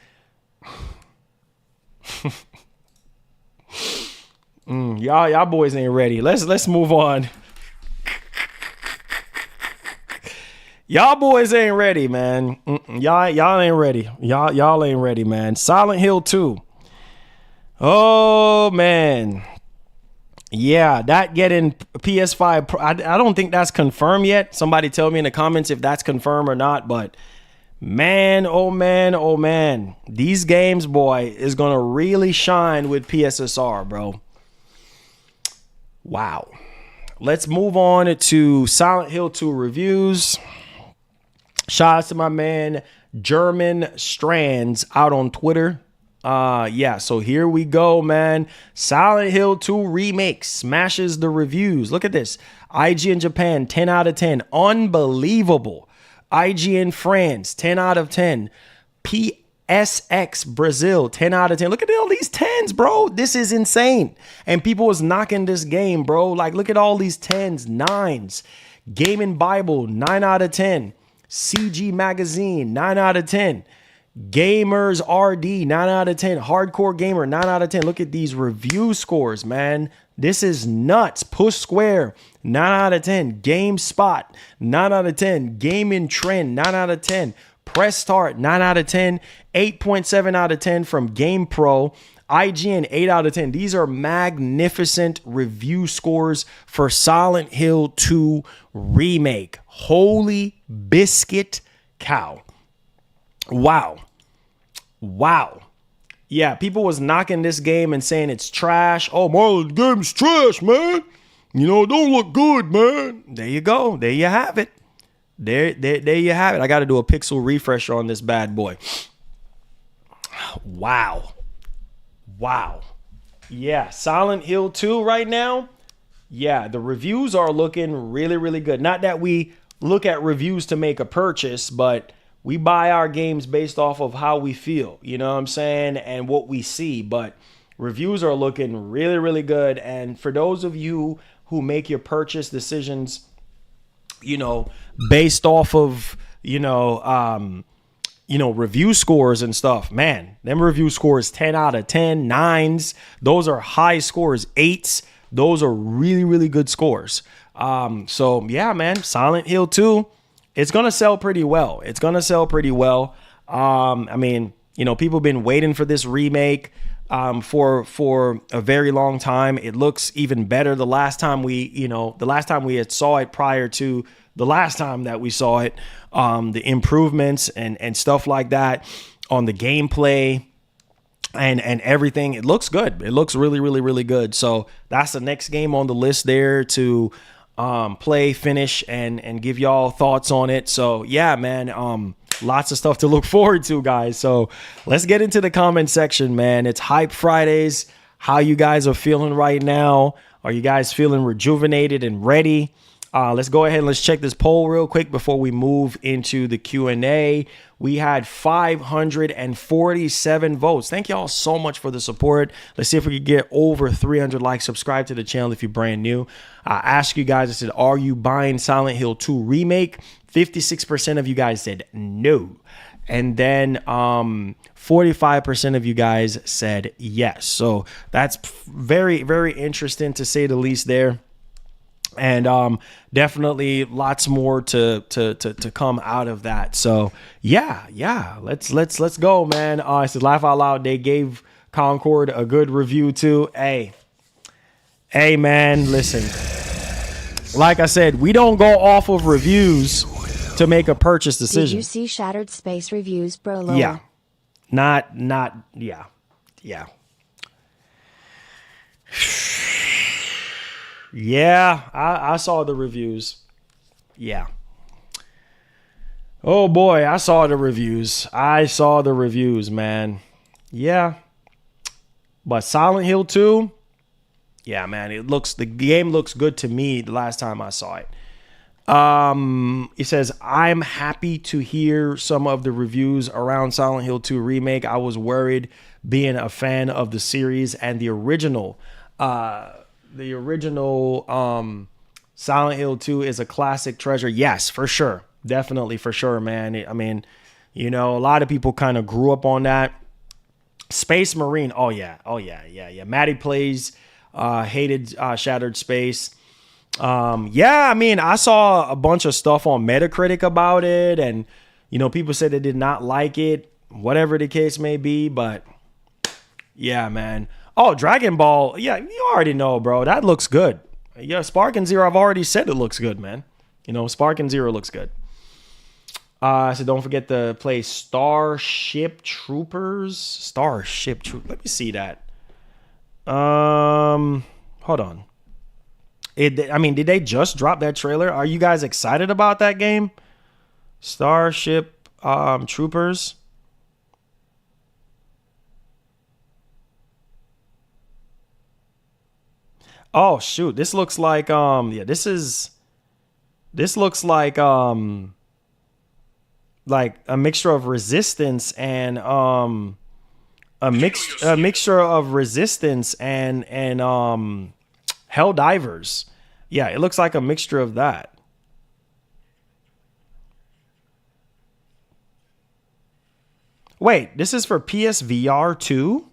Y'all boys ain't ready. Let's move on. Y'all boys ain't ready, man. Y'all ain't ready. Y'all ain't ready, man. Silent Hill 2. Oh man. Yeah, that getting PS5 Pro, I don't think that's confirmed yet. Somebody tell me in the comments if that's confirmed or not. But man, oh man, oh man, these games, boy, is gonna really shine with PSSR, bro. Wow. Let's move on to Silent Hill 2 reviews. Shout out to my man German Strands out on Twitter. Yeah, so here we go, man. Silent Hill 2 Remake smashes the reviews. Look at this. IGN Japan, 10 out of 10. Unbelievable. IGN France, 10 out of 10. PSX Brazil, 10 out of 10. Look at all these 10s, bro. This is insane. And people was knocking this game, bro. Like, look at all these 10s, 9s. Gaming Bible, 9 out of 10. CG Magazine, 9 out of 10. Gamers RD, 9 out of 10. Hardcore Gamer, 9 out of 10. Look at these review scores, man. This is nuts. Push Square, 9 out of 10. GameSpot, 9 out of 10. Gaming Trend, 9 out of 10. Press Start, 9 out of 10. 8.7 out of 10 from GamePro. IGN, 8 out of 10. These are magnificent review scores for Silent Hill 2 Remake. Holy biscuit cow. Wow. Wow. Yeah, people was knocking this game and saying it's trash. Oh, Marlon, the game's trash, man. You know, it don't look good, man. There you go. There you have it. There you have it. I got to do a pixel refresher on this bad boy. Wow. Wow. Yeah, Silent Hill 2 right now. Yeah, the reviews are looking really, really good. Not that we look at reviews to make a purchase, but we buy our games based off of how we feel, you know what I'm saying, and what we see. But reviews are looking really, really good. And for those of you who make your purchase decisions, you know, based off of, review scores and stuff, man, them review scores, 10 out of 10, 9s, those are high scores, 8s. Those are really, really good scores. So yeah, man, Silent Hill 2, it's going to sell pretty well. It's going to sell pretty well. I mean, people have been waiting for this remake for a very long time. It looks even better the last time we had saw it prior to the last time that we saw it. The improvements and stuff like that on the gameplay and everything. It looks good. It looks really, really, really good. So that's the next game on the list there to play, finish, and give y'all thoughts on it. So yeah, man, lots of stuff to look forward to, guys. So let's get into the comment section, man. It's Hype Fridays. How you guys are feeling right now? Are you guys feeling rejuvenated and ready? Let's go ahead and let's check this poll real quick before we move into the Q&A. We had 547 votes. Thank y'all so much for the support. Let's see if we can get over 300 likes. Subscribe to the channel if you're brand new. I asked you guys, I said, are you buying Silent Hill 2 Remake? 56% of you guys said no. And then 45% of you guys said yes. So that's very, very interesting to say the least there. And definitely lots more to come out of that. So yeah, let's go, man. I said laugh out loud. They gave Concord a good review too. Hey, man, listen. Like I said, we don't go off of reviews to make a purchase decision.
Did you see Shattered Space reviews, bro? Lower?
Yeah, not yeah. Yeah, I saw the reviews. Yeah. Oh boy, I saw the reviews. Man. Yeah. But Silent Hill 2, yeah, man, the game looks good to me the last time I saw it. It says, I'm happy to hear some of the reviews around Silent Hill 2 Remake. I was worried being a fan of the series and the original Silent Hill 2 is a classic treasure. Yes, for sure. Definitely, for sure, man. I mean, a lot of people kind of grew up on that. Space Marine. Oh, yeah. Maddie plays, hated Shattered Space. Yeah, I mean, I saw a bunch of stuff on Metacritic about it, and, people said they did not like it, whatever the case may be, but yeah, man. Oh, Dragon Ball. Yeah, you already know, bro. That looks good. Yeah, Spark and Zero, I've already said it looks good, man. You know, Spark and Zero looks good. So don't forget to play Starship Troopers. Starship Troopers. Let me see that. Hold on. I mean, did they just drop that trailer? Are you guys excited about that game? Starship Troopers. Oh shoot, this looks like yeah, this looks like a mixture of Resistance and a mixture of Resistance and Helldivers. Yeah, it looks like a mixture of that. Wait, this is for PSVR 2?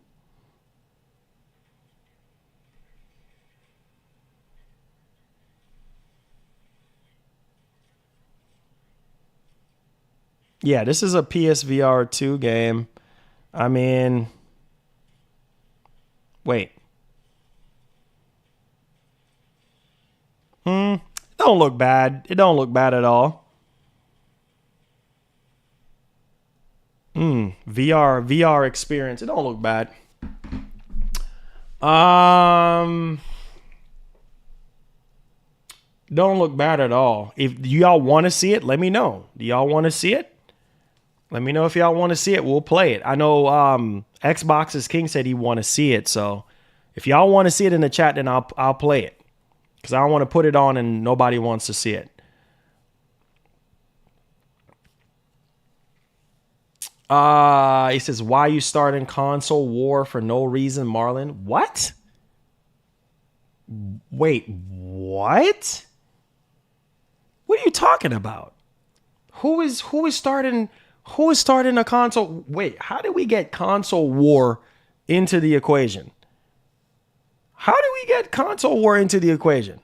Yeah, this is a PSVR 2 game. I mean, wait. It don't look bad. It don't look bad at all. VR experience. It don't look bad. Don't look bad at all. If y'all want to see it, let me know. Do y'all want to see it? Let me know if y'all want to see it. We'll play it. I know Xbox's King said he want to see it. So if y'all want to see it in the chat, then I'll play it. Because I don't want to put it on and nobody wants to see it. He says, why you starting console war for no reason, Marlon? What? Wait, what? What are you talking about? Who is starting a console? Wait, how did we get console war into the equation? How do we get console war into the equation?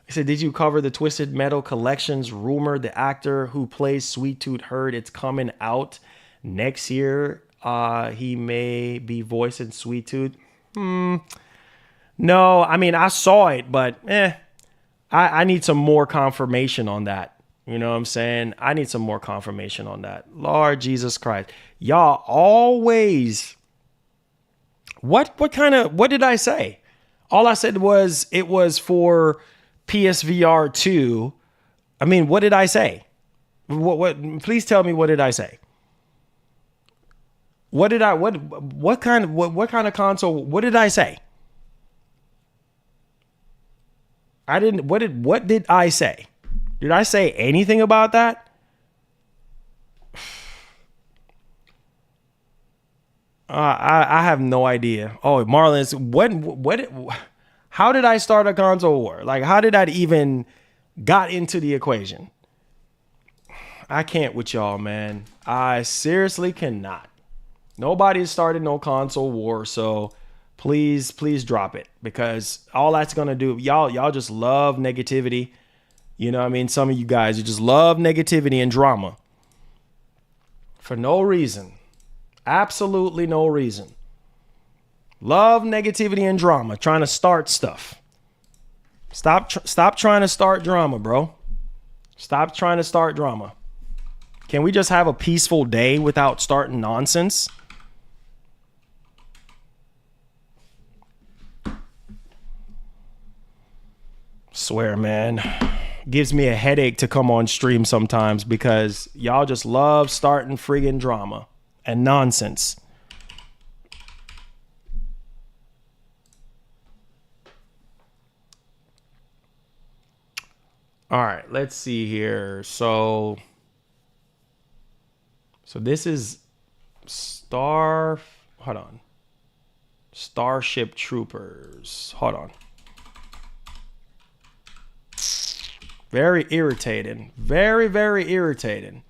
I said, did you cover the Twisted Metal Collections rumor? The actor who plays Sweet Tooth heard it's coming out next year. He may be voicing Sweet Tooth. No, I mean, I saw it, but I need some more confirmation on that. You know what I'm saying? I need some more confirmation on that. Lord Jesus Christ. Y'all always... What did I say? All I said was it was for PSVR 2. I mean, what did I say? Please tell me, what did I say? What kind of console? What did I say? I didn't. What did I say? Did I say anything about that? I have no idea. Oh, Marlon's what? How did I start a console war? Like, how did that even got into the equation? I can't with y'all, man. I seriously cannot. Nobody started no console war, so please drop it, because all that's gonna do, y'all just love negativity. You know what I mean? Some of you guys, you just love negativity and drama for no reason. Absolutely no reason. Love negativity and drama, trying to start stuff. Stop trying to start drama, bro. Stop trying to start drama. Can we just have a peaceful day without starting nonsense? Swear, man. Gives me a headache to come on stream sometimes, because y'all just love starting friggin' drama and nonsense. All right, let's see here. So this is hold on. Starship Troopers. Hold on. Very irritating. Very, very irritating.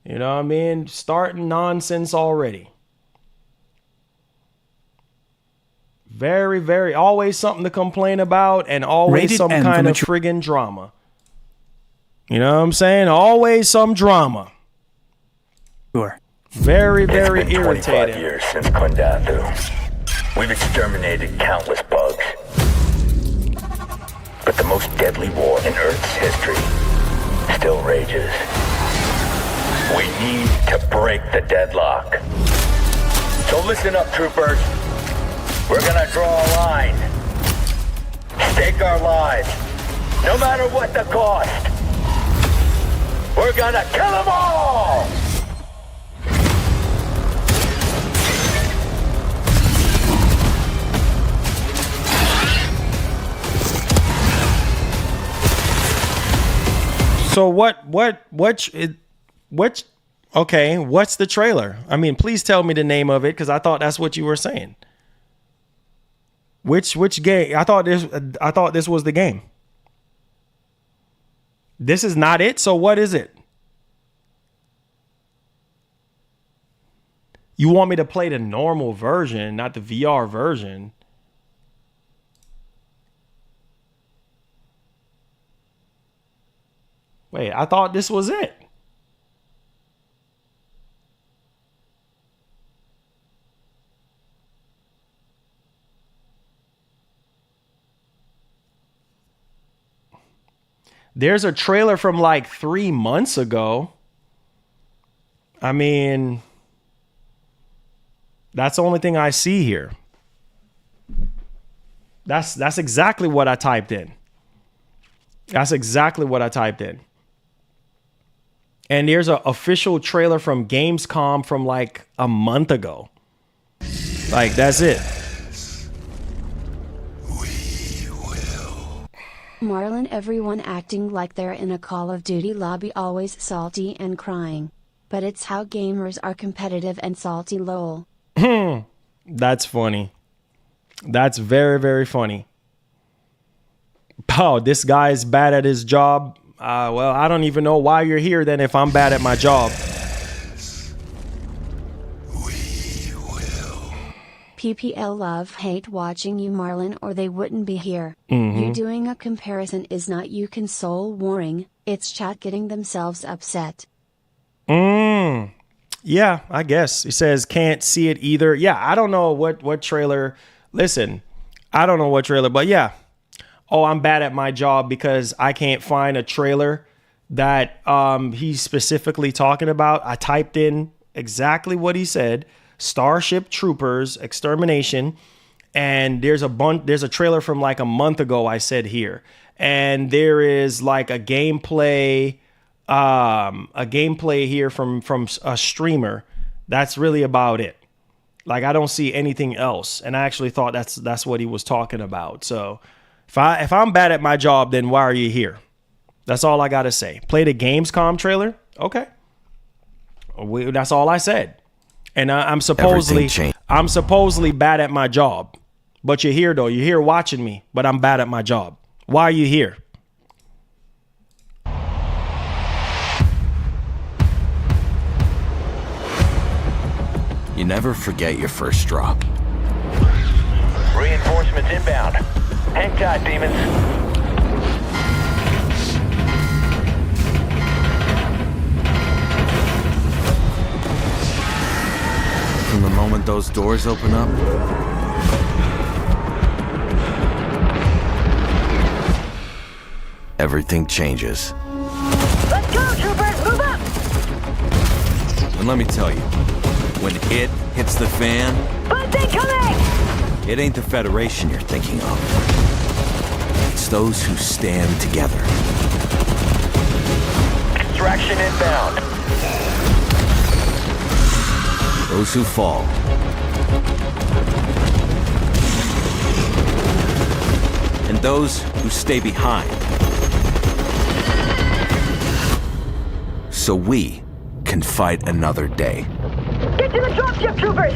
You know what I mean? Starting nonsense already. Very, very, always something to complain about, and always
Rated
some
M
kind
for
of friggin' drama. You know what I'm saying? Always some drama.
Sure.
Very, very
It's been 25
irritating.
years since Kondathu. We've exterminated countless bugs. But the most deadly war in Earth's history still rages. We need to break the deadlock. So listen up, troopers. We're gonna draw a line. Stake our lives, no matter what the cost. We're gonna kill them all!
So okay, what's the trailer? I mean, please tell me the name of it, because I thought that's what you were saying. Which game? I thought this was the game. This is not it. So what is it? You want me to play the normal version, not the VR version? Wait, I thought this was it. There's a trailer from like 3 months ago. I mean, that's the only thing I see here. That's exactly what I typed in. That's exactly what I typed in. And there's an official trailer from Gamescom from like a month ago. Like, that's it.
Marlon, everyone acting like they're in a Call of Duty lobby, always salty and crying. But it's how gamers are, competitive and salty, lol.
That's funny. That's very, very funny. Oh, this guy's bad at his job. Well, I don't even know why you're here then if I'm bad at my job.
PPL love hate watching you, Marlon, or they wouldn't be here. You doing a comparison is not you console warring, it's chat getting themselves upset.
Yeah, I guess. It says can't see it either. Yeah, I don't know what trailer. Listen, I don't know what trailer, but yeah. Oh, I'm bad at my job because I can't find a trailer that he's specifically talking about. I typed in exactly what he said. Starship Troopers Extermination, and there's a trailer from like a month ago, I said here, and there is like a gameplay here from a streamer. That's really about it. Like, I don't see anything else, and I actually thought that's what he was talking about. So if I'm bad at my job, then why are you here? That's all I gotta say. Play the Gamescom trailer, okay? That's all I said. And I'm supposedly bad at my job. But you're here, though. You're here watching me. But I'm bad at my job. Why are you here?
You never forget your first drop.
Reinforcements inbound. Hang tight, demons.
From the moment those doors open up, everything changes.
Let's go, troopers! Move up!
And let me tell you, when it hits the fan,
Bud thing coming!
it ain't the Federation you're thinking of. It's those who stand together.
Extraction inbound.
Those who fall. And those who stay behind. So we can fight another day.
Get to the dropship, troopers!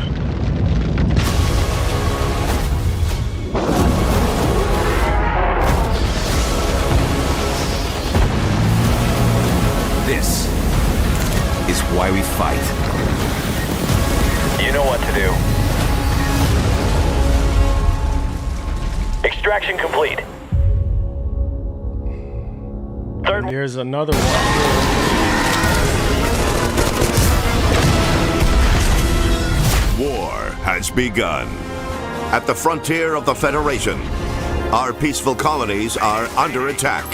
This is why we fight.
You know what to do. Extraction complete.
Here's another one.
War has begun. At the frontier of the Federation, our peaceful colonies are under attack.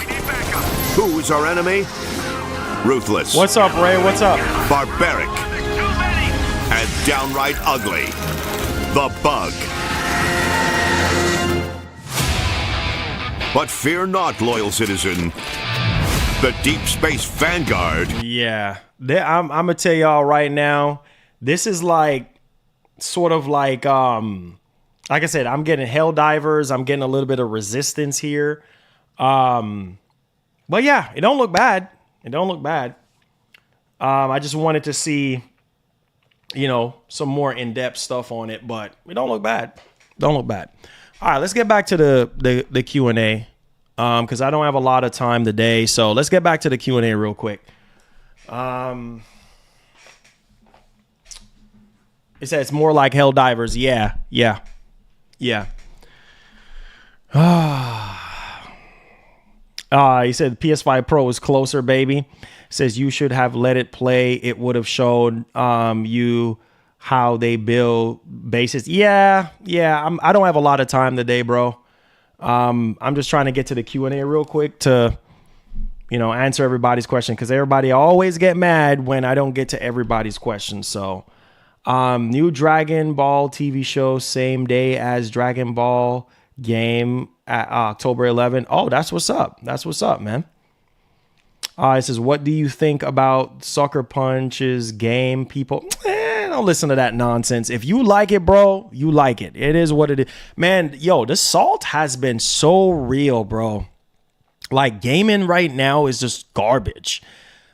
Who's our enemy? Ruthless.
What's up, Ray? What's up?
Barbaric. And downright ugly. The Bug. But fear not, loyal citizen. The Deep Space Vanguard.
Yeah. I'm going to tell y'all right now, this is like, sort of like I said, I'm getting Helldivers. I'm getting a little bit of Resistance here. But yeah, it don't look bad. It don't look bad. I just wanted to see, some more in-depth stuff on it, but it don't look bad. Don't look bad. All right, let's get back to the Q&A because I don't have a lot of time today. So let's get back to the Q&A real quick. It says it's more like Helldivers. Yeah. He said PS5 Pro is closer, baby. Says you should have let it play. It would have showed you how they build bases. Yeah. I don't have a lot of time today, bro. I'm just trying to get to the Q&A real quick to, answer everybody's question because everybody always get mad when I don't get to everybody's questions. So, new Dragon Ball TV show same day as Dragon Ball game at October 11th. Oh, that's what's up. That's what's up, man. It says, what do you think about Sucker Punch's game, people? Don't listen to that nonsense. If you like it, bro, you like it. It is what it is. Man, yo, the salt has been so real, bro. Like, gaming right now is just garbage.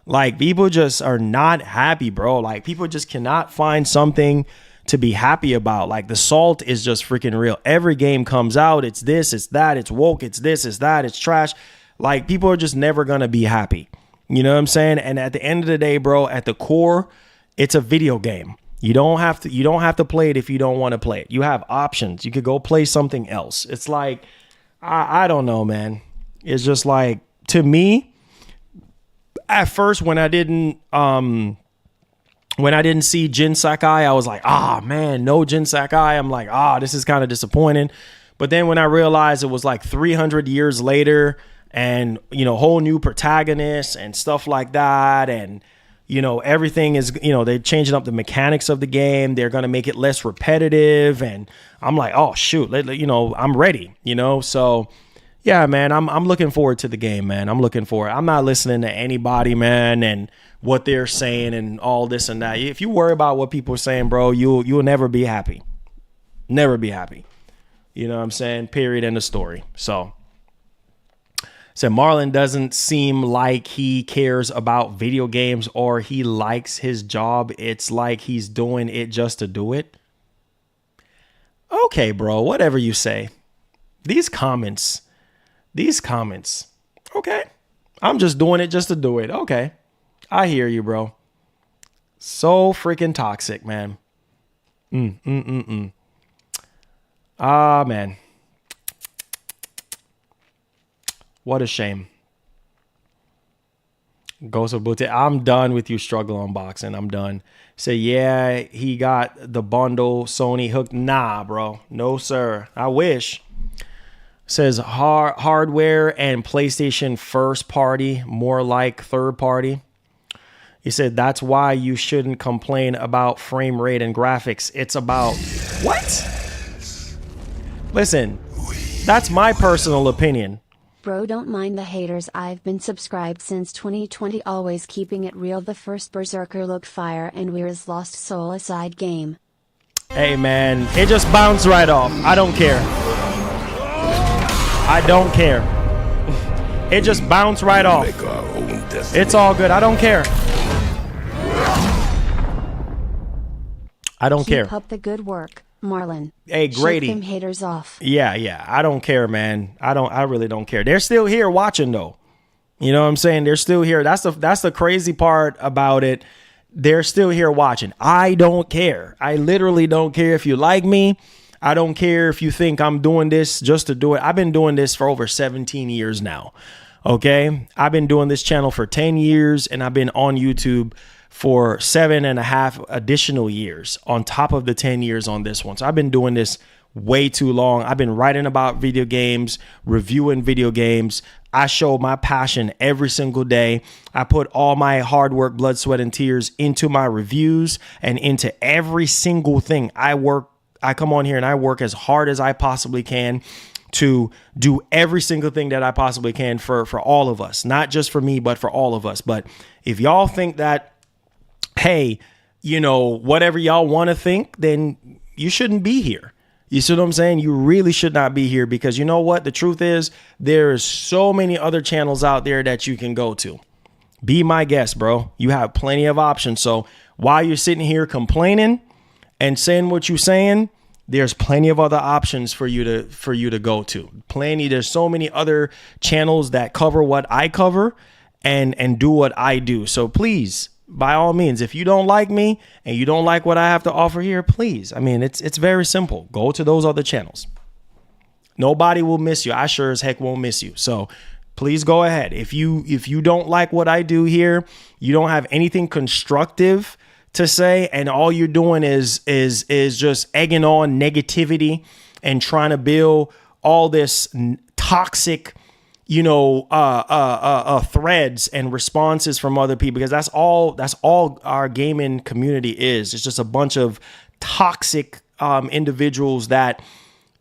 Like, people just are not happy, bro. Like, people just cannot find something to be happy about. Like, the salt is just freaking real. Every game comes out. It's this, it's that, it's woke, it's this, it's that, it's trash. Like, people are just never going to be happy. You know what I'm saying? And at the end of the day, bro, at the core, it's a video game. You don't have to play it if you don't want to play it. You have options. You could go play something else. It's like, I don't know, man. It's just like, to me, at first when I didn't see Jin Sakai, I was like, man, no Jin Sakai. I'm like, this is kind of disappointing. But then when I realized it was like 300 years later and, whole new protagonists and stuff like that. And, everything is, they're changing up the mechanics of the game. They're going to make it less repetitive. And I'm like, oh, shoot, I'm ready, So, yeah, man, I'm looking forward to the game, man. I'm looking forward. I'm not listening to anybody, man, and what they're saying and all this and that. If you worry about what people are saying, bro, you'll never be happy. Never be happy. You know what I'm saying? Period. End of story. So Marlon doesn't seem like he cares about video games or he likes his job. It's like he's doing it just to do it. Okay, bro, whatever you say. These comments. Okay. I'm just doing it just to do it. Okay. I hear you, bro. So freaking toxic, man. Man. What a shame. Ghost of Booty. I'm done with you struggle unboxing. I'm done. Say, yeah, he got the bundle Sony hooked. Nah, bro. No, sir. I wish. Says hardware and PlayStation first party, more like third party. He said that's why you shouldn't complain about frame rate and graphics. It's about what? Listen, that's my personal opinion.
Bro, don't mind the haters. I've been subscribed since 2020, always keeping it real. The first Berserker looked fire and Weir's Lost Soul a side game.
Hey man, it just bounced right off. I don't care. I don't care. It just bounced right off. It's all good. I don't care. I don't care.
Keep up the good work, Marlon.
Hey, Grady.
Shake them haters off.
Yeah. I don't care, man. I really don't care. They're still here watching though. You know what I'm saying? They're still here. That's the crazy part about it. They're still here watching. I don't care. I literally don't care if you like me. I don't care if you think I'm doing this just to do it. I've been doing this for over 17 years now. Okay. I've been doing this channel for 10 years and I've been on YouTube for 7.5 additional years on top of the 10 years on this one. So I've been doing this way too long. I've been writing about video games, reviewing video games. I show my passion every single day. I put all my hard work, blood, sweat, and tears into my reviews and into every single thing. I come on here and I work as hard as I possibly can to do every single thing that I possibly can for all of us, not just for me, but for all of us. But if y'all think that, hey, you know, whatever y'all want to think, then you shouldn't be here. You see what I'm saying? You really should not be here, because you know what? The truth is, there's so many other channels out there that you can go to. Be my guest, bro. You have plenty of options. So while you're sitting here complaining and saying what you're saying, there's plenty of other options for you to go to. Plenty. There's so many other channels that cover what I cover and do what I do. So please, by all means, if you don't like me and you don't like what I have to offer here, please. I mean, it's very simple. Go to those other channels. Nobody will miss you. I sure as heck won't miss you. So please go ahead. If you don't like what I do here, you don't have anything constructive to say, and all you're doing is just egging on negativity and trying to build all this toxic, threads and responses from other people, because that's all our gaming community is. It's just a bunch of toxic individuals that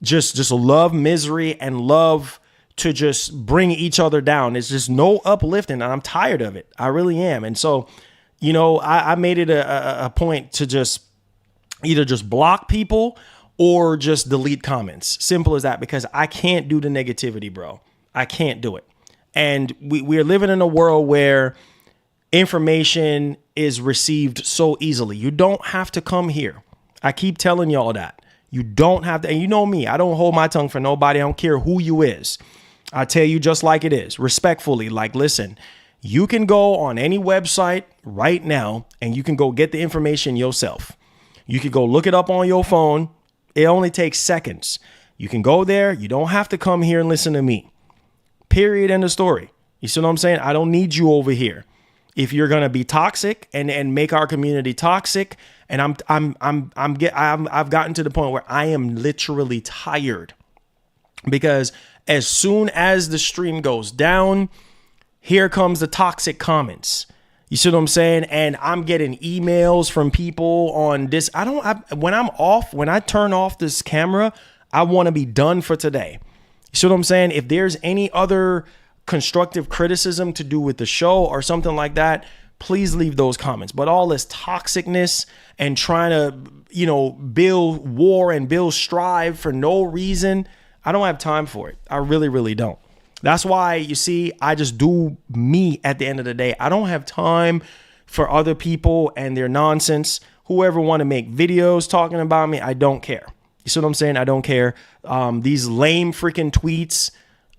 just love misery and love to just bring each other down. It's just no uplifting, and I'm tired of it. I really am. And so, I made it a point to just either just block people or just delete comments. Simple as that, because I can't do the negativity, bro. I can't do it. And we're living in a world where information is received so easily. You don't have to come here. I keep telling y'all that. You don't have to. And you know me, I don't hold my tongue for nobody. I don't care who you is. I tell you just like it is, respectfully. Like, listen, you can go on any website right now and you can go get the information yourself. You can go look it up on your phone. It only takes seconds. You can go there. You don't have to come here and listen to me. Period. End of story. You see what I'm saying? I don't need you over here. If you're gonna be toxic and make our community toxic, and I've gotten to the point where I am literally tired, because as soon as the stream goes down, here comes the toxic comments. You see what I'm saying? And I'm getting emails from people on this. When I turn off this camera, I want to be done for today. You see what I'm saying? If there's any other constructive criticism to do with the show or something like that, please leave those comments. But all this toxicness and trying to, build war and build strife for no reason, I don't have time for it. I really, really don't. That's why, you see, I just do me at the end of the day. I don't have time for other people and their nonsense. Whoever want to make videos talking about me, I don't care. You see what I'm saying? I don't care. These lame freaking tweets,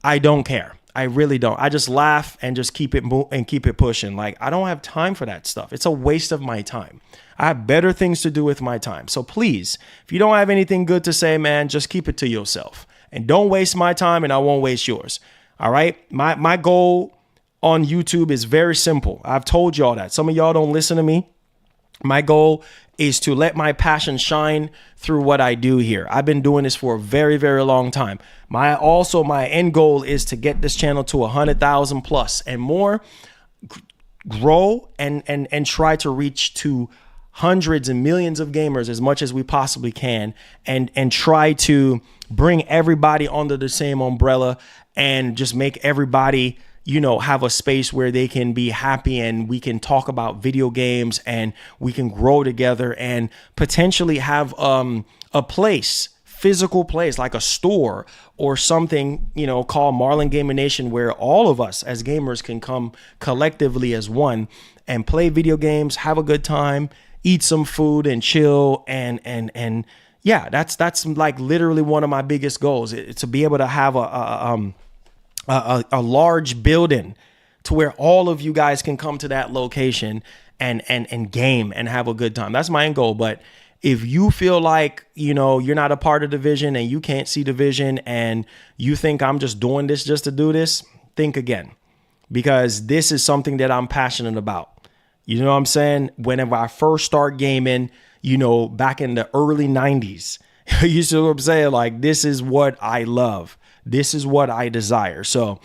I don't care. I really don't. I just laugh and just keep it pushing. Like, I don't have time for that stuff. It's a waste of my time. I have better things to do with my time. So please, if you don't have anything good to say, man, just keep it to yourself. And don't waste my time, and I won't waste yours. All right. My goal on YouTube is very simple. I've told y'all that. Some of y'all don't listen to me. My goal is to let my passion shine through what I do here. I've been doing this for a very, very long time. My end goal is to get this channel to 100,000 plus and more, grow and try to reach to hundreds and millions of gamers as much as we possibly can, and try to bring everybody under the same umbrella and just make everybody, have a space where they can be happy and we can talk about video games and we can grow together and potentially have a place, physical place, like a store or something, called Marlin Gaming Nation, where all of us as gamers can come collectively as one and play video games, have a good time, eat some food and chill. And yeah, that's like literally one of my biggest goals, to be able to have a large building to where all of you guys can come to that location and game and have a good time. That's my end goal. But if you feel like, you're not a part of the vision and you can't see the vision and you think I'm just doing this just to do this, think again, because this is something that I'm passionate about. You know what I'm saying? Whenever I first start gaming, back in the early 90s, You see what I'm saying? Like, this is what I love. This is what I desire. So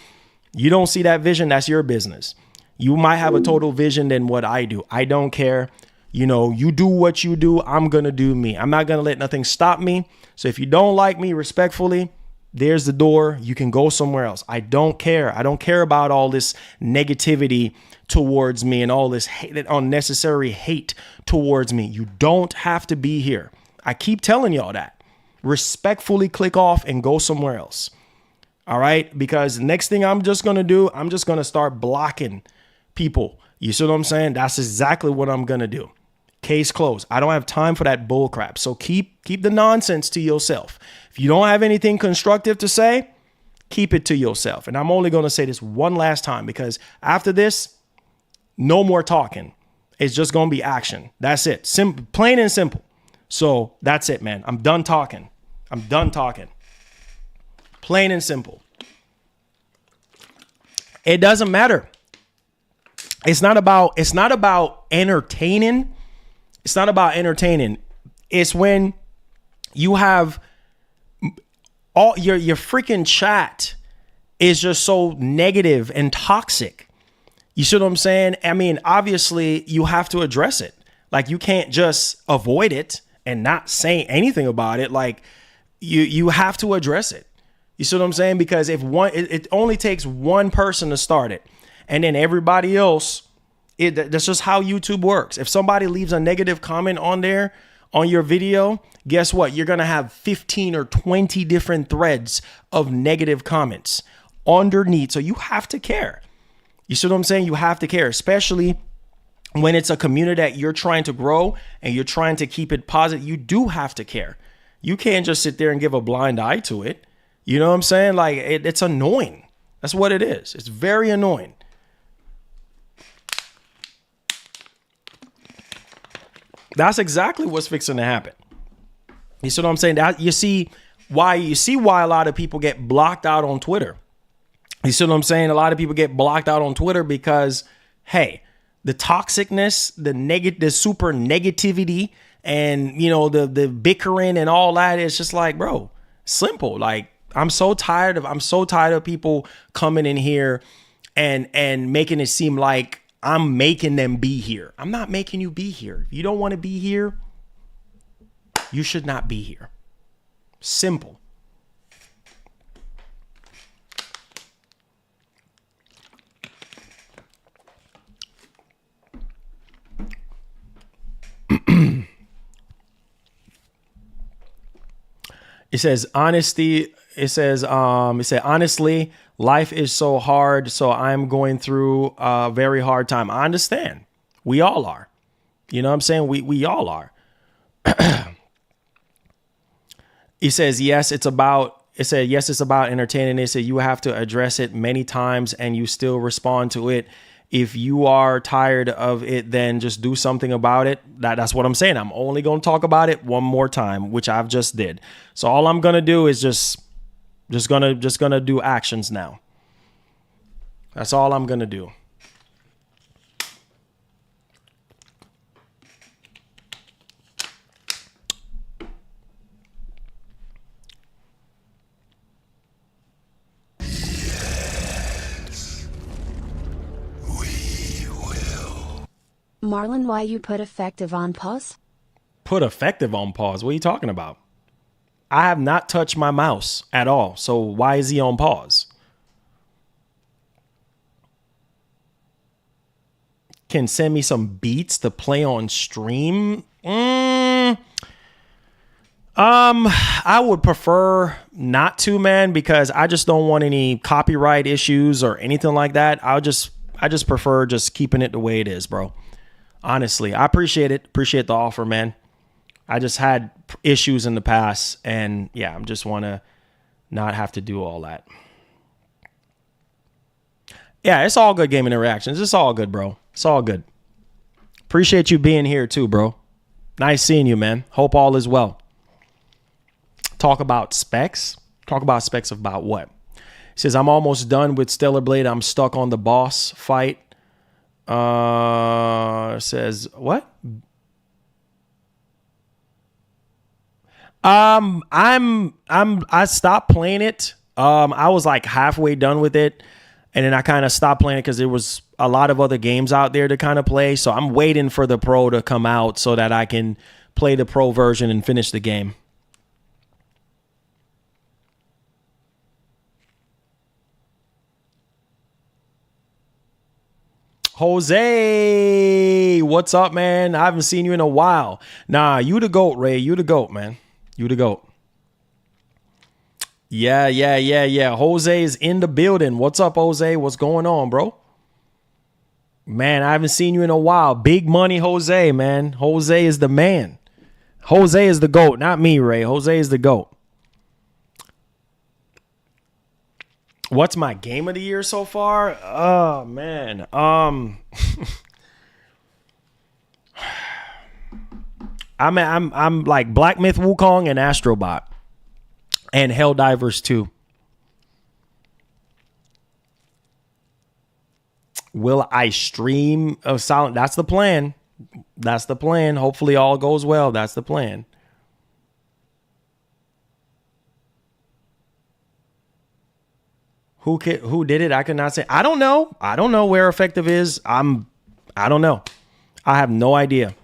you don't see that vision, that's your business. You might have a total vision than what I do. I don't care. You know, you do what you do. I'm going to do me. I'm not going to let nothing stop me. So if you don't like me, respectfully, there's the door. You can go somewhere else. I don't care. I don't care about all this negativity towards me and all this hate, unnecessary hate towards me. You don't have to be here. I keep telling y'all that. Respectfully click off and go somewhere else. All right? Because the next thing I'm just going to do, I'm just going to start blocking people. You see what I'm saying? That's exactly what I'm going to do. Case closed. I don't have time for that bull crap. So keep the nonsense to yourself. If you don't have anything constructive to say, keep it to yourself. And I'm only going to say this one last time, because after this, no more talking. It's just going to be action. That's it. Simple, plain and simple. So that's it, man. I'm done talking. I'm done talking. Plain and simple. It doesn't matter. It's not about entertaining. It's not about entertaining. It's when you have all your freaking chat is just so negative and toxic. You see what I'm saying? I mean, obviously you have to address it. Like, you can't just avoid it and not say anything about it. Like, you have to address it. You see what I'm saying? Because if it only takes one person to start it, and then everybody else, that's just how YouTube works. If somebody leaves a negative comment on there, on your video, guess what? You're going to have 15 or 20 different threads of negative comments underneath. So you have to care. You see what I'm saying? You have to care, especially when it's a community that you're trying to grow and you're trying to keep it positive. You do have to care. You can't just sit there and give a blind eye to it. You know what I'm saying? Like, it's annoying. That's what it is. It's very annoying. That's exactly what's fixing to happen. You see what I'm saying? That you see why a lot of people get blocked out on Twitter. You see what I'm saying? A lot of people get blocked out on Twitter because, hey, the toxicness, the super negativity, and the bickering and all that is just like, bro, simple. Like, I'm so tired of people coming in here and making it seem like I'm making them be here. I'm not making you be here. If you don't want to be here, you should not be here. Simple. It says honesty. It said, honestly, life is so hard. So I'm going through a very hard time. I understand. We all are. You know what I'm saying? We all are. He says, yes, it's about entertaining. They said you have to address it many times and you still respond to it. If you are tired of it, then just do something about it. That's what I'm saying. I'm only going to talk about it one more time, which I've just did. So all I'm going to do is just gonna do actions now. That's all I'm going to do.
Marlon, why you put effective on pause?
Put effective on pause? What are you talking about? I have not touched my mouse at all. So why is he on pause? Can send me some beats to play on stream? I would prefer not to, man, because I just don't want any copyright issues or anything like that. I just prefer just keeping it the way it is, bro. Honestly, I appreciate it. Appreciate the offer, man. I just had issues in the past, and yeah, I just want to not have to do all that. Yeah, it's all good, gaming interactions. It's all good, bro. It's all good. Appreciate you being here too, bro. Nice seeing you, man. Hope all is well. Talk about specs. Talk about specs about what? It says, I'm almost done with Stellar Blade. I'm stuck on the boss fight. Says what? I stopped playing it. I was like halfway done with it, and then I kind of stopped playing it because there was a lot of other games out there to kind of play. So I'm waiting for the Pro to come out so that I can play the Pro version and finish the game. Jose, what's up, man? I haven't seen you in a while. Nah, you the GOAT, Ray. You the GOAT, man. You the GOAT. Yeah. Jose is in the building. What's up, Jose? What's going on, bro? Man, I haven't seen you in a while. Big money Jose, man. Jose is the man. Jose is the GOAT, not me, Ray. Jose is the GOAT. What's my game of the year so far? Oh, man. I'm like Black Myth Wukong and Astrobot and Helldivers 2. Will I stream a Silent? That's the plan. That's the plan. Hopefully all goes well. That's the plan. Who did it? I could not say. I don't know. I don't know where Effective is. I don't know. I have no idea.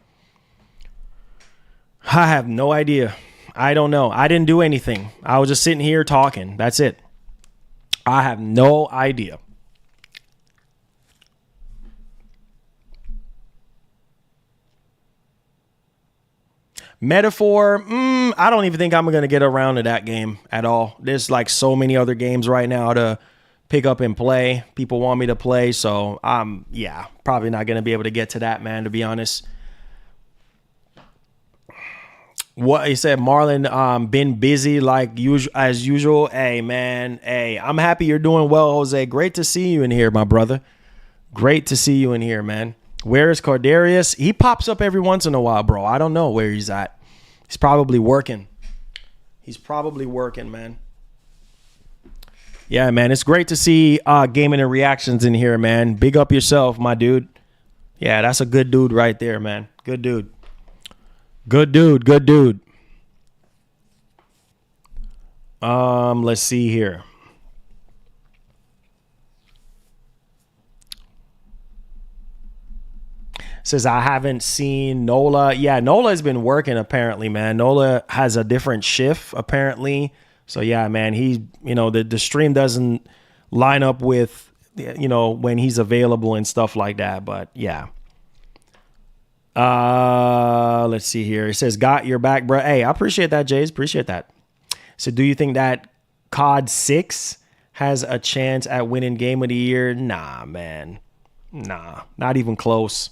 I have no idea. I don't know. I didn't do anything. I was just sitting here talking. That's it. I have no idea. Metaphor, I don't even think I'm going to get around to that game at all. There's like so many other games right now to pick up and play. People want me to play, so yeah, probably not going to be able to get to that, man, to be honest. What he said, Marlon, been busy like as usual. Hey, man, hey, I'm happy you're doing well, Jose. Great to see you in here, my brother. Great to see you in here, man. Where is Cordarius? He pops up every once in a while, bro. I don't know where he's at. He's probably working. He's probably working, man. Yeah, man. It's great to see gaming and reactions in here, man. Big up yourself, my dude. Yeah, that's a good dude right there, man. Good dude. Good dude. Good dude. Let's see here. Says, I haven't seen Nola. Yeah, Nola has been working apparently, man. Nola has a different shift apparently. So yeah, man, the stream doesn't line up with, when he's available and stuff like that. But yeah. Let's see here. It says, got your back, bro. Hey, I appreciate that, Jays. Appreciate that. So do you think that COD 6 has a chance at winning Game of the Year? Nah, man. Nah, not even close.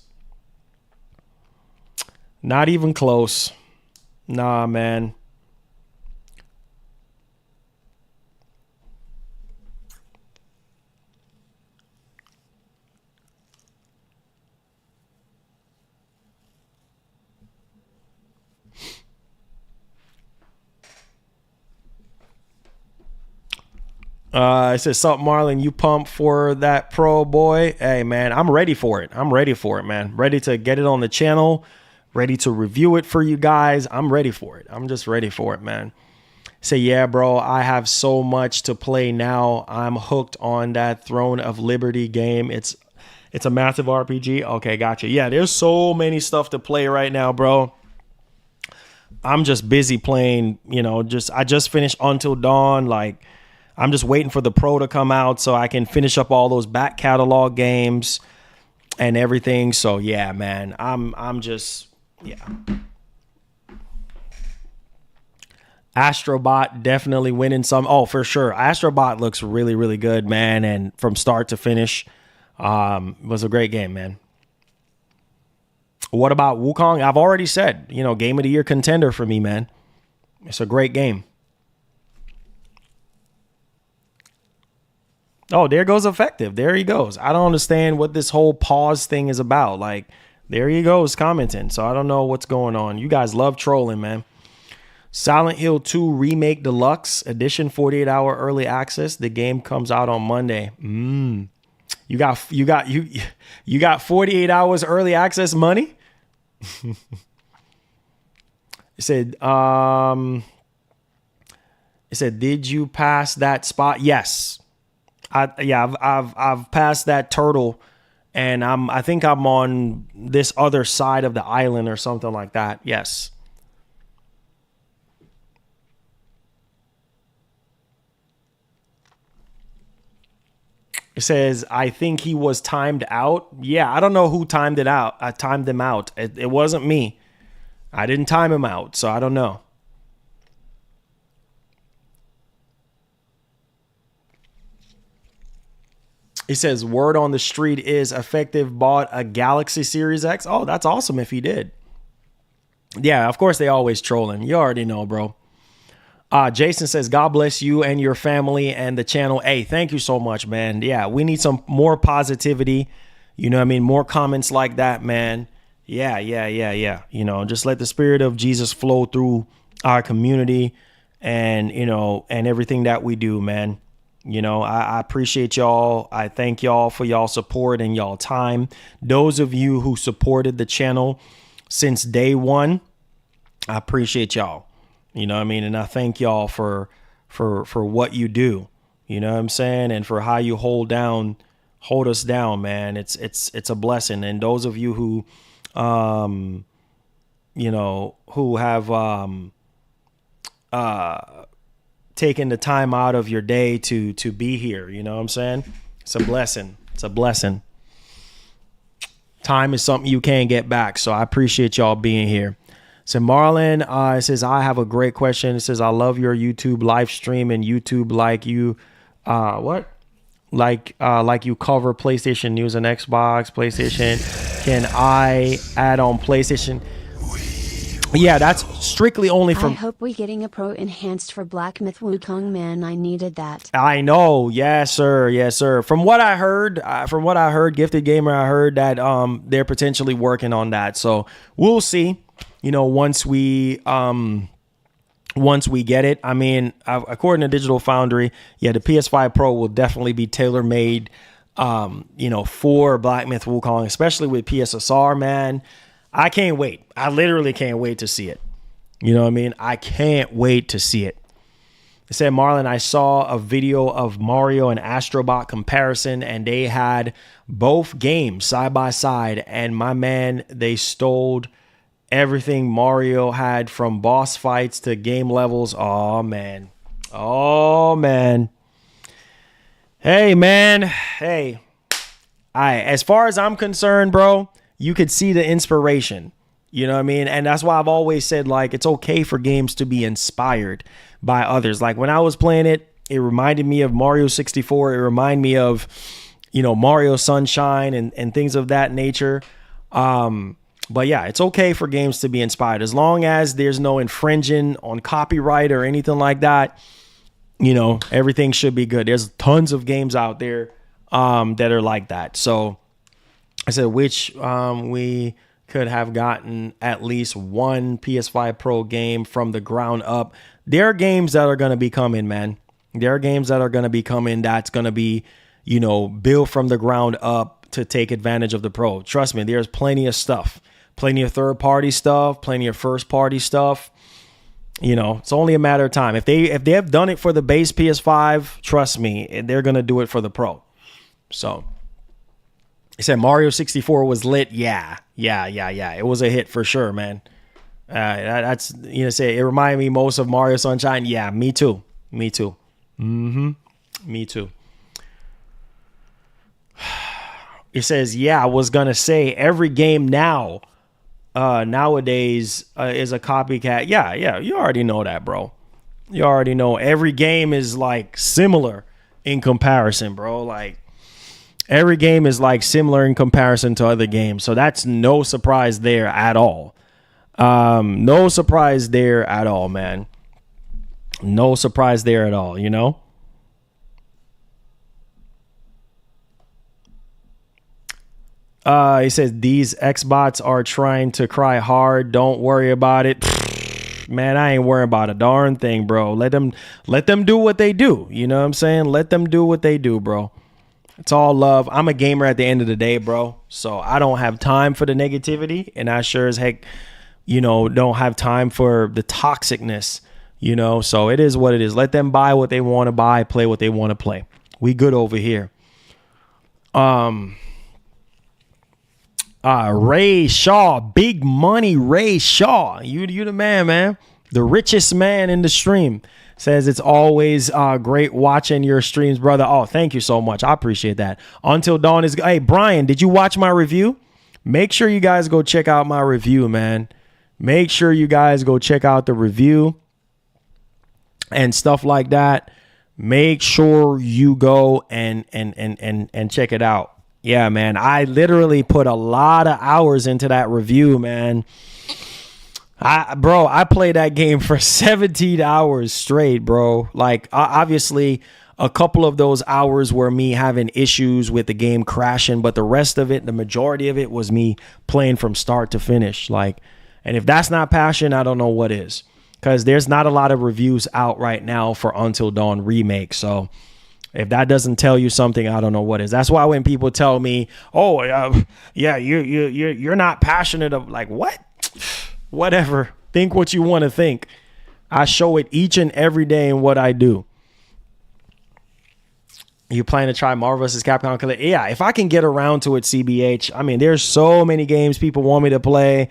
Not even close. Nah, man. It says, sup, Marlon, you pumped for that Pro, boy? Hey, man, I'm ready for it. I'm ready for it, man. Ready to get it on the channel. Ready to review it for you guys. I'm ready for it. I'm just ready for it, man. Say, yeah, bro, I have so much to play now. I'm hooked on that Throne of Liberty game. It's a massive RPG. Okay, gotcha. Yeah, there's so many stuff to play right now, bro. I'm just busy playing, I just finished Until Dawn. Like, I'm just waiting for the Pro to come out so I can finish up all those back catalog games and everything. So yeah, man, I'm just... Yeah. Astrobot definitely winning some. Oh, for sure. Astrobot looks really, really good, man. And from start to finish, was a great game, man. What about Wukong? I've already said, Game of the Year contender for me, man. It's a great game. Oh, there goes Effective. There he goes. I don't understand what this whole pause thing is about. Like, there he goes commenting. So I don't know what's going on. You guys love trolling, man. Silent Hill 2 Remake Deluxe Edition 48-hour early access. The game comes out on Monday. You got 48 hours early access money? It It said, did you pass that spot? Yes. I've passed that turtle, and I think I'm on this other side of the island or something like that. Yes. It says, I think he was timed out. Yeah, I don't know who timed it out. I timed him out. It wasn't me. I didn't time him out, so I don't know. He says, word on the street is Effective bought a Galaxy Series X. Oh, that's awesome if he did. Yeah, of course they always trolling. You already know, bro. Jason says, God bless you and your family and the channel. Hey, thank you so much, man. Yeah, we need some more positivity. You know what I mean? More comments like that, man. Yeah. You know, just let the spirit of Jesus flow through our community and, you know, and everything that we do, man. You know, I appreciate y'all. I thank y'all for y'all support and y'all time. Those of you who supported the channel since day one, I appreciate y'all. You know what I mean? And I thank y'all for what you do. You know what I'm saying? And for how you hold us down, man. It's a blessing. And those of you who, you know, who have taken the time out of your day to be here, you know what I'm saying? It's a blessing. It's a blessing. Time is something you can't get back. So I appreciate y'all being here. So Marlon, it says, I have a great question. It says, I love your YouTube live stream and YouTube like you, like you cover PlayStation news and Xbox, PlayStation. Can I add on PlayStation? Yeah, that's strictly only from.
I hope we getting a pro enhanced for Black Myth Wukong, man. I needed that.
I know, yes, sir, yes, sir. From what I heard, Gifted Gamer, I heard that they're potentially working on that. So we'll see. You know, once we get it. I mean, according to Digital Foundry, yeah, the PS5 Pro will definitely be tailor made, you know, for Black Myth Wukong, especially with PSSR, man. I can't wait. I literally can't wait to see it. You know what I mean? I can't wait to see it. It said, Marlon, I saw a video of Mario and Astrobot comparison, and they had both games side by side. And my man, they stole everything Mario had, from boss fights to game levels. Oh, man. Oh, man. Hey, man. Hey. As far as I'm concerned, bro, you could see the inspiration, you know what I mean? And that's why I've always said, like, it's okay for games to be inspired by others. Like when I was playing it, it reminded me of Mario 64. It reminded me of, you know, Mario Sunshine and things of that nature. But yeah, it's okay for games to be inspired as long as there's no infringing on copyright or anything like that. You know, everything should be good. There's tons of games out there that are like that. So I said, which we could have gotten at least one PS5 Pro game from the ground up. There are games that are going to be coming, man. There are games that are going to be coming that's going to be, you know, built from the ground up to take advantage of the Pro. Trust me, there's plenty of stuff. Plenty of third-party stuff, plenty of first-party stuff. You know, it's only a matter of time. If they have done it for the base PS5, trust me, they're going to do it for the Pro. So he said Mario 64 was lit. Yeah. It was a hit for sure, man. That's, you know, say it reminded me most of Mario Sunshine. Yeah, me too. Me too. Me too. It says, yeah, I was going to say every game nowadays is a copycat. Yeah. You already know that, bro. You already know every game is like similar in comparison, bro. Like, every game is like similar in comparison to other games. So that's no surprise there at all. No surprise there at all, man. No surprise there at all, you know? He says, these Xbots are trying to cry hard. Don't worry about it. Man, I ain't worrying about a darn thing, bro. Let them do what they do. You know what I'm saying? Let them do what they do, bro. It's all love. I'm a gamer at the end of the day, bro. So I don't have time for the negativity, and I sure as heck don't have time for the toxicness, so it is what it is. Let them buy what they want to buy, play what they want to play. We good over here. Ray Shaw, big money Ray Shaw. You the man. The richest man in the stream. Says it's always great watching your streams, brother. Oh, thank you so much. I appreciate that. Until Dawn is... Hey, Brian, did you watch my review? Make sure you guys go check out my review, man. Make sure you guys go check out the review and stuff like that. Make sure you go and check it out. Yeah, man. I literally put a lot of hours into that review, man. I played that game for 17 hours straight, bro. Like, obviously, a couple of those hours were me having issues with the game crashing, but the rest of it, the majority of it, was me playing from start to finish. Like, and if that's not passion, I don't know what is. Because there's not a lot of reviews out right now for Until Dawn Remake. So if that doesn't tell you something, I don't know what is. That's why when people tell me, "Oh, yeah, you're not passionate," of like, what? Whatever. Think what you want to think. I show it each and every day in what I do. You plan to try Marvel vs. Capcom? Yeah, if I can get around to it, CBH. I mean, there's so many games people want me to play.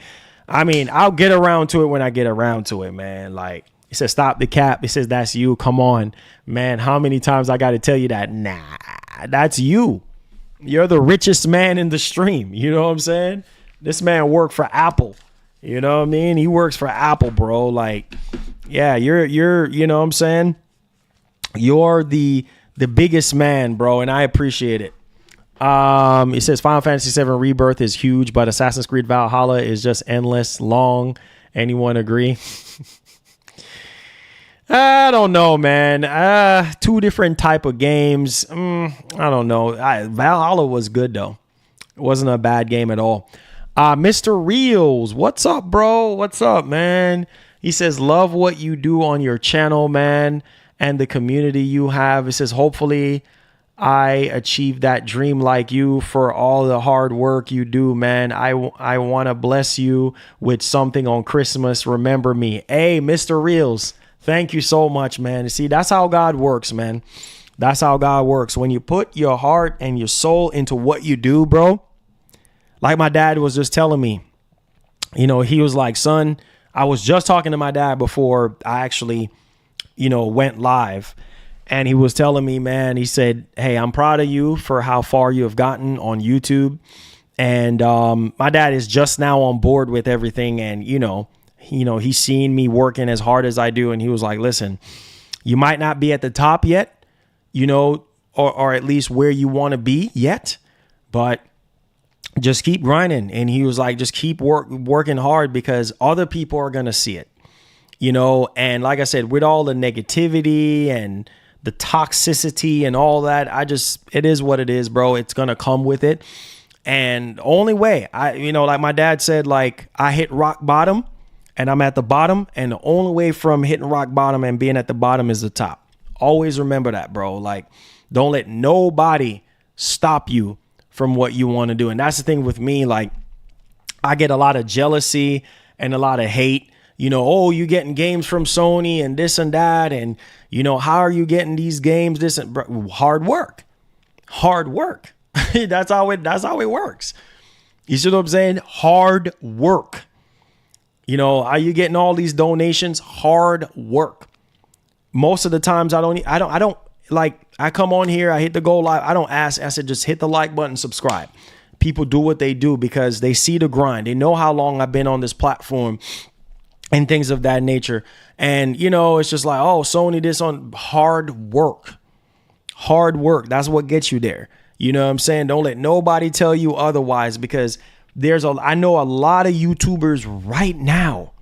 I mean, I'll get around to it when I get around to it, man. Like, it says, stop the cap. It says, that's you. Come on, man. How many times I got to tell you that? Nah, that's you. You're the richest man in the stream. You know what I'm saying? This man worked for Apple. You know what I mean? He works for Apple, bro. Like, yeah, you're, you know what I'm saying? You're the biggest man, bro, and I appreciate it. It says Final Fantasy VII Rebirth is huge, but Assassin's Creed Valhalla is just endless long. Anyone agree? I don't know, man. Two different type of games. I don't know. Valhalla was good, though. It wasn't a bad game at all. Mr. Reels, what's up, bro? What's up, man? He says, love what you do on your channel, man, and the community you have. It says, hopefully I achieve that dream like you for all the hard work you do, man. I want to bless you with something on Christmas. Remember me. Hey, Mr. Reels, thank you so much, man. See, that's how God works, man. That's how God works. When you put your heart and your soul into what you do, bro. Like my dad was just telling me, he was like, son, I was just talking to my dad before I actually, went live. And he was telling me, man, he said, hey, I'm proud of you for how far you have gotten on YouTube. And my dad is just now on board with everything. And, he's seen me working as hard as I do. And he was like, listen, you might not be at the top yet, or at least where you want to be yet, but just keep grinding. And he was like, just keep working hard because other people are going to see it, and like I said, with all the negativity and the toxicity and all that, it is what it is, bro. It's going to come with it. And only way like my dad said, like I hit rock bottom and I'm at the bottom. And the only way from hitting rock bottom and being at the bottom is the top. Always remember that, bro. Like, don't let nobody stop you from what you want to do. And that's the thing with me. Like, I get a lot of jealousy and a lot of hate. You getting games from Sony and this and that. And, how are you getting these games? This and hard work. That's how it works. You see what I'm saying? Hard work. Are you getting all these donations? Hard work. Most of the times I don't like, I come on here, I hit the go live. I don't ask. I said, just hit the like button, subscribe. People do what they do because they see the grind. They know how long I've been on this platform and things of that nature. And, it's just like, oh, Sony, this on hard work. That's what gets you there. You know what I'm saying? Don't let nobody tell you otherwise, because I know a lot of YouTubers right now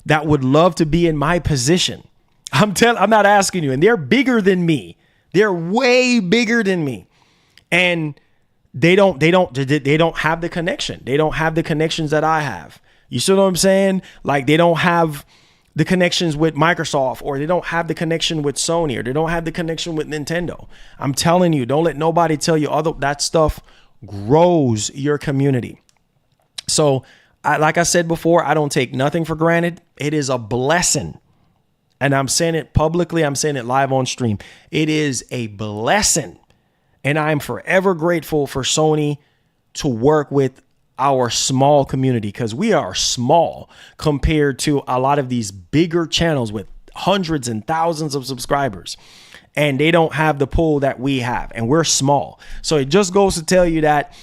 that would love to be in my position. I'm not asking you. And they're bigger than me. They're way bigger than me. And they don't have the connection. They don't have the connections that I have. You see what I'm saying? Like, they don't have the connections with Microsoft, or they don't have the connection with Sony, or they don't have the connection with Nintendo. I'm telling you, don't let nobody tell you that stuff grows your community. So like I said before, I don't take nothing for granted. It is a blessing. And I'm saying it publicly. I'm saying it live on stream. It is a blessing. And I'm forever grateful for Sony to work with our small community, because we are small compared to a lot of these bigger channels with hundreds and thousands of subscribers. And they don't have the pull that we have. And we're small. So it just goes to tell you that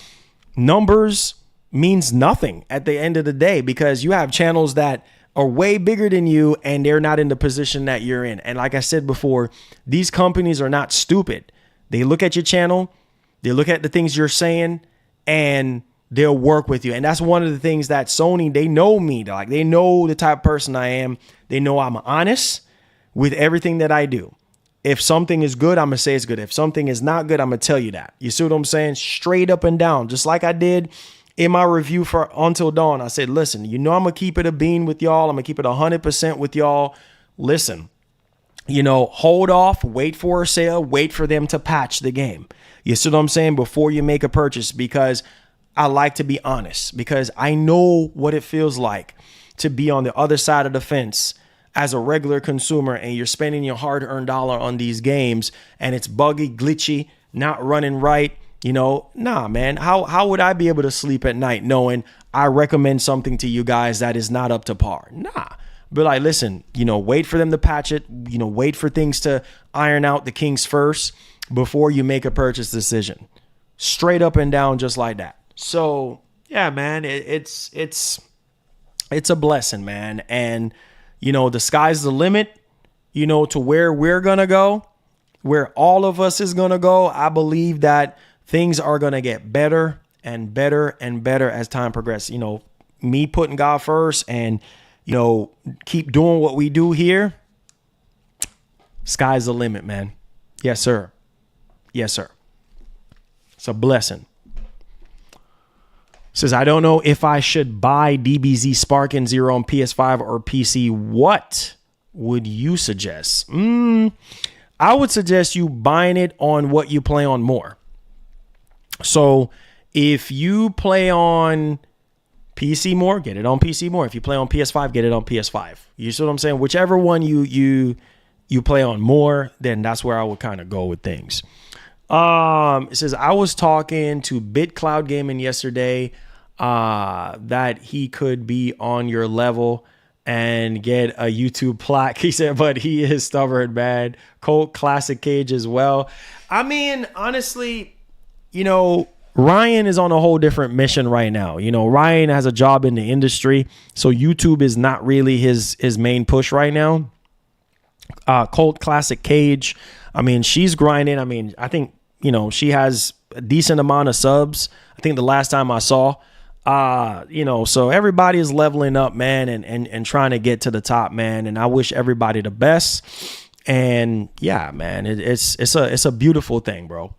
numbers means nothing at the end of the day, because you have channels that are way bigger than you and they're not in the position that you're in. And like I said before, these companies are not stupid. They look at your channel, they look at the things you're saying, and they'll work with you. And that's one of the things that Sony, they know me. Like, they know the type of person I am. They know I'm honest with everything that I do. If something is good, I'm going to say it's good. If something is not good, I'm going to tell you that. You see what I'm saying? Straight up and down, just like I did in my review for Until Dawn. I said, listen, I'm going to keep it a bean with y'all. I'm going to keep it 100% with y'all. Listen, hold off, wait for a sale, wait for them to patch the game. You see what I'm saying? Before you make a purchase, because I like to be honest, because I know what it feels like to be on the other side of the fence as a regular consumer, and you're spending your hard-earned dollar on these games and it's buggy, glitchy, not running right. Nah, man, how would I be able to sleep at night knowing I recommend something to you guys that is not up to par? Nah. But like, listen, wait for them to patch it, wait for things to iron out the kinks first before you make a purchase decision. Straight up and down, just like that. So yeah, man, it's a blessing, man. And the sky's the limit, to where we're going to go, where all of us is going to go. I believe that things are going to get better and better and better as time progresses. Me putting God first and, keep doing what we do here. Sky's the limit, man. Yes, sir. Yes, sir. It's a blessing. Says, I don't know if I should buy DBZ Sparking Zero on PS5 or PC. What would you suggest? I would suggest you buying it on what you play on more. So if you play on PC more, get it on PC more. If you play on PS5, get it on PS5. You see what I'm saying? Whichever one you play on more, then that's where I would kind of go with things. It says, I was talking to BitCloud Gaming yesterday that he could be on your level and get a YouTube plaque. He said, but he is stubborn, man. Colt Classic Cage as well. I mean, honestly, Ryan is on a whole different mission right now. Ryan has a job in the industry, so YouTube is not really his main push right now. Colt Classic Cage, I mean, she's grinding. I mean, I think, she has a decent amount of subs. I think the last time I saw, so everybody is leveling up, man, and trying to get to the top, man. And I wish everybody the best. And yeah, man, it's a beautiful thing, bro.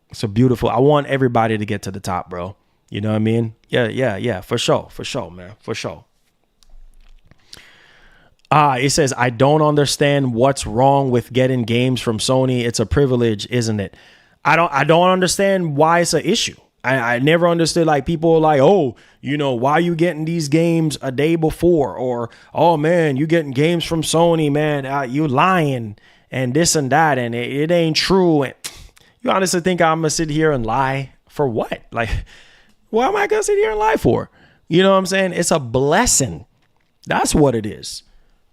It's a beautiful. I want everybody to get to the top, bro. You know what I mean? Yeah, for sure, man, for sure. It says, I don't understand what's wrong with getting games from Sony. It's a privilege, isn't it? I don't understand why it's an issue. I never understood, like, people are like, oh, why are you getting these games a day before? Or, oh, man, you getting games from Sony, man. You lying and this and that. And it ain't true. And you honestly think I'm going to sit here and lie for what? Like, what am I going to sit here and lie for? You know what I'm saying? It's a blessing. That's what it is.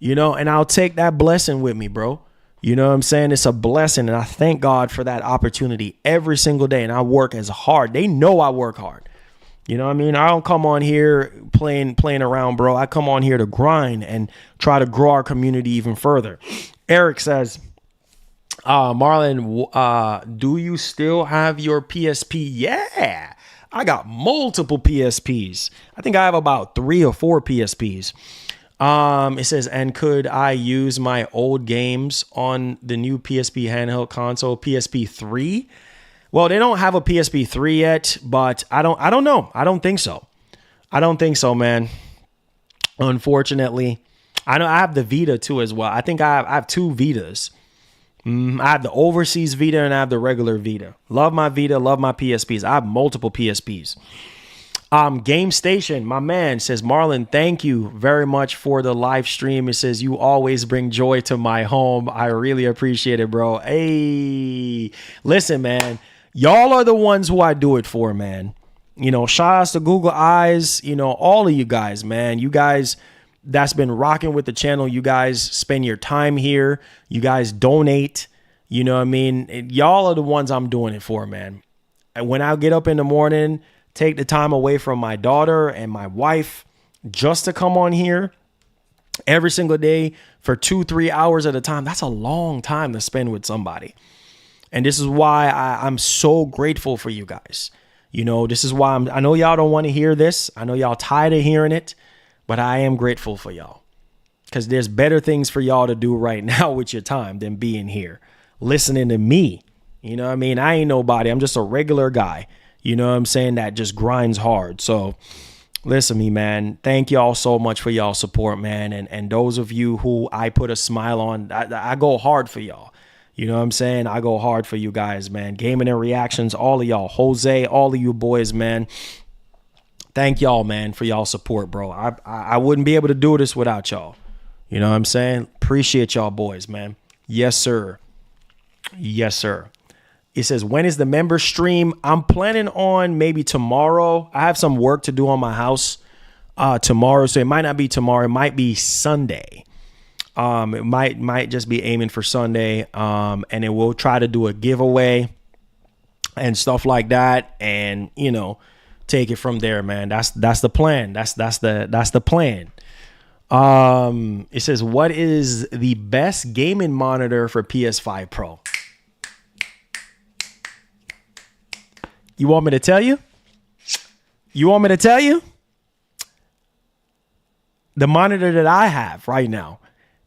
And I'll take that blessing with me, bro. You know what I'm saying? It's a blessing. And I thank God for that opportunity every single day. And I work as hard. They know I work hard. You know what I mean? I don't come on here playing around, bro. I come on here to grind and try to grow our community even further. Eric says, Marlon, do you still have your PSP? Yeah, I got multiple PSPs. I think I have about 3 or 4 PSPs. It says, and could I use my old games on the new PSP handheld console, PSP 3? Well, they don't have a PSP 3 yet, but I don't know. I don't think so. Man. Unfortunately, I know I have the Vita too as well. I think I have 2 Vitas. I have the overseas Vita and I have the regular Vita. Love my Vita, love my PSPs. I have multiple PSPs. Game Station, my man, says, Marlon, thank you very much for the live stream. It says, you always bring joy to my home. I really appreciate it, bro. Hey, listen, man, y'all are the ones who I do it for, man. You know, shout outs to Google Eyes, you know, all of you guys, man. You guys that's been rocking with the channel. You guys spend your time here. You guys donate. You know what I mean? Y'all are the ones I'm doing it for, man. And when I get up in the morning, take the time away from my daughter and my wife just to come on here every single day for 2-3 hours at a time. That's a long time to spend with somebody. And this is why I'm so grateful for you guys. You know, this is why I know y'all don't want to hear this. I know y'all tired of hearing it, but I am grateful for y'all because there's better things for y'all to do right now with your time than being here, listening to me. You know what I mean? I ain't nobody. I'm just a regular guy. You know what I'm saying? That just grinds hard. So listen to me, man. Thank y'all so much for y'all support, man. And those of you who I put a smile on, I go hard for y'all. You know what I'm saying? I go hard for you guys, man. Gaming and Reactions, all of y'all. Jose, all of you boys, man. Thank y'all, man, for y'all support, bro. I wouldn't be able to do this without y'all. You know what I'm saying? Appreciate y'all boys, man. Yes, sir. Yes, sir. It says, when is the member stream? I'm planning on maybe tomorrow. I have some work to do on my house tomorrow, so it might not be tomorrow. It might be Sunday. It might just be aiming for Sunday, and then we'll try to do a giveaway and stuff like that, and you know, take it from there, man. That's the plan. That's the plan. It says, what is the best gaming monitor for PS5 Pro? You want me to tell you? You want me to tell you? The monitor that I have right now,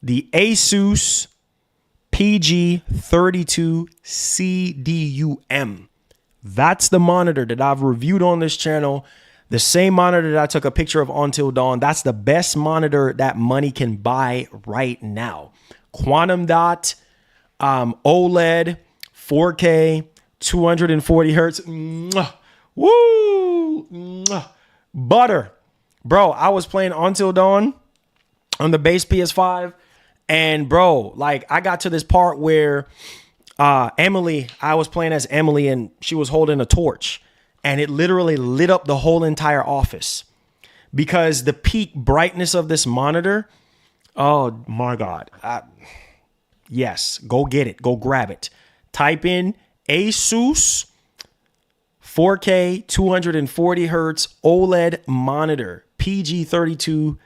the Asus PG32CDUM. That's the monitor that I've reviewed on this channel. The same monitor that I took a picture of Until Dawn. That's the best monitor that money can buy right now. Quantum dot, OLED, 4K, 240 hertz. Mwah. Woo! Mwah. Butter. Bro, I was playing Until Dawn on the base PS5. And bro, like I got to this part where Emily, I was playing as Emily and she was holding a torch and it literally lit up the whole entire office because the peak brightness of this monitor. Oh my God. Yes, go get it. Go grab it. Type in Asus 4K 240 hertz OLED monitor PG32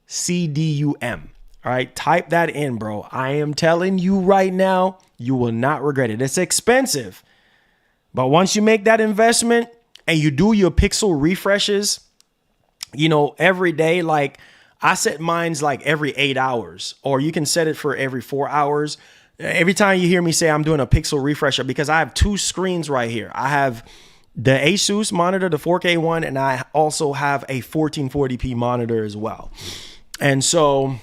CDUM. All right, type that in, bro. I am telling you right now, you will not regret it. It's expensive, but once you make that investment and you do your pixel refreshes, you know, every day, like I set mine's like every 8 hours, or you can set it for every 4 hours. Every time you hear me say I'm doing a pixel refresher, because I have two screens right here. I have the Asus monitor, the 4K one, and I also have a 1440p monitor as well. And so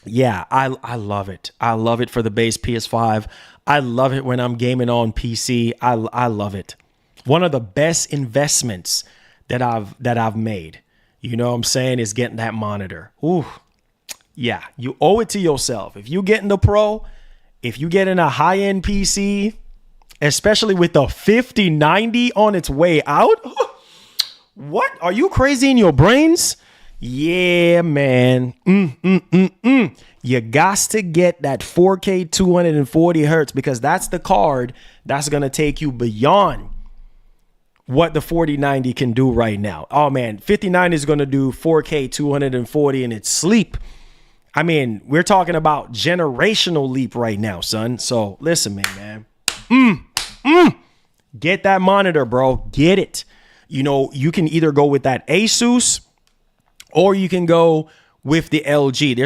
yeah, I love it. I love it for the base PS5. I love it when I'm gaming on PC. I love it. One of the best investments that I've made, you know what I'm saying, is getting that monitor. Ooh, yeah, you owe it to yourself. If you get in the Pro, if you get in a high-end PC, especially with the 5090 on its way out, what? Are you crazy in your brains? Yeah, man. You got to get that 4K 240 hertz because that's the card that's going to take you beyond what the 4090 can do right now. Oh, man. 5090 is going to do 4K 240 in its sleep. I mean, we're talking about generational leap right now, son. So listen, man. Get that monitor, bro. Get it. You know, you can either go with that Asus or you can go with the LG.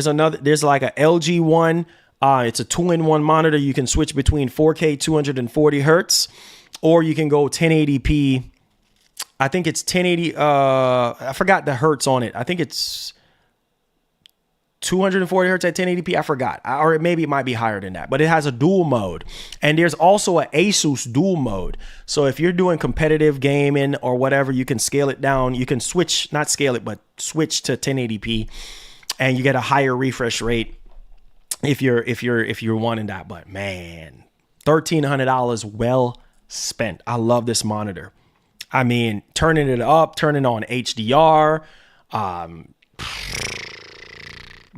There's like a LG one. It's a 2-in-1 monitor. You can switch between 4K 240 hertz, or you can go 1080p. I think it's 1080. I forgot the hertz on it. I think it's 240 hertz at 1080p. I forgot, or maybe it might be higher than that, but it has a dual mode, and there's also an Asus dual mode. So if you're doing competitive gaming or whatever, you can scale it down. You can switch, not scale it, but switch to 1080p, and you get a higher refresh rate if you're wanting that. But man, $1,300 well spent. I love this monitor. I mean, turning it up, turning on HDR,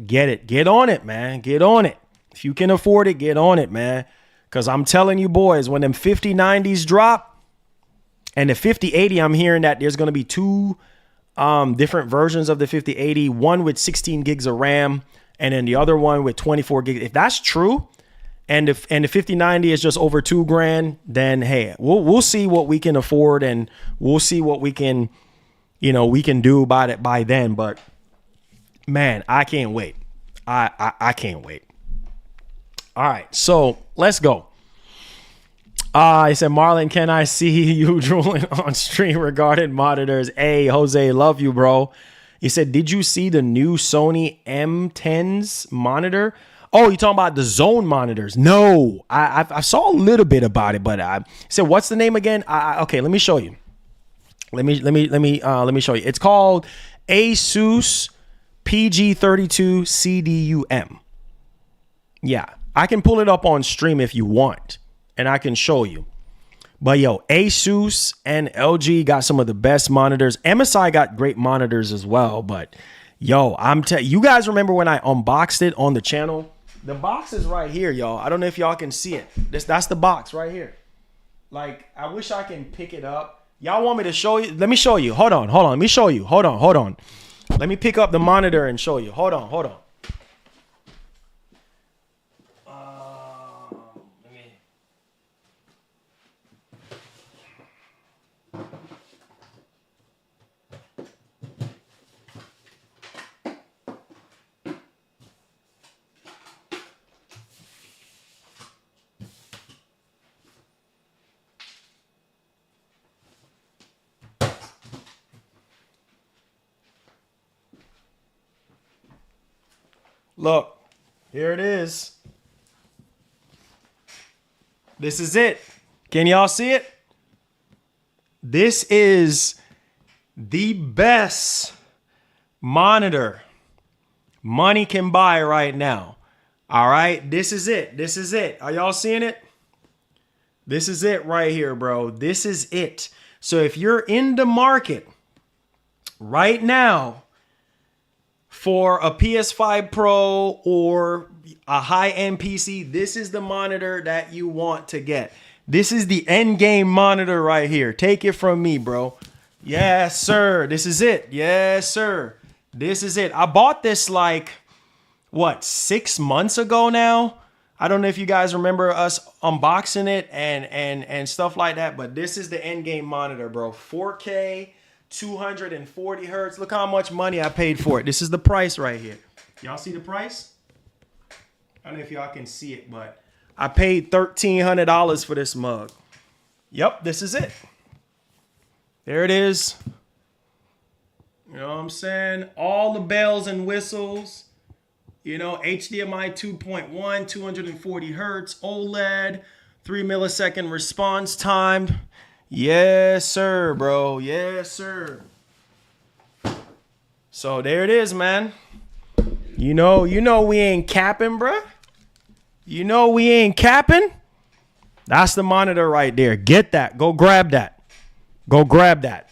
get on it, man. Get on it. If you can afford it, get on it, man. Because I'm telling you, boys, when them 5090s drop and the 5080, I'm hearing that there's going to be two different versions of the 5080, one with 16 gigs of RAM and then the other one with 24 gigs. If that's true, and the 5090 is just over $2,000, then hey, we'll see what we can afford, and we'll see what we can, we can do about it by then. But man, I can't wait. I can't wait. All right, so let's go. I said, Marlon, can I see you drooling on stream regarding monitors? Hey, Jose, love you, bro. He said, did you see the new Sony M10's monitor? Oh, you talking about the Zone monitors? No, I saw a little bit about it, but I said, what's the name again? Okay, let me show you. Let me show you. It's called Asus PG32 CDUM. Yeah, I can pull it up on stream if you want, and I can show you. But yo, Asus and LG got some of the best monitors. MSI got great monitors as well. But yo, you guys remember when I unboxed it on the channel? The box is right here, y'all. I don't know if y'all can see it. That's the box right here. Like, I wish I can pick it up. Y'all want me to show you? Let me show you. Hold on. Let me show you. Hold on. Let me pick up the monitor and show you. Hold on. Look, here it is. This is it. Can y'all see it? This is the best monitor money can buy right now. All right, this is it. Are y'all seeing it? This is it right here, bro. This is it. So if you're in the market right now for a PS5 Pro or a high-end PC, this is the monitor that you want to get. This is the end game monitor right here. Take it from me, bro. Yes, sir. This is it. Yes, sir. This is it. I bought this like, 6 months ago now? I don't know if you guys remember us unboxing it and stuff like that, but this is the end game monitor, bro. 4K. 240 hertz. Look how much money I paid for it. This is the price right here. Y'all see the price? I don't know if y'all can see it, but I paid $1,300 for this mug. Yep, this is it. There it is. You know what I'm saying? All the bells and whistles. HDMI 2.1, 240 hertz, OLED, 3 millisecond response time. Yes, sir, bro. Yes, sir. So there it is, man. You know we ain't capping, bruh. You know we ain't capping. That's the monitor right there. Get that. Go grab that. Go grab that.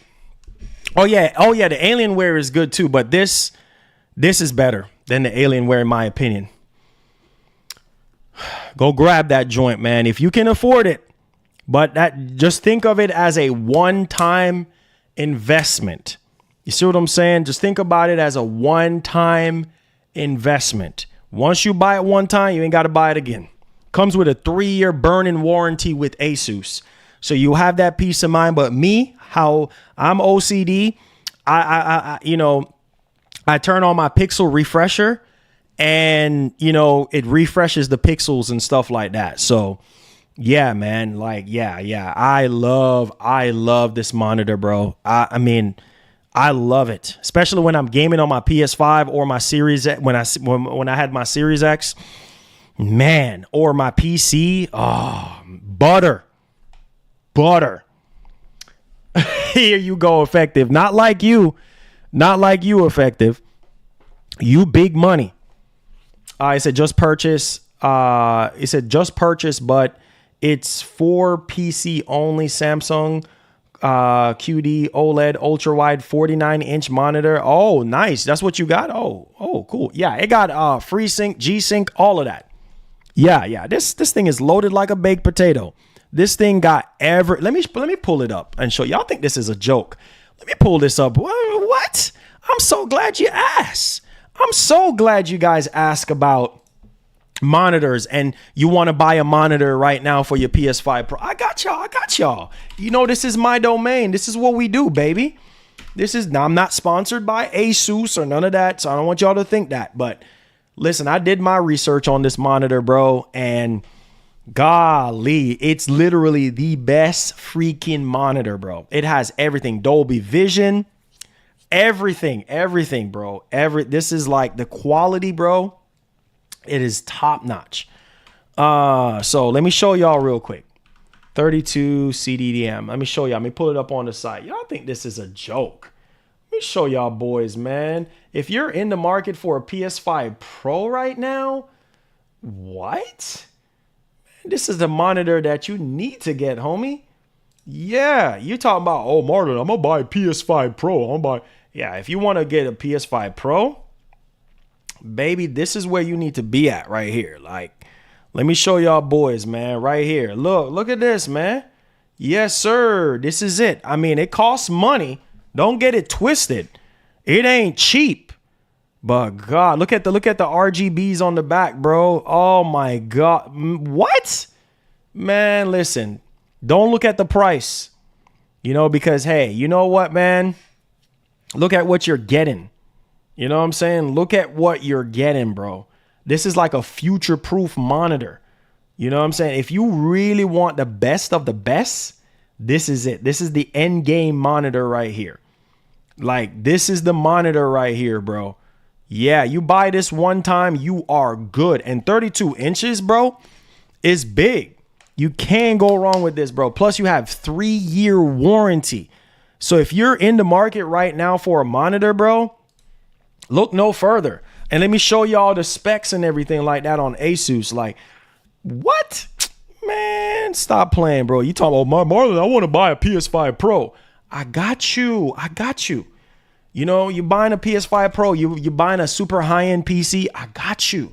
Oh yeah, the Alienware is good too, but this is better than the Alienware in my opinion. Go grab that joint, man, if you can afford it. But just think of it as a one-time investment. You see what I'm saying? Just think about it as a one-time investment. Once you buy it one time, you ain't got to buy it again. Comes with a 3-year burn-in warranty with Asus. So you have that peace of mind. But me, how I'm OCD, I turn on my pixel refresher and, it refreshes the pixels and stuff like that. So yeah, man, I love this monitor, bro. I mean, I love it, especially when I'm gaming on my PS5 or my Series X, when I had my Series X, man, or my PC. Oh, butter. Here you go, Effective. Not like you, Effective. You big money. It said just purchase. But it's for PC only. Samsung QD OLED ultra wide 49-inch monitor. Oh, nice. That's what you got. Oh, cool. Yeah, it got FreeSync, G-Sync, all of that. Yeah. This thing is loaded like a baked potato. This thing got let me pull it up and show y'all. Think this is a joke. Let me pull this up. What? I'm so glad you asked. I'm so glad you guys ask about monitors and you want to buy a monitor right now for your PS5 Pro. I got y'all. You know, this is my domain. This is what we do, baby. Now I'm not sponsored by Asus or none of that, so I don't want y'all to think that. But listen, I did my research on this monitor, bro, and golly, it's literally the best freaking monitor, bro. It has everything. Dolby Vision, everything, bro. This is like the quality, bro. It is top notch. So let me show y'all real quick. 32 CDDM. Let me show y'all. Let me pull it up on the site. Y'all think this is a joke? Let me show y'all boys, man. If you're in the market for a PS5 Pro right now, what? This is the monitor that you need to get, homie. Yeah, you talking about, oh, Marlon, I'm going to buy a PS5 Pro. Yeah, if you want to get a PS5 Pro, baby, this is where you need to be at right here. Like, let me show y'all boys, man, right here. Look at this, man. Yes, sir. This is it. I mean, it costs money. Don't get it twisted. It ain't cheap. But God, look at the RGBs on the back, bro. Oh my God. What? Man, listen. Don't look at the price. You know, because hey, you know what, man? Look at what you're getting. You know what I'm saying? Look at what you're getting, bro. This is like a future-proof monitor. You know what I'm saying? If you really want the best of the best, this is it. This is the end game monitor right here. Like, this is the monitor right here, bro. Yeah, you buy this one time, you are good. And 32 inches, bro, is big. You can't go wrong with this, bro. Plus, you have 3-year warranty. So if you're in the market right now for a monitor, bro, look no further. And let me show y'all the specs and everything like that on Asus. Like, what? Man, stop playing, bro. You talking about, Marlon, I want to buy a PS5 Pro. I got you. You know, you're buying a PS5 Pro, you're buying a super high-end PC. I got you.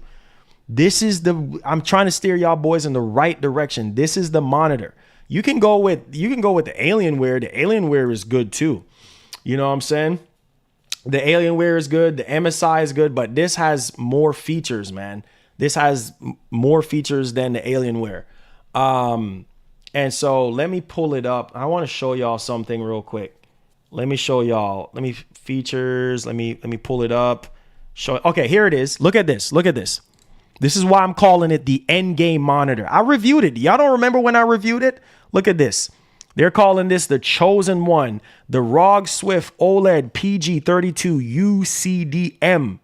I'm trying to steer y'all boys in the right direction. This is the monitor. You can go with the Alienware. The Alienware is good too. You know what I'm saying? The Alienware is good. The MSI is good, but this has more features, man. This has more features than the Alienware. And so let me pull it up. I want to show y'all something real quick. Let me show y'all. Let me pull it up. Okay, here it is. Look at this. This is why I'm calling it the end game monitor. I reviewed it. Y'all don't remember when I reviewed it? Look at this. They're calling this the chosen one, the ROG Swift OLED PG32 UCDM.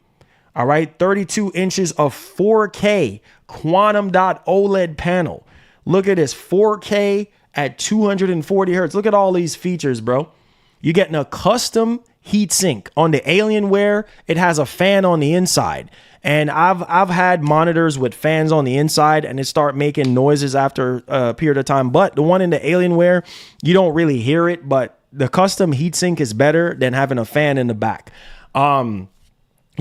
All right, 32 inches of 4K quantum dot OLED panel. Look at this, 4K at 240 hertz. Look at all these features, bro. You're getting a custom heatsink. On the Alienware, it has a fan on the inside. And I've had monitors with fans on the inside and it start making noises after a period of time. But the one in the Alienware, you don't really hear it, but the custom heatsink is better than having a fan in the back. You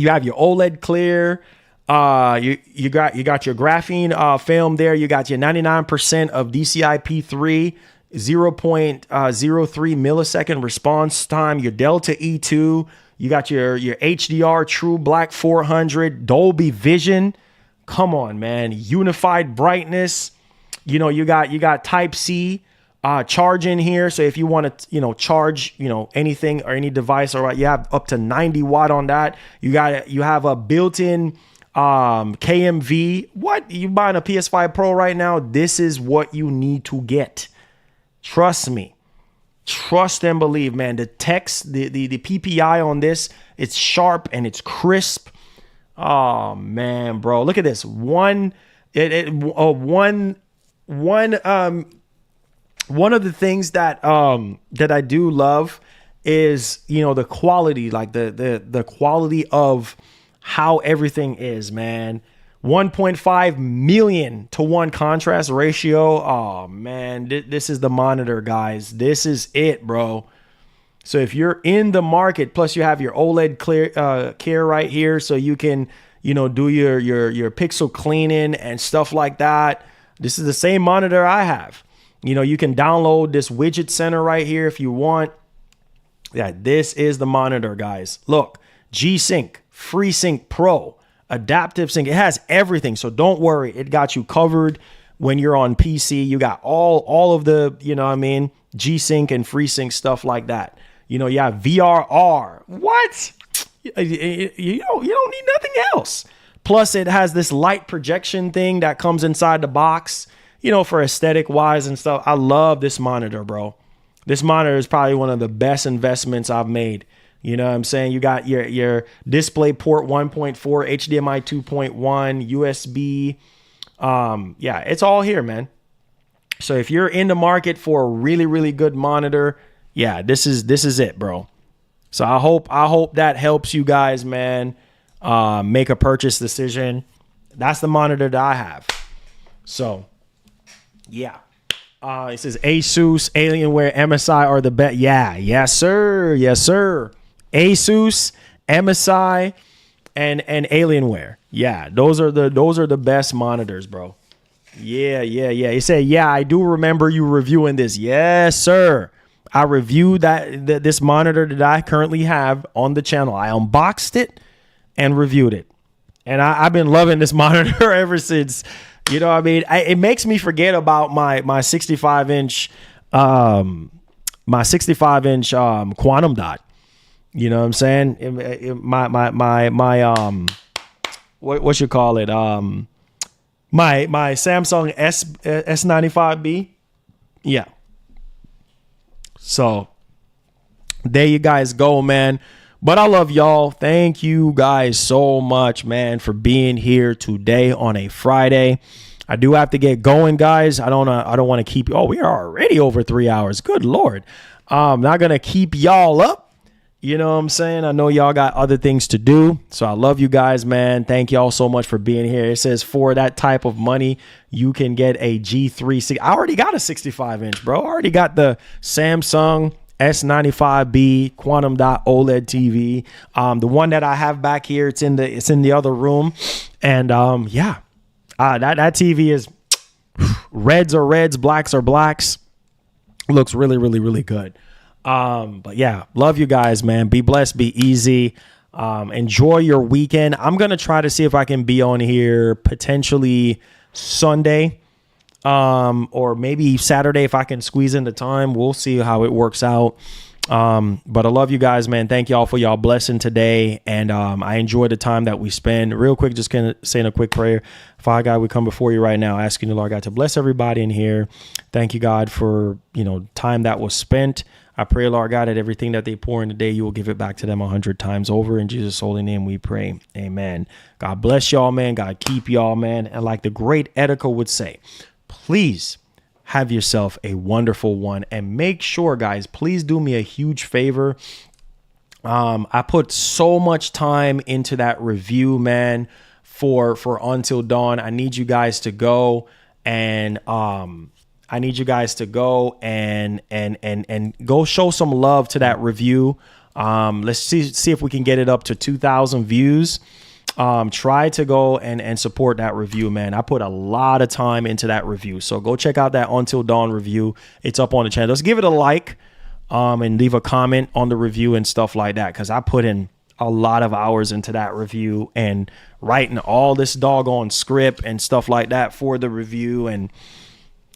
have your OLED clear. You got your graphene film there. You got your 99% of DCI-P3, 0.03 millisecond response time. Your Delta E2. You got your HDR True Black 400, Dolby Vision. Come on, man. Unified brightness. You know, you got Type C charge in here. So if you want to, charge, anything or any device, or you have up to 90 watt on that. You have a built-in KMV. What? You buying a PS5 Pro right now? This is what you need to get. Trust me. Trust and believe, man. The text, the PPI on this, it's sharp and it's crisp. Oh man, bro, look at this. One of the things that that I do love is, you know, the quality, like the quality of how everything is, man. 1.5 million to 1 contrast ratio. Oh man, this is the monitor, guys. This is it, bro. So if you're in the market, plus you have your OLED care right here, so you can, you know, do your pixel cleaning and stuff like that. This is the same monitor I have. You know, you can download this widget center right here if you want. Yeah, this is the monitor, guys. Look, G-Sync, FreeSync Pro, Adaptive Sync. It has everything, so don't worry. It got you covered when you're on PC. You got all of the, you know what I mean, G-Sync and FreeSync stuff like that. You know, you have VRR. What? You don't need nothing else. Plus, it has this light projection thing that comes inside the box, you know, for aesthetic wise and stuff. I love this monitor, bro. This monitor is probably one of the best investments I've made. You know what I'm saying? You got your display port 1.4, HDMI 2.1, USB. Yeah, it's all here, man. So if you're in the market for a really, really good monitor, yeah, this is it, bro. So I hope that helps you guys, man, make a purchase decision. That's the monitor that I have. So, yeah. It says Asus, Alienware, MSI are the best. Yeah, yes, sir. Yes, sir. Asus, MSI, and Alienware. Yeah, those are the best monitors, bro. Yeah. He said, yeah, I do remember you reviewing this. Yes, sir. I reviewed this monitor that I currently have on the channel. I unboxed it and reviewed it. And I've been loving this monitor ever since. You know what I mean? It makes me forget about my 65-inch quantum dot. You know what I'm saying? What you call it? My Samsung S95B. Yeah. So there you guys go, man. But I love y'all. Thank you guys so much, man, for being here today on a Friday. I do have to get going, guys. I don't want to keep you. Oh, we are already over 3 hours. Good Lord. I'm not going to keep y'all up. You know what I'm saying? I know y'all got other things to do. So I love you guys, man. Thank y'all so much for being here. It says for that type of money, you can get a G360. I already got a 65-inch, bro. I already got the Samsung S95B Quantum Dot OLED TV. The one that I have back here, it's in the other room. And yeah, that TV is reds are reds, blacks are blacks. Looks really, really, really good. But yeah, love you guys, man. Be blessed, be easy. Enjoy your weekend. I'm gonna try to see if I can be on here potentially Sunday, or maybe Saturday if I can squeeze in the time. We'll see how it works out. But I love you guys, man. Thank y'all for y'all blessing today. And I enjoyed the time that we spend. Real quick, just gonna saying a quick prayer. Father God, we come before you right now, asking the Lord God to bless everybody in here. Thank you, God, for time that was spent. I pray, Lord God, that everything that they pour in today, you will give it back to them 100 times over. In Jesus' holy name we pray. Amen. God bless y'all, man. God keep y'all, man. And like the great Edico would say, please have yourself a wonderful one. And make sure, guys, please do me a huge favor. I put so much time into that review, man, for Until Dawn. I need you guys to go and go show some love to that review. Let's see if we can get it up to 2,000 views. Try to go and support that review, man. I put a lot of time into that review. So go check out that Until Dawn review. It's up on the channel. Let's give it a like, and leave a comment on the review and stuff like that. Cause I put in a lot of hours into that review and writing all this doggone script and stuff like that for the review. And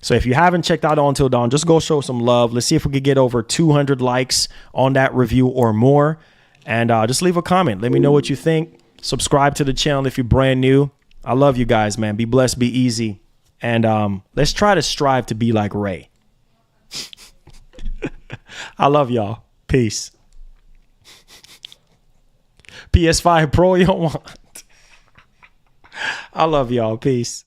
so if you haven't checked out Until Dawn, just go show some love. Let's see if we could get over 200 likes on that review or more. And just leave a comment. Let me know what you think. Subscribe to the channel if you're brand new. I love you guys, man. Be blessed, be easy. And let's try to strive to be like Ray. I love y'all. Peace. PS5 Pro you don't want. I love y'all. Peace.